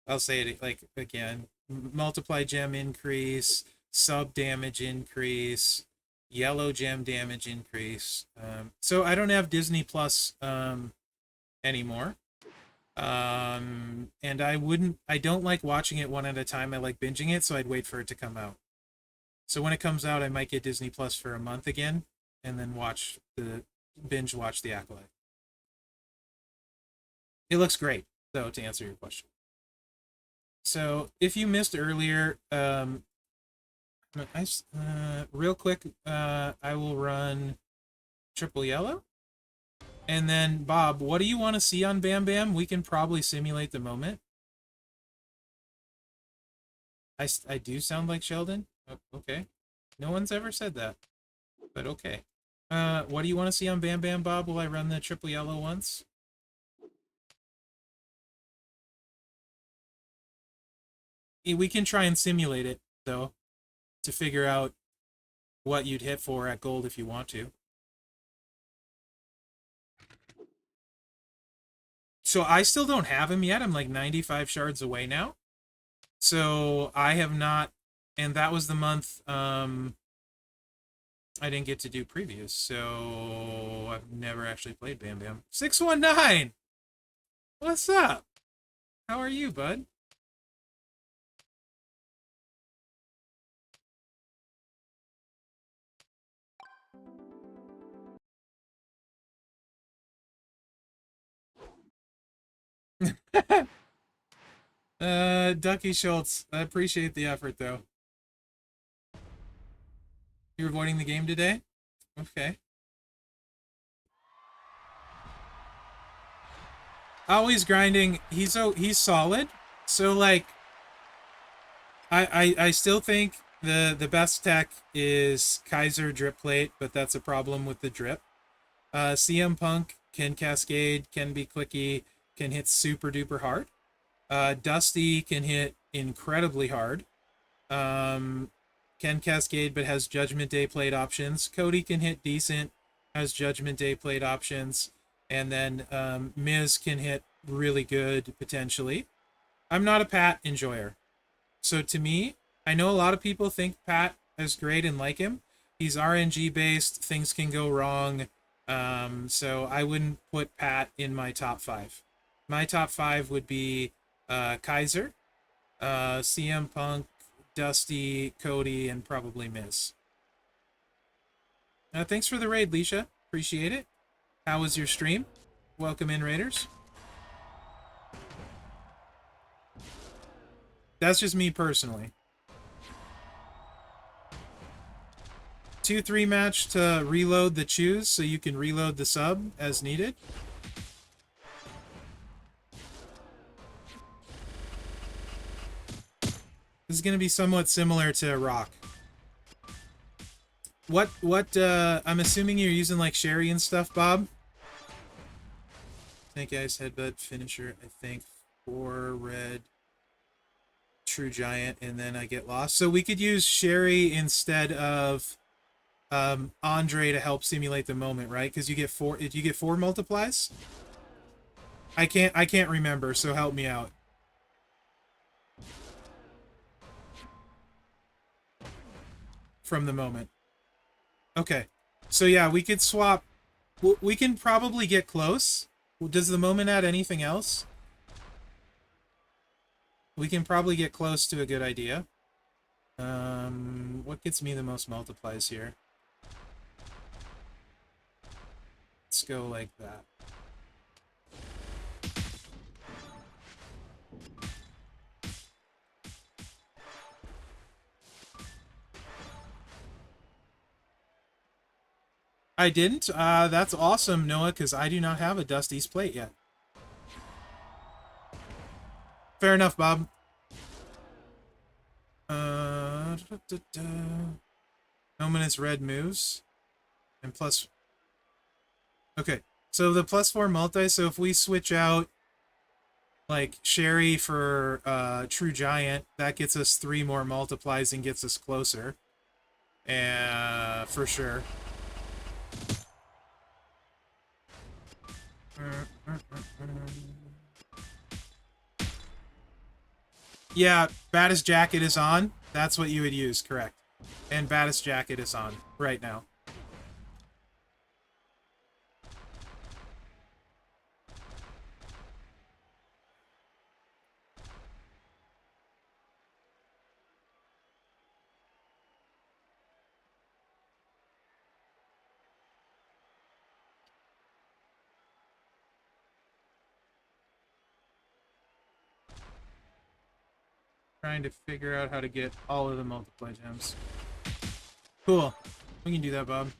C: I'll say it, like, again, multiply gem increase, sub damage increase, yellow gem damage increase. So I don't have Disney Plus anymore. And I don't like watching it one at a time. I like binging it, so I'd wait for it to come out. So when it comes out, I might get Disney Plus for a month again, and then binge watch The Acolyte. It looks great, though, to answer your question. So if you missed earlier, real quick, I will run triple yellow. And then, Bob, what do you want to see on Bam Bam? We can probably simulate the moment. I do sound like Sheldon? Oh, okay. No one's ever said that. But okay. What do you want to see on Bam Bam, Bob? Will I run the triple yellow once? We can try and simulate it, though, to figure out what you'd hit for at gold if you want to. So I still don't have him yet. I'm like 95 shards away now. So I have not, and that was the month I didn't get to do previous. So I've never actually played Bam Bam. 619! What's up? How are you, bud? Ducky Schultz, I appreciate the effort, though. You're avoiding the game today? Okay. Always grinding. He's solid. So, like, I still think the best tech is Kaiser drip plate, but that's a problem with the drip. CM Punk can cascade, can be clicky, can hit super duper hard. Dusty can hit incredibly hard. Can cascade but has Judgment Day plate options. Cody can hit decent, has Judgment Day plate options. And then Miz can hit really good, potentially. I'm not a Pat enjoyer. So to me, I know a lot of people think Pat is great and like him. He's RNG based, things can go wrong. So I wouldn't put Pat in my top 5. My top 5 would be Kaiser, CM Punk, Dusty, Cody, and probably Miz. Thanks for the raid, Leisha. Appreciate it. How was your stream? Welcome in, Raiders. That's just me personally. 2-3 match to reload the choose, so you can reload the sub as needed. This is going to be somewhat similar to Rock. I'm assuming you're using like Sherry and stuff, Bob? Snake Eyes, Headbutt, Finisher, I think 4 red, True Giant, and then I get lost. So we could use Sherry instead of Andre to help simulate the moment, right? Because you get 4. Did you get 4 multiplies? I can't remember, so help me out. from the moment. Okay. So yeah, we could swap. We can probably get close. Does the moment add anything else? We can probably get close to a good idea. What gets me the most multiplies here? Let's go like that. I didn't? That's awesome, Noah, because I do not have a Dusty's plate yet. Fair enough, Bob. Nominous red moves. And plus... Okay, so the +4 multi, so if we switch out, like, Sherry for True Giant, that gets us 3 more multiplies and gets us closer. For sure. Yeah, Baddest Jacket is on. That's what you would use, correct. And Baddest Jacket is on right now. Trying to figure out how to get all of the multiply gems. Cool. We can do that, Bob.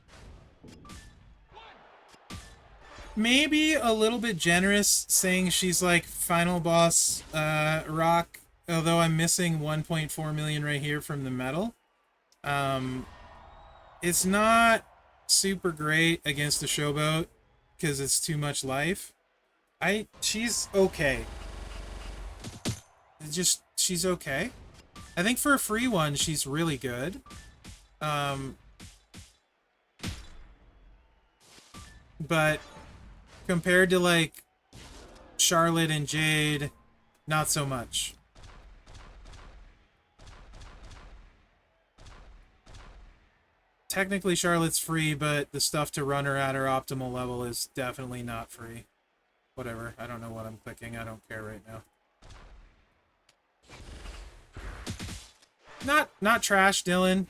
C: Maybe a little bit generous saying she's like final boss rock, although I'm missing 1.4 million right here from the medal. It's not super great against the showboat because it's too much life. She's okay. She's okay. I think for a free one, she's really good. But compared to, like, Charlotte and Jade, not so much. Technically, Charlotte's free, but the stuff to run her at her optimal level is definitely not free. Whatever. I don't know what I'm clicking. I don't care right now. Not trash, Dylan.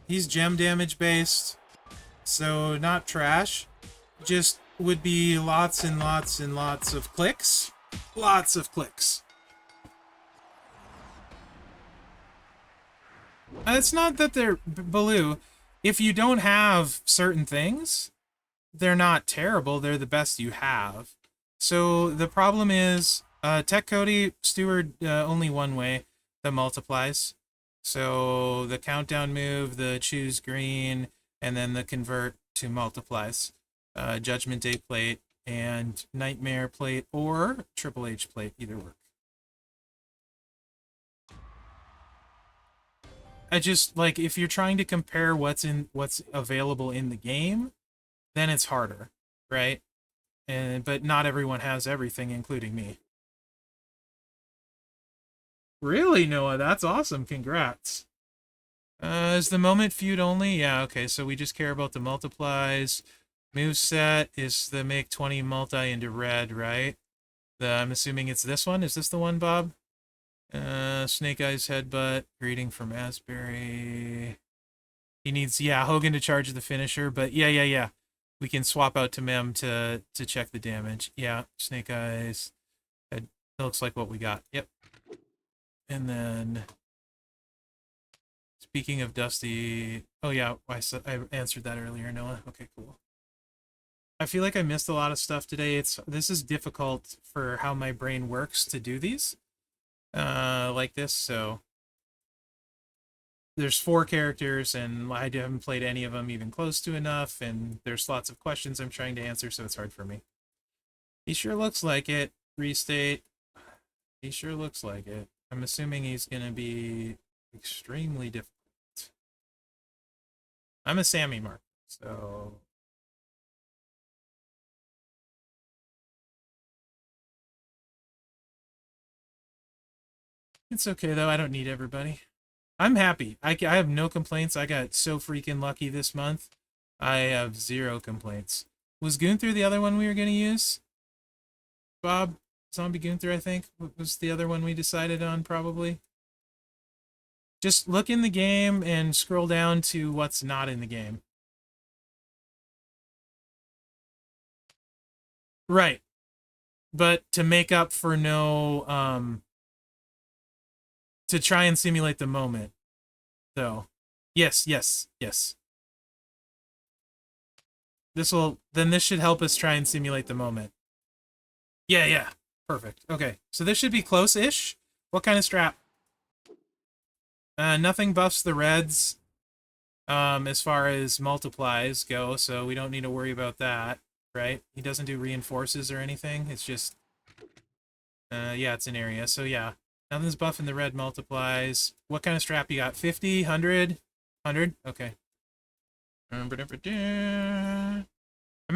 C: He's gem damage based, so not trash. Just would be lots and lots and lots of clicks. Lots of clicks. And it's not that they're Baloo. If you don't have certain things, they're not terrible. They're the best you have. So the problem is, Tech Cody Steward only one way that multiplies. So the countdown move, the choose green, and then the convert to multiplies. Judgment Day plate and Nightmare plate or Triple H plate, either work. I just, like, if you're trying to compare what's available in the game, then it's harder, right? But not everyone has everything, including me. Really, Noah? That's awesome. Congrats. Is the moment feud only? Yeah, okay, so we just care about the multiplies. Moveset is the make 20 multi into red, right? I'm assuming it's this one. Is this the one, Bob? Snake Eyes Headbutt. Greeting from Asbury. He needs, yeah, Hogan to charge the finisher, but yeah. We can swap out to Mem to check the damage. Yeah, Snake Eyes. That looks like what we got. Yep. And then, speaking of Dusty, oh yeah, I answered that earlier, Noah. Okay, cool. I feel like I missed a lot of stuff today. This is difficult for how my brain works to do these, like this. So there's 4 characters, and I haven't played any of them even close to enough, and there's lots of questions I'm trying to answer, so it's hard for me. He sure looks like it. Restate. He sure looks like it. I'm assuming he's going to be extremely difficult. I'm a Sammy mark, so... It's okay, though. I don't need everybody. I'm happy. I have no complaints. I got so freaking lucky this month. I have 0 complaints. Was Gunther the other one we were going to use? Bob? Zombie Gunther, I think, was the other one we decided on, probably. Just look in the game and scroll down to what's not in the game. Right. But to make up for no, to try and simulate the moment, though. Yes. This should help us try and simulate the moment. Yeah. Perfect. Okay, so this should be close-ish. What kind of strap? Nothing buffs the reds, as far as multiplies go, so we don't need to worry about that, right? He doesn't do reinforces or anything. It's just, yeah, it's an area. So yeah, nothing's buffing the red multiplies. What kind of strap you got? 50, 100, 100? Okay. I'm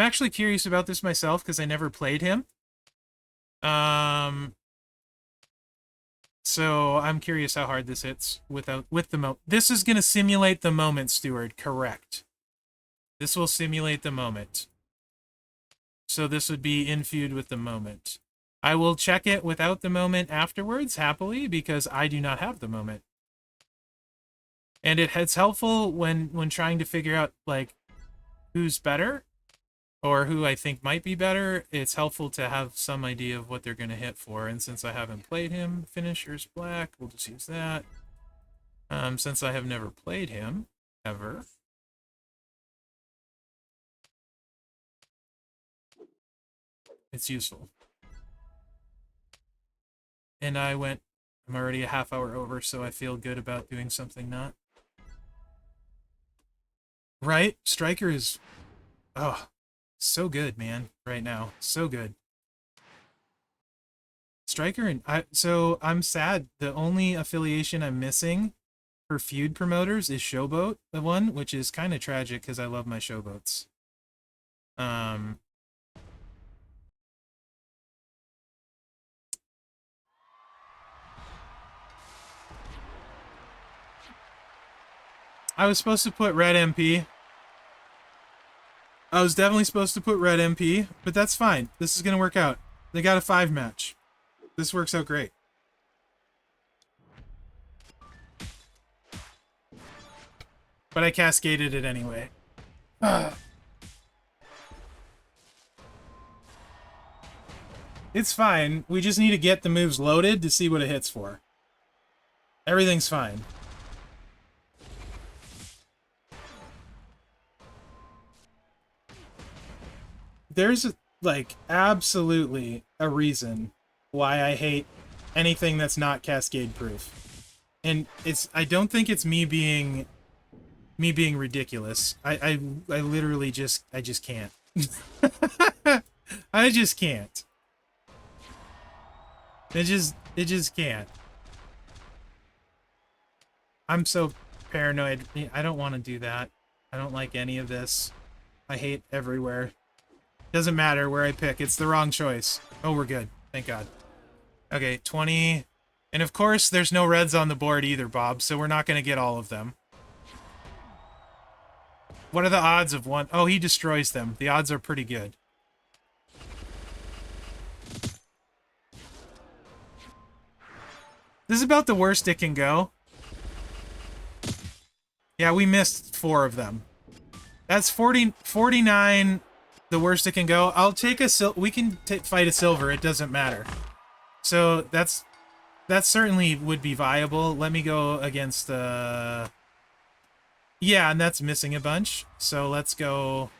C: actually curious about this myself because I never played him. So I'm curious how hard this hits with the moment. This is going to simulate the moment, Steward. Correct. This will simulate the moment. So this would be in feud with the moment. I will check it without the moment afterwards, happily, because I do not have the moment. And it's helpful when trying to figure out, like, who's better, or who I think might be better. It's helpful to have some idea of what they're going to hit for. And since I haven't played him, finisher's black, we'll just use that. Since I have never played him, ever. It's useful. And I'm already a half hour over, so I feel good about doing something not. Right? Striker is, oh, so good, man, right now. So good. Striker, and so I'm sad. The only affiliation I'm missing for feud promoters is Showboat, the one, which is kind of tragic because I love my Showboats. I was supposed to put Red MP. I was definitely supposed to put Red MP, but that's fine. This is going to work out. They got a 5 match. This works out great. But I cascaded it anyway. It's fine. We just need to get the moves loaded to see what it hits for. Everything's fine. There's, like, absolutely a reason why I hate anything that's not cascade proof. And I don't think it's me being ridiculous. I literally just can't. I just can't. It just can't. I'm so paranoid. I don't want to do that. I don't like any of this. I hate everywhere. Doesn't matter where I pick. It's the wrong choice. Oh, we're good. Thank God. Okay, 20. And of course, there's no reds on the board either, Bob, so we're not going to get all of them. What are the odds of one? Oh, he destroys them. The odds are pretty good. This is about the worst it can go. Yeah, we missed 4 of them. That's 49... the worst it can go. I'll take a we can fight a silver. It doesn't matter. So that certainly would be viable. Let me go against the. Yeah, and that's missing a bunch. So let's go.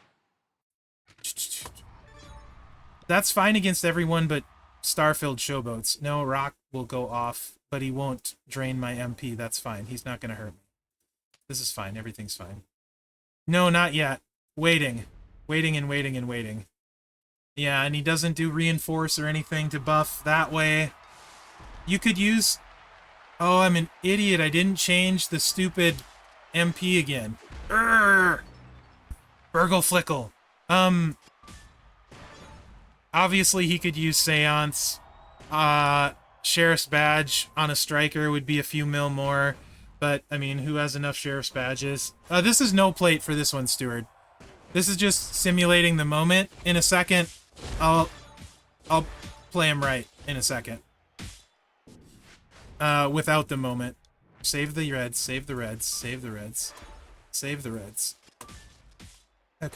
C: That's fine against everyone but Starfield Showboats. No, Rock will go off, but he won't drain my MP. That's fine. He's not going to hurt me. This is fine. Everything's fine. No, not yet. Waiting. Waiting and waiting and waiting. Yeah, and he doesn't do reinforce or anything to buff that way. You could use... Oh, I'm an idiot. I didn't change the stupid MP again. Urgh! Burgle Flickle. Obviously, he could use Seance. Sheriff's Badge on a Striker would be a few mil more. But, I mean, who has enough sheriff's badges? This is no plate for this one, Steward. This is just simulating the moment. In a second, I'll play him right in a second. Without the moment. Save the reds, save the reds, save the reds. Save the reds. Okay.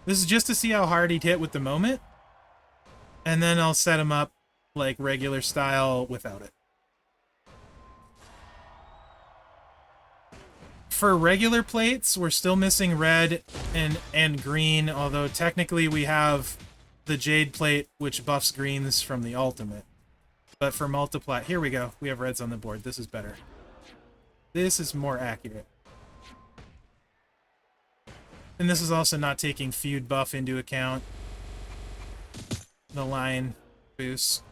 C: This is just to see how hard he'd hit with the moment. And then I'll set him up like regular style without it. For regular plates, we're still missing red and green, although technically we have the Jade plate, which buffs greens from the ultimate. But for multiply, here we go. We have reds on the board. This is better. This is more accurate. And this is also not taking feud buff into account. The line boost.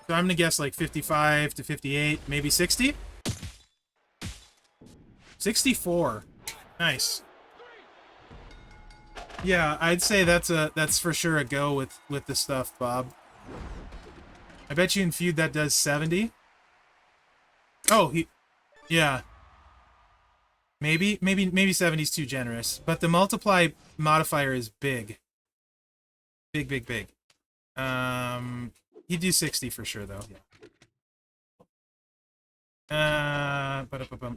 C: So I'm going to guess like 55 to 58, maybe 60? 64. Nice. Yeah, I'd say that's for sure a go with the stuff, Bob. I bet you in feud that does 70. Oh, yeah. Maybe 70's too generous, but the multiply modifier is big. Big. He'd do 60 for sure though.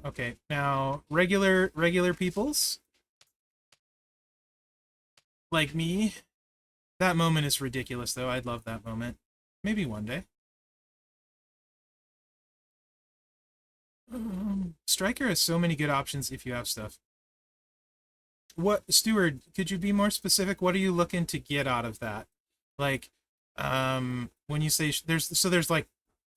C: Okay, now regular peoples like me. That moment is ridiculous though. I'd love that moment. Maybe one day. Striker has so many good options if you have stuff. What, Steward, could you be more specific? What are you looking to get out of that? Like, when you say there's like,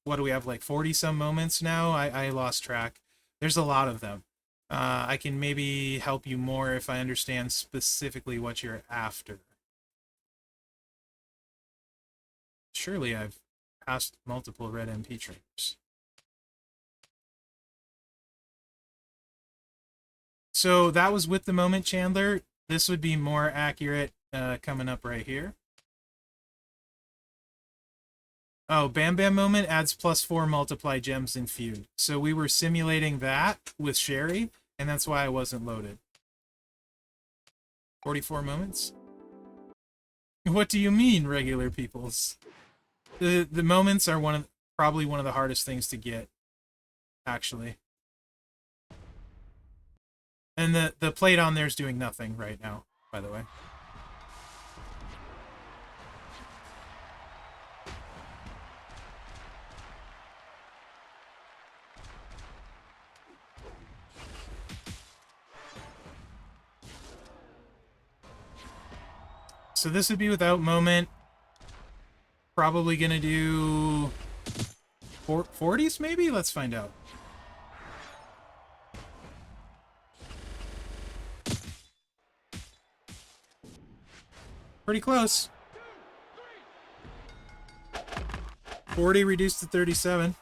C: what do we have, like 40 some moments now? I lost track. There's a lot of them. I can maybe help you more if I understand specifically what you're after. Surely I've passed multiple red MP trainers. So that was with the moment, Chandler. This would be more accurate coming up right here. Oh, Bam Bam moment adds +4 multiply gems in feud. So we were simulating that with Sherry, and that's why I wasn't loaded. 44 moments? What do you mean, regular peoples? The moments are probably one of the hardest things to get, actually. And the plate on there is doing nothing right now, by the way. So this would be without moment. Probably gonna do 40s maybe? Let's find out. Pretty close. 40 reduced to 37.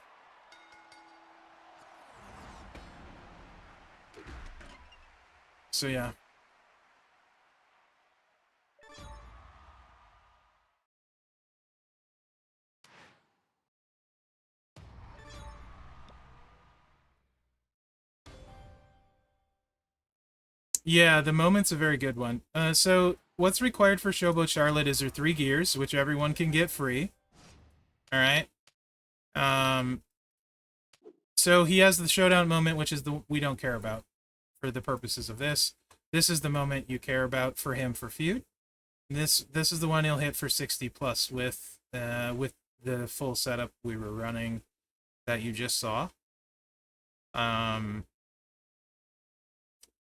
C: So yeah. Yeah, the moment's a very good one. So what's required for Showboat Charlotte is her 3 gears, which everyone can get free. Alright. So he has the showdown moment, which is the we don't care about for the purposes of this. This is the moment you care about for him for feud. This is the one he'll hit for 60 plus with the full setup we were running that you just saw.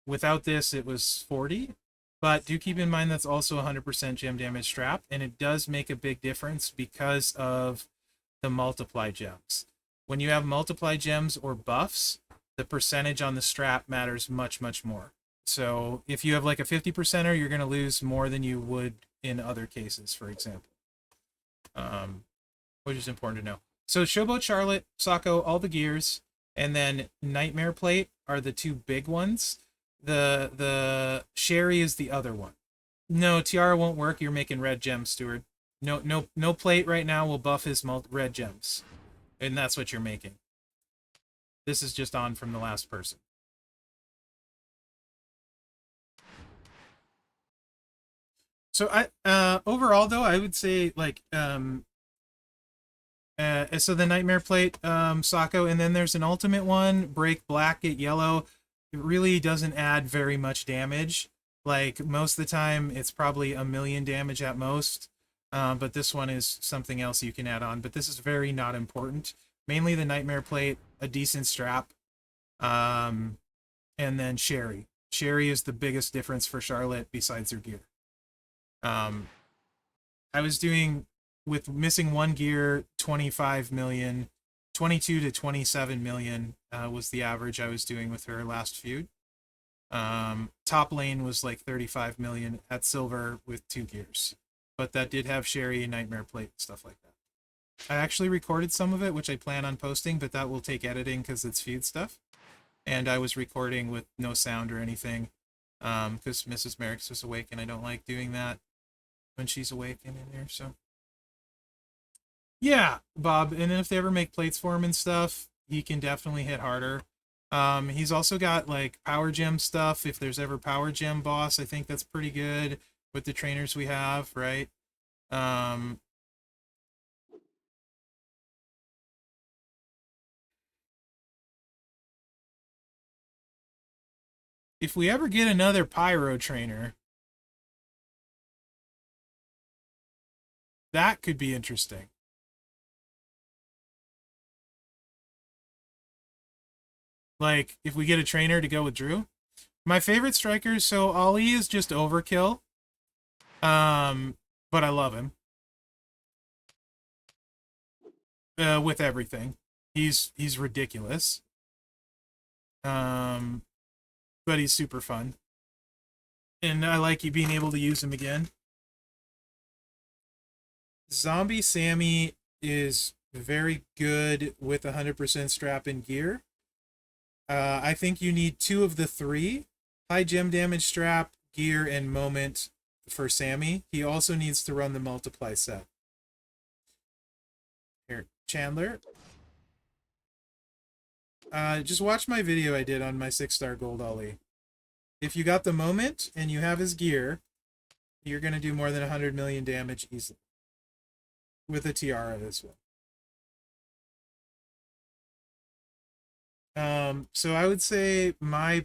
C: Without this, it was 40. But do keep in mind that's also 100% gem damage trap, and it does make a big difference because of the multiply gems. When you have multiply gems or buffs, the percentage on the strap matters much, much more. So if you have like a 50%er, you're going to lose more than you would in other cases, for example. Which is important to know. So Showboat Charlotte, Sako, all the gears, and then Nightmare Plate are the 2 big ones. The Sherry is the other one. No, Tiara won't work. You're making red gems, Steward. No plate right now will buff his red gems. And that's what you're making. This is just on from the last person. So I overall though I would say like so the Nightmare Plate Sako, and then there's an ultimate one, break black, get yellow. It really doesn't add very much damage. Like most of the time it's probably 1,000,000 damage at most. But this one is something else you can add on. But this is very not important. Mainly the Nightmare Plate, a decent strap, and then Sherry. Sherry is the biggest difference for Charlotte besides her gear. I was doing, with missing one gear, 25 million, 22 to 27 million was the average I was doing with her last feud. Top lane was like 35 million at silver with 2 gears. But that did have Sherry, Nightmare Plate, stuff like that. I actually recorded some of it, which I plan on posting, but that will take editing because it's feud stuff. And I was recording with no sound or anything because Mrs. Merrick's was awake, and I don't like doing that when she's awake and in there, so. Yeah, Bob, and then if they ever make plates for him and stuff, he can definitely hit harder. He's also got, like, Power Gem stuff. If there's ever Power Gem boss, I think that's pretty good with the trainers we have, right? If we ever get another Pyro trainer, that could be interesting. Like, if we get a trainer to go with Drew. My favorite strikers, so Ali is just overkill. But I love him. With everything. He's ridiculous. But he's super fun. And I like you being able to use him again. Zombie Sammy is very good with 100% strap and gear. I think you need 2 of the 3. High gem damage strap, gear, and moment for Sammy. He also needs to run the multiply set. Here, Chandler. Just watch my video I did on my 6-star gold Ollie. If you got the moment and you have his gear, you're going to do more than 100 million damage easily. With a tiara as well. So I would say my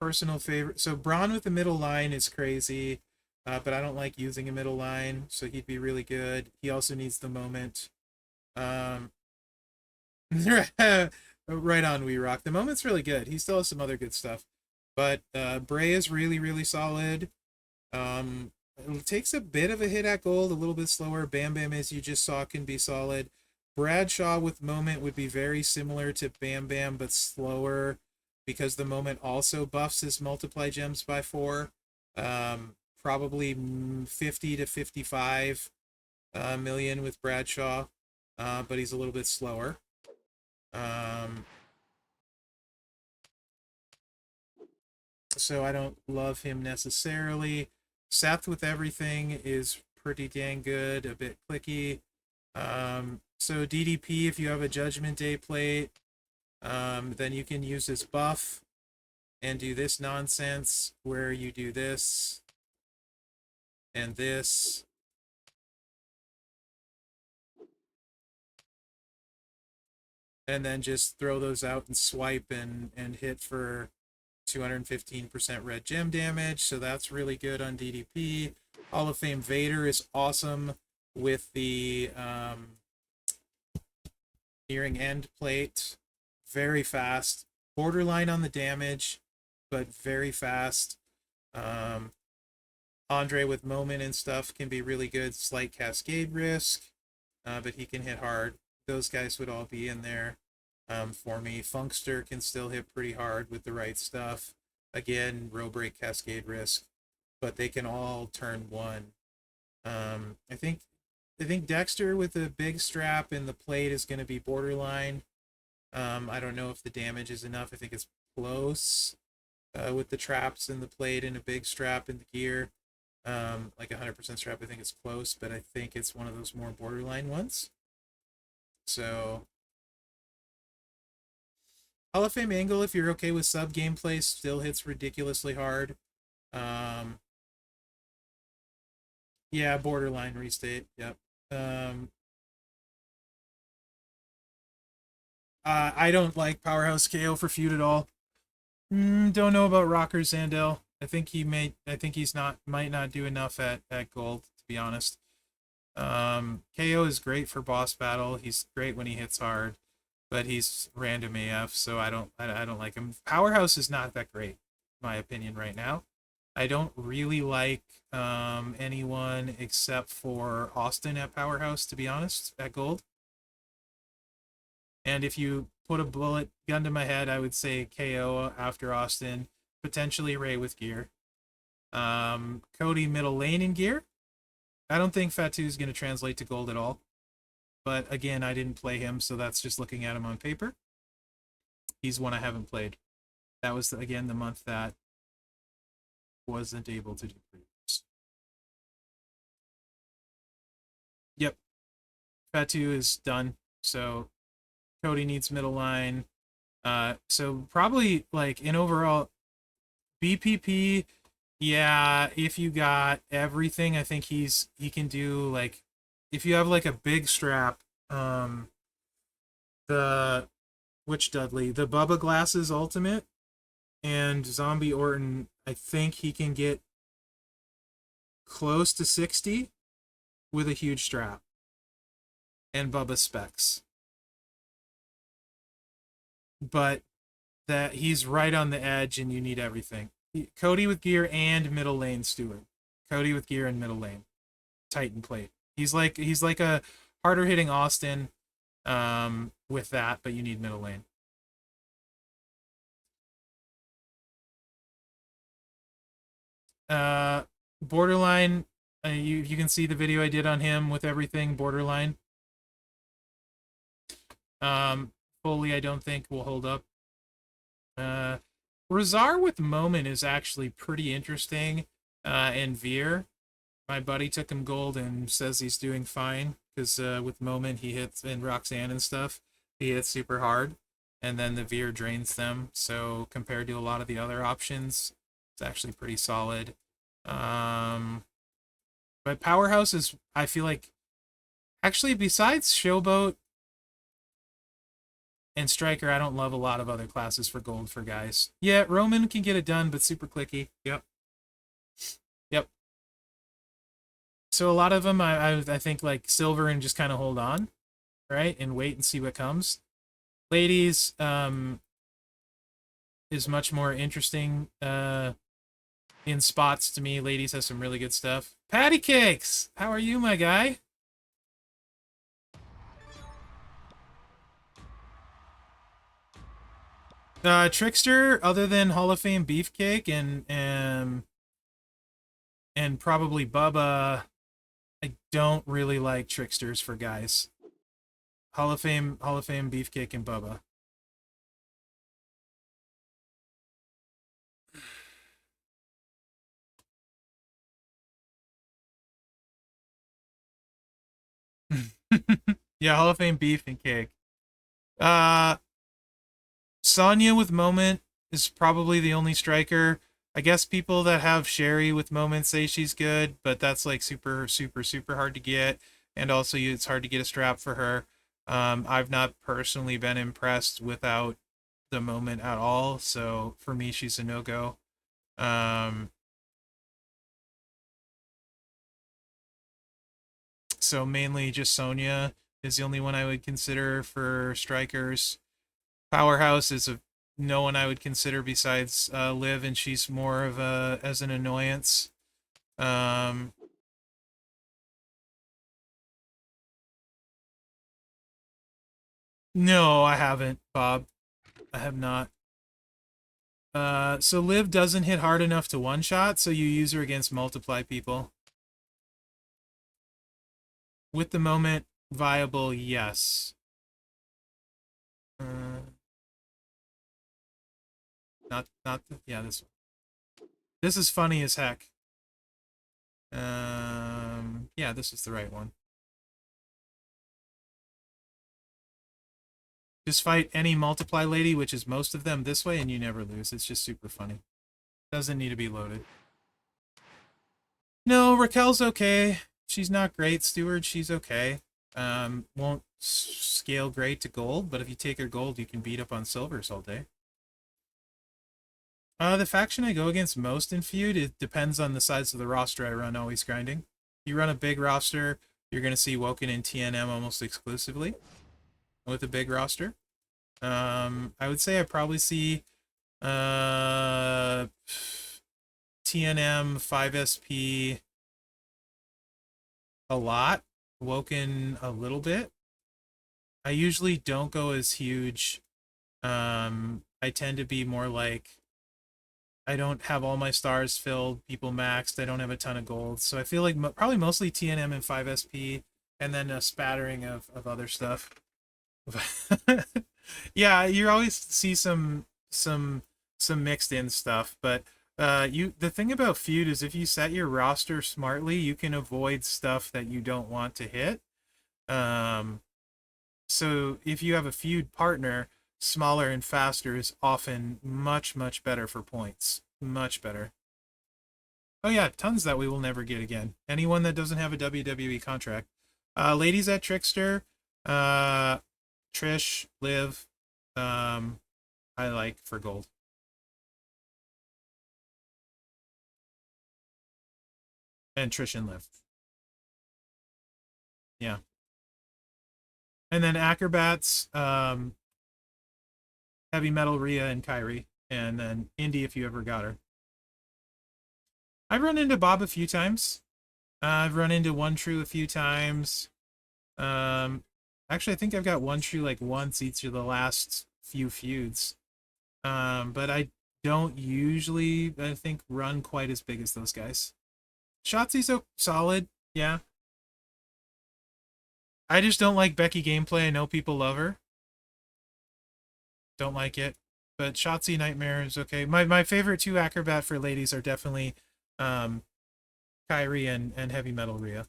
C: personal favorite. So Braun with the middle line is crazy, but I don't like using a middle line, so he'd be really good. He also needs the moment. Right on, We Rock. The moment's really good. He still has some other good stuff, but Bray is really, really solid. It takes a bit of a hit at gold, a little bit slower. Bam Bam, as you just saw, can be solid. Bradshaw with moment would be very similar to Bam Bam, but slower, because the moment also buffs his multiply gems by 4. Probably 50 to 55 million with Bradshaw, but he's a little bit slower. So I don't love him necessarily. Seth with everything is pretty dang good, a bit clicky. So DDP, if you have a Judgment Day plate, then you can use this buff and do this nonsense where you do this and this. And then just throw those out and swipe and hit for 215% red gem damage. So that's really good on DDP. Hall of Fame Vader is awesome with the nearing end plate. Very fast. Borderline on the damage, but very fast. Andre with moment and stuff can be really good. Slight cascade risk, but he can hit hard. Those guys would all be in there for me. Funkster can still hit pretty hard with the right stuff. Again, row break, cascade risk, but they can all turn 1. I think Dexter with a big strap and the plate is going to be borderline. I don't know if the damage is enough. I think it's close with the traps and the plate and a big strap and the gear. Like 100% strap, I think it's close, but I think it's one of those more borderline ones. So Hall of Fame angle, if you're okay with sub gameplay, still hits ridiculously hard. Yeah, borderline restate. Yep. I don't like Powerhouse KO for feud at all. Don't know about Rocker Zandel. I think he's not might not do enough at gold, to be honest. KO is great for boss battle. He's great when he hits hard, but he's random AF, so I don't like him. Powerhouse is not that great, in my opinion, right now. I don't really like anyone except for Austin at Powerhouse, to be honest, at gold. And if you put a bullet gun to my head, I would say KO after Austin, potentially Ray with gear. Cody middle lane in gear. I don't think Fatu is going to translate to gold at all. But again, I didn't play him, so that's just looking at him on paper. He's one I haven't played. That was, again, the month that wasn't able to do previous. Yep. Fatu is done, so Cody needs middle line. So probably, like, in overall, BPP, yeah, if you got everything, I think he can do, like, if you have, like, a big strap, the Witch Dudley, the Bubba Glasses Ultimate, and Zombie Orton, I think he can get close to 60 with a huge strap. And Bubba specs. But that he's right on the edge and you need everything. Cody with gear and middle lane Stewart. Cody with gear and middle lane. Titan plate. He's like a harder hitting Austin with that, but you need middle lane. Borderline, you can see the video I did on him with everything borderline. Fully I don't think will hold up. Razar with Moment is actually pretty interesting. And Veer, my buddy took him gold and says he's doing fine because with Moment he hits, and Roxanne and stuff, he hits super hard, and then the Veer drains them. So compared to a lot of the other options, it's actually pretty solid. But Powerhouse is, I feel like, actually besides Showboat and Striker, I don't love a lot of other classes for gold for guys. Yeah, Roman can get it done, but super clicky. Yep. Yep. So a lot of them, I think, like, silver and just kind of hold on, right? And wait and see what comes. Ladies is much more interesting in spots to me. Ladies has some really good stuff. Patty Cakes! How are you, my guy? Trickster, other than Hall of Fame Beefcake and probably Bubba, I don't really like tricksters for guys. Hall of Fame Beefcake and Bubba. Yeah, Hall of Fame Beef and Cake. Sonya with Moment is probably the only striker. I guess people that have Sherry with Moment say she's good, but that's like super, super, super hard to get. And also, it's hard to get a strap for her. I've not personally been impressed without the Moment at all, so for me, she's a no-go. So mainly just Sonya is the only one I would consider for strikers. Powerhouse is no one I would consider besides Liv, and she's more of as an annoyance. No, I haven't, Bob. I have not. So Liv doesn't hit hard enough to one-shot, so you use her against multiply people. With the Moment viable, yes. Yeah, this one. This is funny as heck. Yeah, this is the right one. Just fight any multiply lady, which is most of them, this way, and you never lose. It's just super funny. Doesn't need to be loaded. No, Raquel's okay. She's not great. Steward, she's okay. Won't scale great to gold, but if you take her gold, you can beat up on silvers all day. The faction I go against most in feud, it depends on the size of the roster I run, always grinding. If you run a big roster, you're going to see Woken and TNM almost exclusively with a big roster. I would say I probably see TNM, 5SP a lot, Woken a little bit. I usually don't go as huge. I tend to be more like, I don't have all my stars filled, people maxed, I don't have a ton of gold. So I feel like probably mostly TNM and 5SP, and then a spattering of other stuff. Yeah, you always see some mixed in stuff, but the thing about feud is if you set your roster smartly, you can avoid stuff that you don't want to hit. So if you have a feud partner, smaller and faster is often much better for points. Much better. Oh yeah, tons that we will never get again. Anyone that doesn't have a WWE contract. Ladies at Trickster, Trish, Liv, I like for gold. And Trish and Liv. Yeah. And then Acrobats, Heavy Metal Rhea and Kyrie. And then Indy if you ever got her. I've run into Bob a few times. I've run into One True a few times. Actually, I think I've got One True like once each of the last few feuds. But I don't usually, I think, run quite as big as those guys. Shotzi's so solid, yeah. I just don't like Becky gameplay. I know people love her. Don't like it. But Shotzi Nightmare is okay. My favorite two Acrobat for ladies are definitely Kyrie and Heavy Metal Rhea.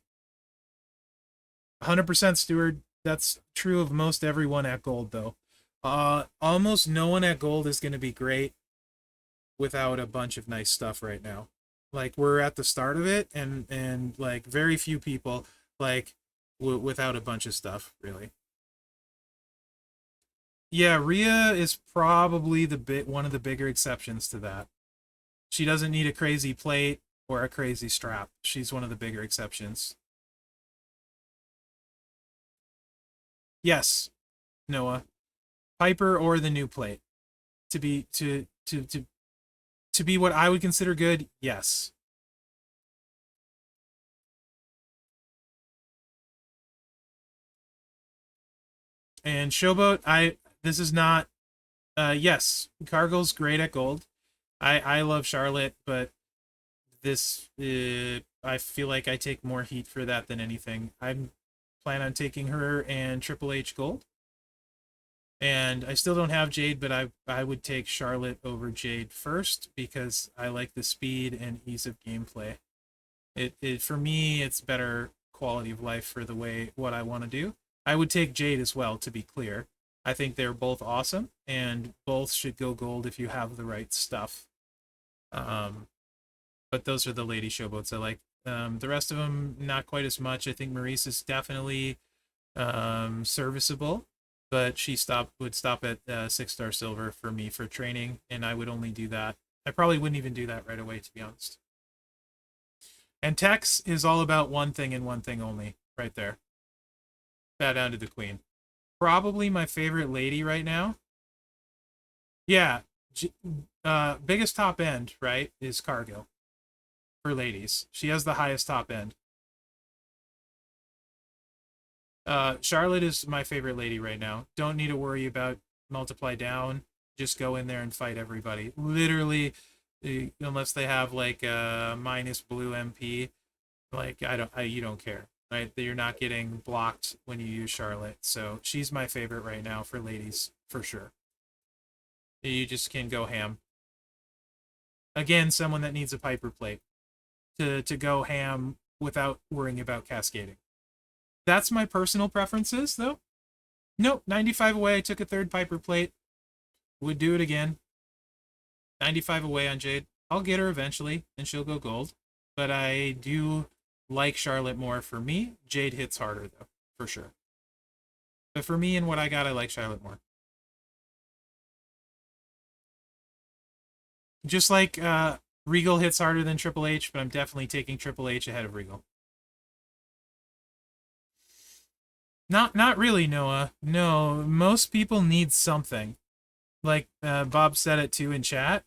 C: 100% Steward. That's true of most everyone at gold, though. Almost no one at gold is going to be great without a bunch of nice stuff right now. Like, we're at the start of it, and like, very few people, like, without a bunch of stuff, really. Yeah, Rhea is probably one of the bigger exceptions to that. She doesn't need a crazy plate or a crazy strap. She's one of the bigger exceptions. Yes, Noah. Piper or the new plate. To be what I would consider good, yes. And Showboat, this is not yes, Cargill's great at gold. I love Charlotte, but this I feel like I take more heat for that than anything. I'm plan on taking her and Triple H gold. And I still don't have Jade, but I would take Charlotte over Jade first because I like the speed and ease of gameplay. It for me, it's better quality of life for the way what I want to do. I would take Jade as well, to be clear. I think they're both awesome, and both should go gold if you have the right stuff. But those are the lady showboats I like. The rest of them, not quite as much. I think Maurice is definitely serviceable, but she would stop at 6-star silver for me for training, and I would only do that. I probably wouldn't even do that right away, to be honest. And Tex is all about one thing and one thing only, right there. Bow down to the queen. Probably my favorite lady right now. Yeah, biggest top end, right, is Cargill. For ladies. She has the highest top end. Charlotte is my favorite lady right now. Don't need to worry about multiply down. Just go in there and fight everybody. Literally, unless they have like a minus blue MP, like you don't care, right? You're not getting blocked when you use Charlotte. So she's my favorite right now for ladies, for sure. You just can go ham. Again, someone that needs a Piper plate to go ham without worrying about cascading. That's my personal preferences, though. Nope, 95 away. I took a third Piper plate. Would do it again. 95 away on Jade. I'll get her eventually, and she'll go gold. But I do like Charlotte more. For me, Jade hits harder, though, for sure. But for me and what I got, I like Charlotte more. Just like Regal hits harder than Triple H, but I'm definitely taking Triple H ahead of Regal. Not really, Noah. No, most people need something. Like Bob said it too in chat.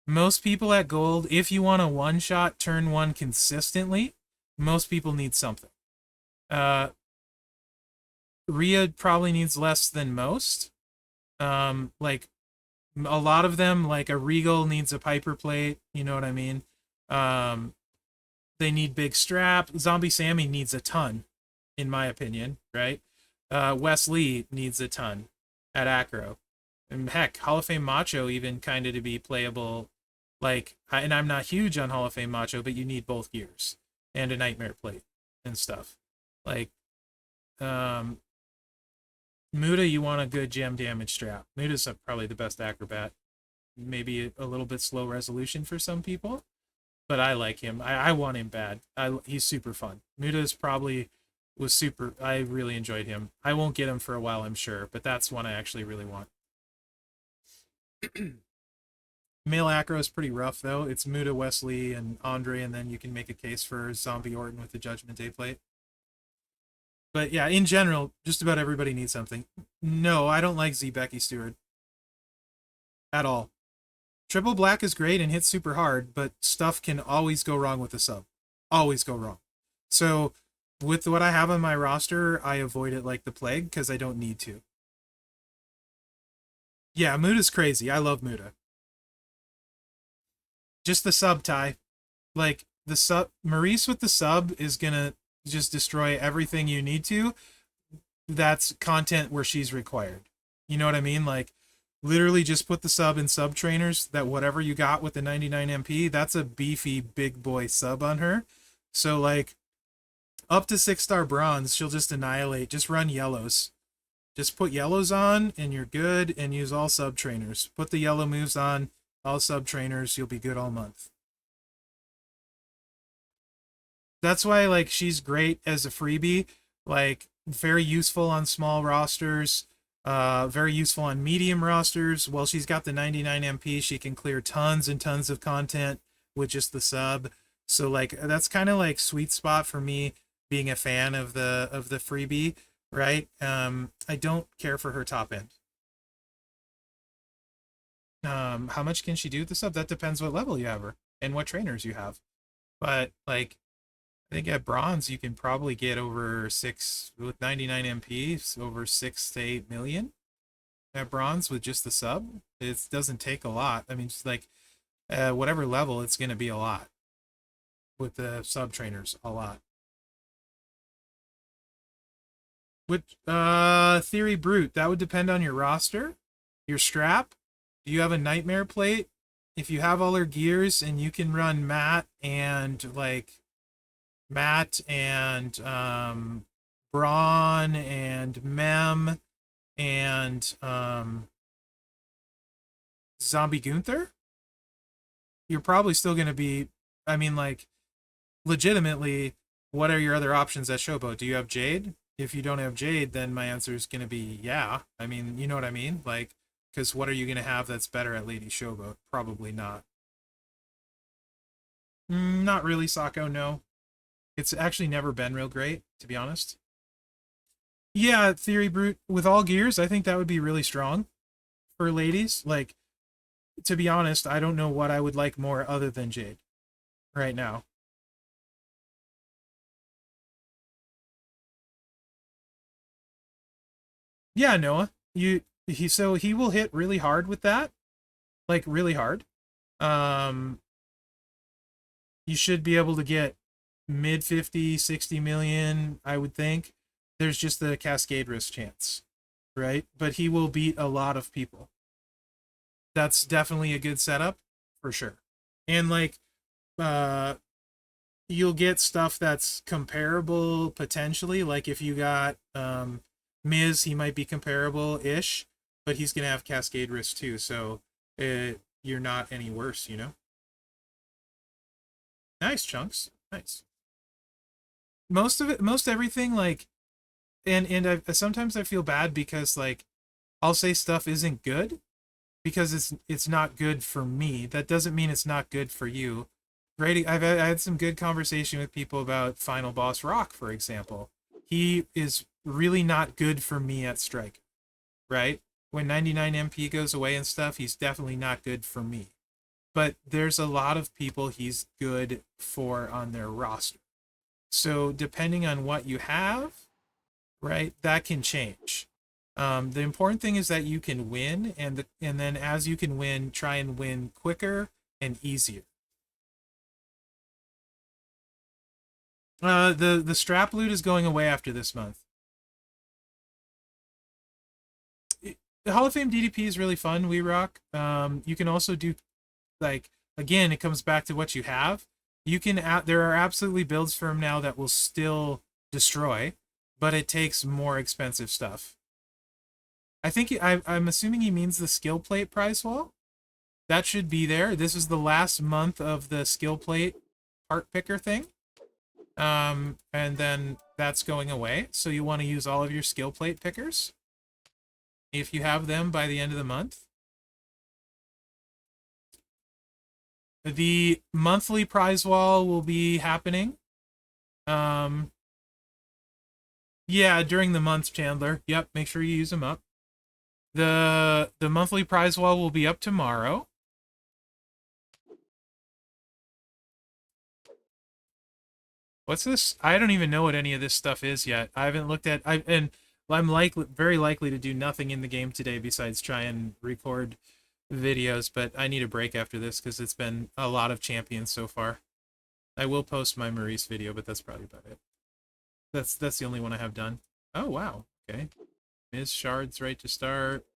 C: Most people at gold, if you want a one-shot turn one consistently, most people need something. Rhea probably needs less than most. Like a lot of them, like a Regal needs a Piper plate. You know what I mean? They need big strap. Zombie Sammy needs a ton, in my opinion, right? Wesley needs a ton at Acro. And heck, Hall of Fame Macho even kind of to be playable. Like, and I'm not huge on Hall of Fame Macho, but you need both gears and a Nightmare plate and stuff. Like, Muda, you want a good gem damage strap. Muda's probably the best acrobat. Maybe a little bit slow resolution for some people, but I like him. I want him bad. He's super fun. Muda's probably was super. I really enjoyed him. I won't get him for a while, I'm sure, but that's one I actually really want. Male acro is pretty rough, though. It's Muda, Wesley, and Andre, and then you can make a case for Zombie Orton with the Judgment Day plate. But yeah, in general, just about everybody needs something. No, I don't like Z Becky Stewart at all. Triple Black is great and hits super hard, but stuff can always go wrong with the sub. Always go wrong. So with what I have on my roster, I avoid it like the plague because I don't need to. Yeah, Muda's crazy. I love Muda. Just the sub tie. Like, the sub, Maurice with the sub is gonna just destroy everything you need to. That's content where she's required. You know what I mean? Like, literally just put the sub in sub trainers, that whatever you got with the 99 MP, that's a beefy big boy sub on her. So, like, up to 6-star bronze, she'll just annihilate. Just run yellows. Just put yellows on, and you're good, and use all sub trainers. Put the yellow moves on, all sub trainers, you'll be good all month. That's why, like, she's great as a freebie. Like, very useful on small rosters. Very useful on medium rosters. Well, she's got the 99 MP. She can clear tons and tons of content with just the sub. So, like, that's kind of like sweet spot for me, being a fan of the freebie, right? I don't care for her top end. How much can she do with the sub? That depends what level you have her and what trainers you have. But, like, I think at bronze you can probably get over 6 with 99 MP, over 6 to 8 million at bronze with just the sub. It doesn't take a lot. I mean, just like whatever level, it's going to be a lot with the sub trainers, a lot. With Theory Brute, that would depend on your roster, your strap. Do you have a Nightmare plate? If you have all her gears and you can run Matt and Braun and Mem and Zombie Gunther, you're probably still going to be, I mean, like, legitimately, what are your other options at Showboat? Do you have Jade? If you don't have Jade, then my answer is going to be yeah. I mean, you know what I mean? Like, because what are you going to have that's better at Lady Showboat? Probably not. Not really, Sako, no. It's actually never been real great, to be honest. Yeah, Theory Brute with all gears, I think that would be really strong for ladies. Like, to be honest, I don't know what I would like more other than Jade right now. Yeah, Noah, he will hit really hard with that, like really hard. Um, you should be able to get mid 50, 60 million, I would think. There's just the cascade risk chance, right? But he will beat a lot of people. That's definitely a good setup for sure. And like you'll get stuff that's comparable potentially, like if you got Miz, he might be comparable-ish, but he's going to have Cascade risk too, so you're not any worse, you know? Nice, Chunks. Nice. Most of it, most everything, like, and sometimes I feel bad because, like, I'll say stuff isn't good because it's not good for me. That doesn't mean it's not good for you. I had some good conversation with people about Final Boss Rock, for example. He is really not good for me at Strike, right? When 99 MP goes away and stuff, he's definitely not good for me. But there's a lot of people he's good for on their roster. So depending on what you have, right, that can change. The important thing is that you can win, and then as you can win, try and win quicker and easier. The strap loot is going away after this month. The Hall of Fame DDP is really fun. We rock. You can also do, like, again, it comes back to what you have. You can there are absolutely builds for him now that will still destroy, but it takes more expensive stuff. I think I'm assuming he means the skill plate prize wall. That should be there. This is the last month of the skill plate part picker thing. And then that's going away. So you want to use all of your skill plate pickers if you have them by the end of the month. The monthly prize wall will be happening. Yeah, during the month, Chandler. Yep, make sure you use them up. The monthly prize wall will be up tomorrow. What's this? I don't even know what any of this stuff is yet. I haven't looked at. I'm very likely to do nothing in the game today besides try and record videos. But I need a break after this because it's been a lot of champions so far. I will post my Maurice video, but that's probably about it. That's the only one I have done. Oh wow. Okay. Miz shards right to start.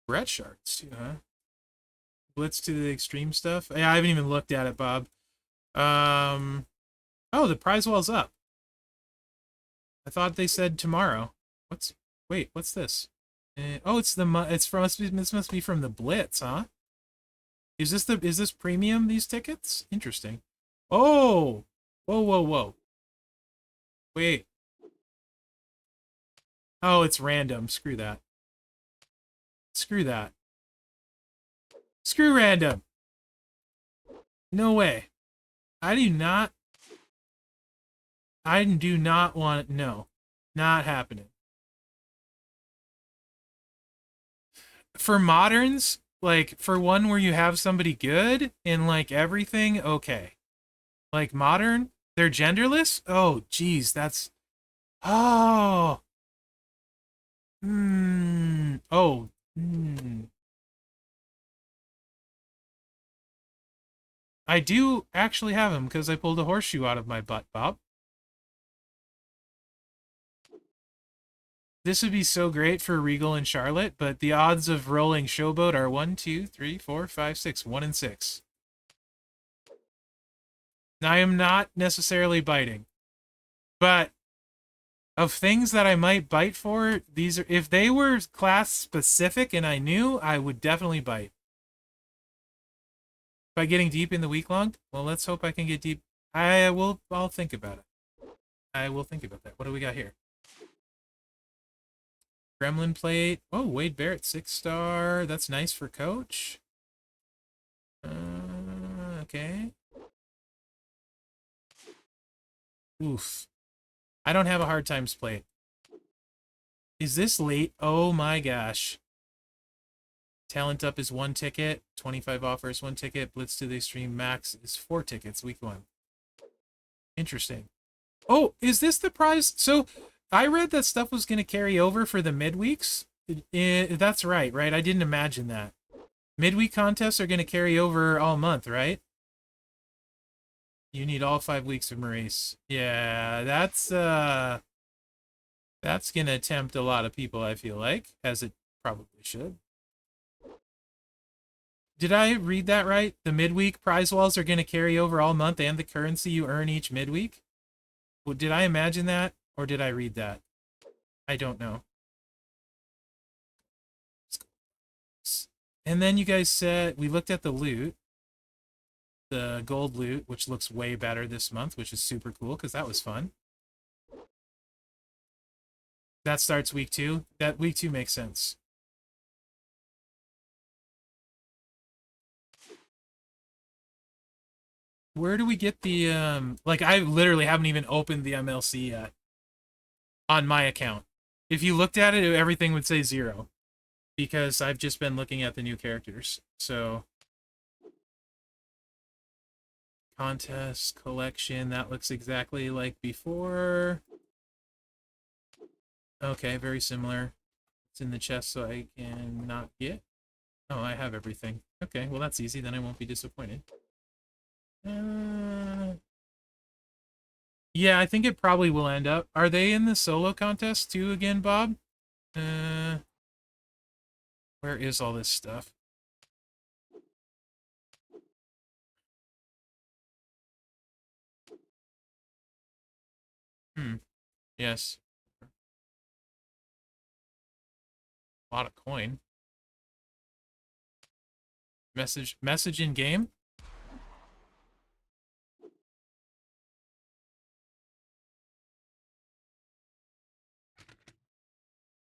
C: Brett shards too, huh? Blitz to the extreme stuff. Yeah, I haven't even looked at it, Bob. Oh, the prize wall's up. I thought they said tomorrow. Wait, what's this? Oh, this must be from the Blitz, huh? Is this premium, these tickets? Interesting. Oh! Whoa. Wait. Oh, it's random. Screw that. Screw random. No way. I do not want... No. Not happening. For moderns, like, for one where you have somebody good and, like, everything, okay. Like, modern, they're genderless? Oh, geez, that's... Oh! Oh. I do actually have him because I pulled a horseshoe out of my butt, Bob. This would be so great for Regal and Charlotte, but the odds of rolling Showboat are 1, 2, 3, 4, 5, 6. 1 in 6. Now, I am not necessarily biting, but of things that I might bite for, these are, if they were class specific and I knew, I would definitely bite. By getting deep in the week long? Well, let's hope I can get deep. I'll think about it. I will think about that. What do we got here? Gremlin plate. Oh, Wade Barrett, 6-star. That's nice for coach. Okay. Oof. I don't have a hard times plate. Is this late? Oh my gosh. Talent Up is 1 ticket. 25 offers 1 ticket. Blitz to the Extreme Max is 4 tickets. Week 1. Interesting. Oh, is this the prize? So I read that stuff was going to carry over for the midweeks. That's right? I didn't imagine that. Midweek contests are going to carry over all month, right? You need all 5 weeks of Maurice. Yeah, that's going to tempt a lot of people, I feel like, as it probably should. Did I read that right? The midweek prize walls are going to carry over all month and the currency you earn each midweek? Well, did I imagine that, or did I read that? I don't know. And then you guys said, we looked at the loot, the gold loot, which looks way better this month, which is super cool because that was fun. That starts week 2. That week 2 makes sense. Where do we get the, like, I literally haven't even opened the MLC yet on my account. If you looked at it, everything would say 0 because I've just been looking at the new characters. So, contest, collection, that looks exactly like before. Okay, very similar. It's in the chest so I can not get. Oh, I have everything. Okay, well that's easy, then I won't be disappointed. Yeah, I think it probably will end up. Are they in the solo contest too again, Bob? Where is all this stuff? Yes. A lot of coin. Message in game?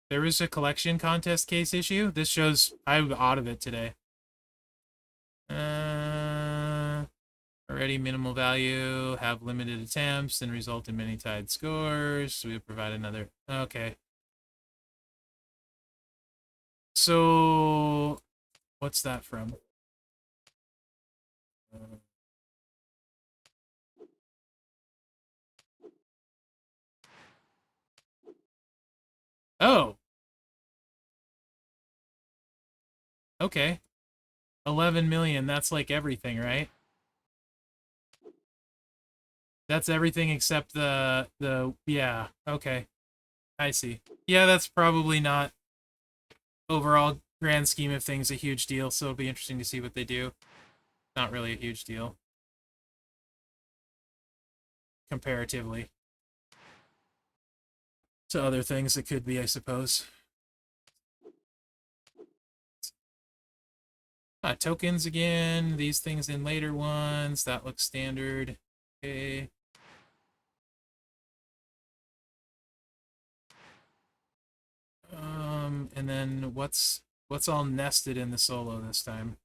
C: There is a collection contest case issue. This shows I'm out of it today. Already minimal value, have limited attempts, and result in many tied scores. So we provide another. Okay. So, what's that from? Oh. Okay. 11 million. That's like everything, right? That's everything except yeah. Okay. I see. Yeah, that's probably not overall grand scheme of things a huge deal, so it'll be interesting to see what they do. Not really a huge deal. Comparatively to other things it could be, I suppose. Tokens again. These things in later ones. That looks standard. Okay. And then what's all nested in the solo this time?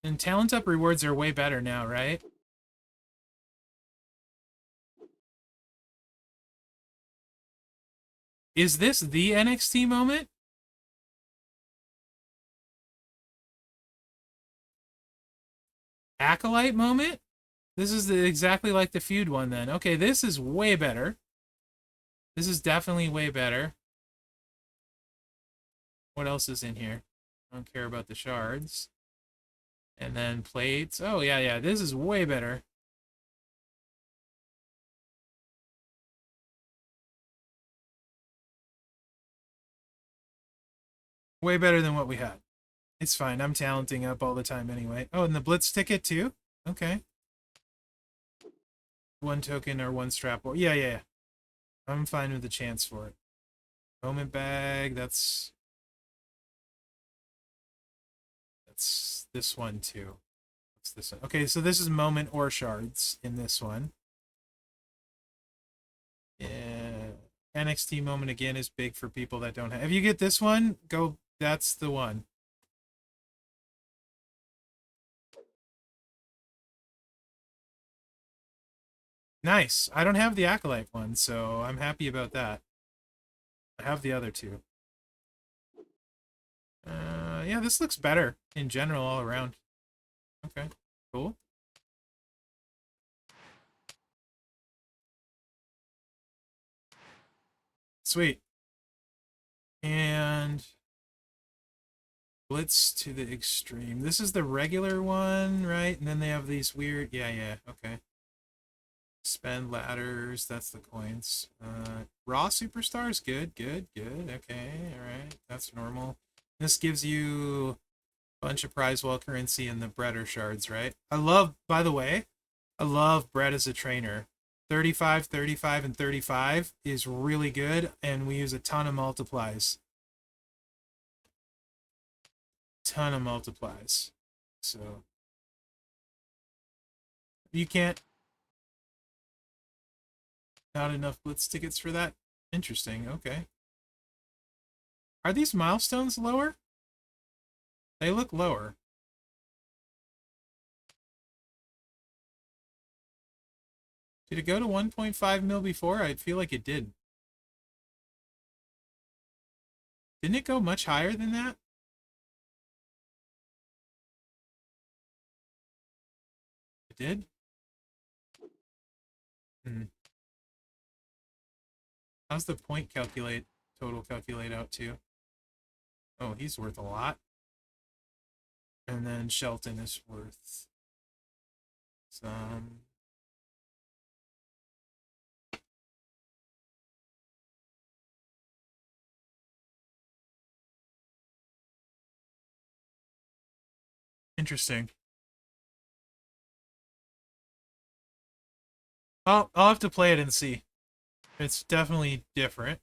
C: And talent up rewards are way better now, right? Is this the NXT moment? Acolyte moment? This is exactly like the feud one then. Okay, this is way better. This is definitely way better. What else is in here? I don't care about the shards. And then plates. Oh, yeah. This is way better. Way better than what we had. It's fine. I'm talenting up all the time anyway. Oh, and the Blitz ticket too? Okay. 1 token or 1 strap. Yeah. I'm fine with the chance for it. Moment bag. That's this one too. What's this one? Okay, so this is moment or shards in this one. Yeah. NXT moment again is big for people that don't have. If you get this one, go. That's the one. Nice. I don't have the Acolyte one, so I'm happy about that. I have the other two. Yeah, this looks better in general all around. Okay, cool. Sweet. And Blitz to the extreme. This is the regular one, right? And then they have these weird... Yeah, okay. Spend ladders, that's the coins. Raw superstars, good. Okay, alright. That's normal. This gives you a bunch of prize wall currency and the breader shards, right? By the way, I love Brett as a trainer. 35, 35, and 35 is really good, and we use a ton of multiplies. Ton of multiplies. So you can't. Not enough Blitz tickets for that? Interesting, okay. Are these milestones lower? They look lower. Did it go to 1.5 mil before? I feel like it did. Didn't it go much higher than that? It did? Hmm. How's the point total calculate out to? Oh, he's worth a lot. And then Shelton is worth some. Interesting. I'll have to play it and see. It's definitely different.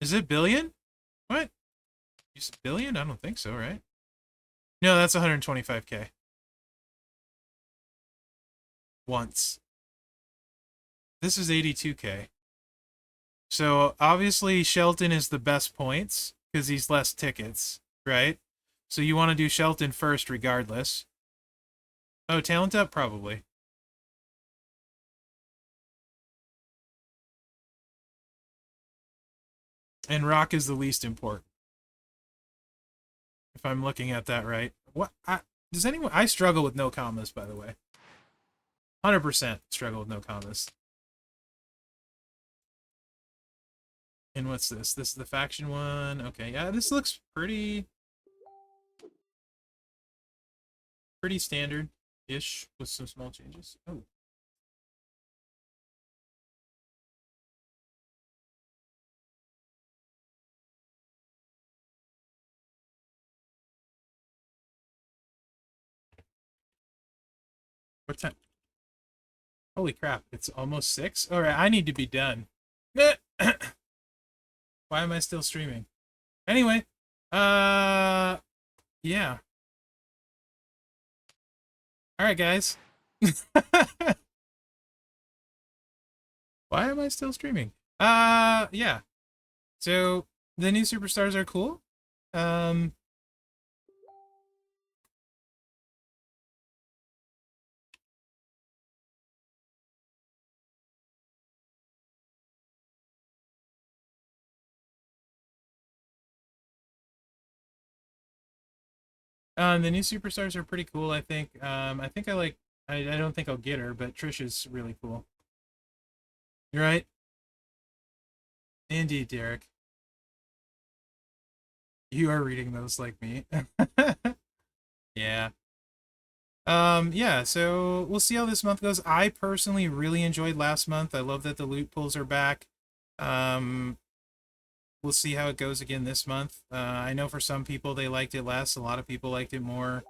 C: Is it billion? What? You said billion? I don't think so, right? No, that's 125k. Once. This is 82k. So obviously Shelton is the best points because he's less tickets, right? So you want to do Shelton first regardless. Oh, talent up? Probably. And Rock is the least important. If I'm looking at that right. What? Does anyone... I struggle with no commas, by the way. 100% struggle with no commas. And what's this? This is the faction one. Okay, yeah, this looks pretty standard-ish with some small changes. Oh. What time? Holy crap, it's almost 6? Alright, I need to be done. Why am I still streaming? Anyway, yeah. Alright, guys. Why am I still streaming? Yeah. So, the new superstars are cool. The new superstars are pretty cool, I think. I think I like... I don't think I'll get her, but Trish is really cool. You're right. Indeed, Derek. You are reading those like me. Yeah. Yeah, so we'll see how this month goes. I personally really enjoyed last month. I love that the loot pools are back. We'll see how it goes again this month. I know for some people they liked it less. A lot of people liked it more.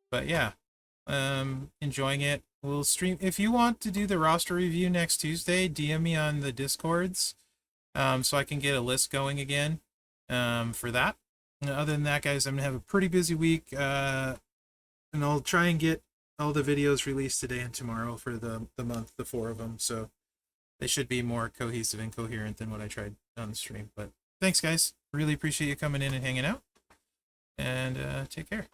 C: But yeah, enjoying it. We'll stream. If you want to do the roster review next Tuesday, DM me on the Discords so I can get a list going again for that. And other than that, guys, I'm going to have a pretty busy week. And I'll try and get all the videos released today and tomorrow for the month, the 4 of them. So they should be more cohesive and coherent than what I tried on the stream. But thanks, guys. Really appreciate you coming in and hanging out. And take care.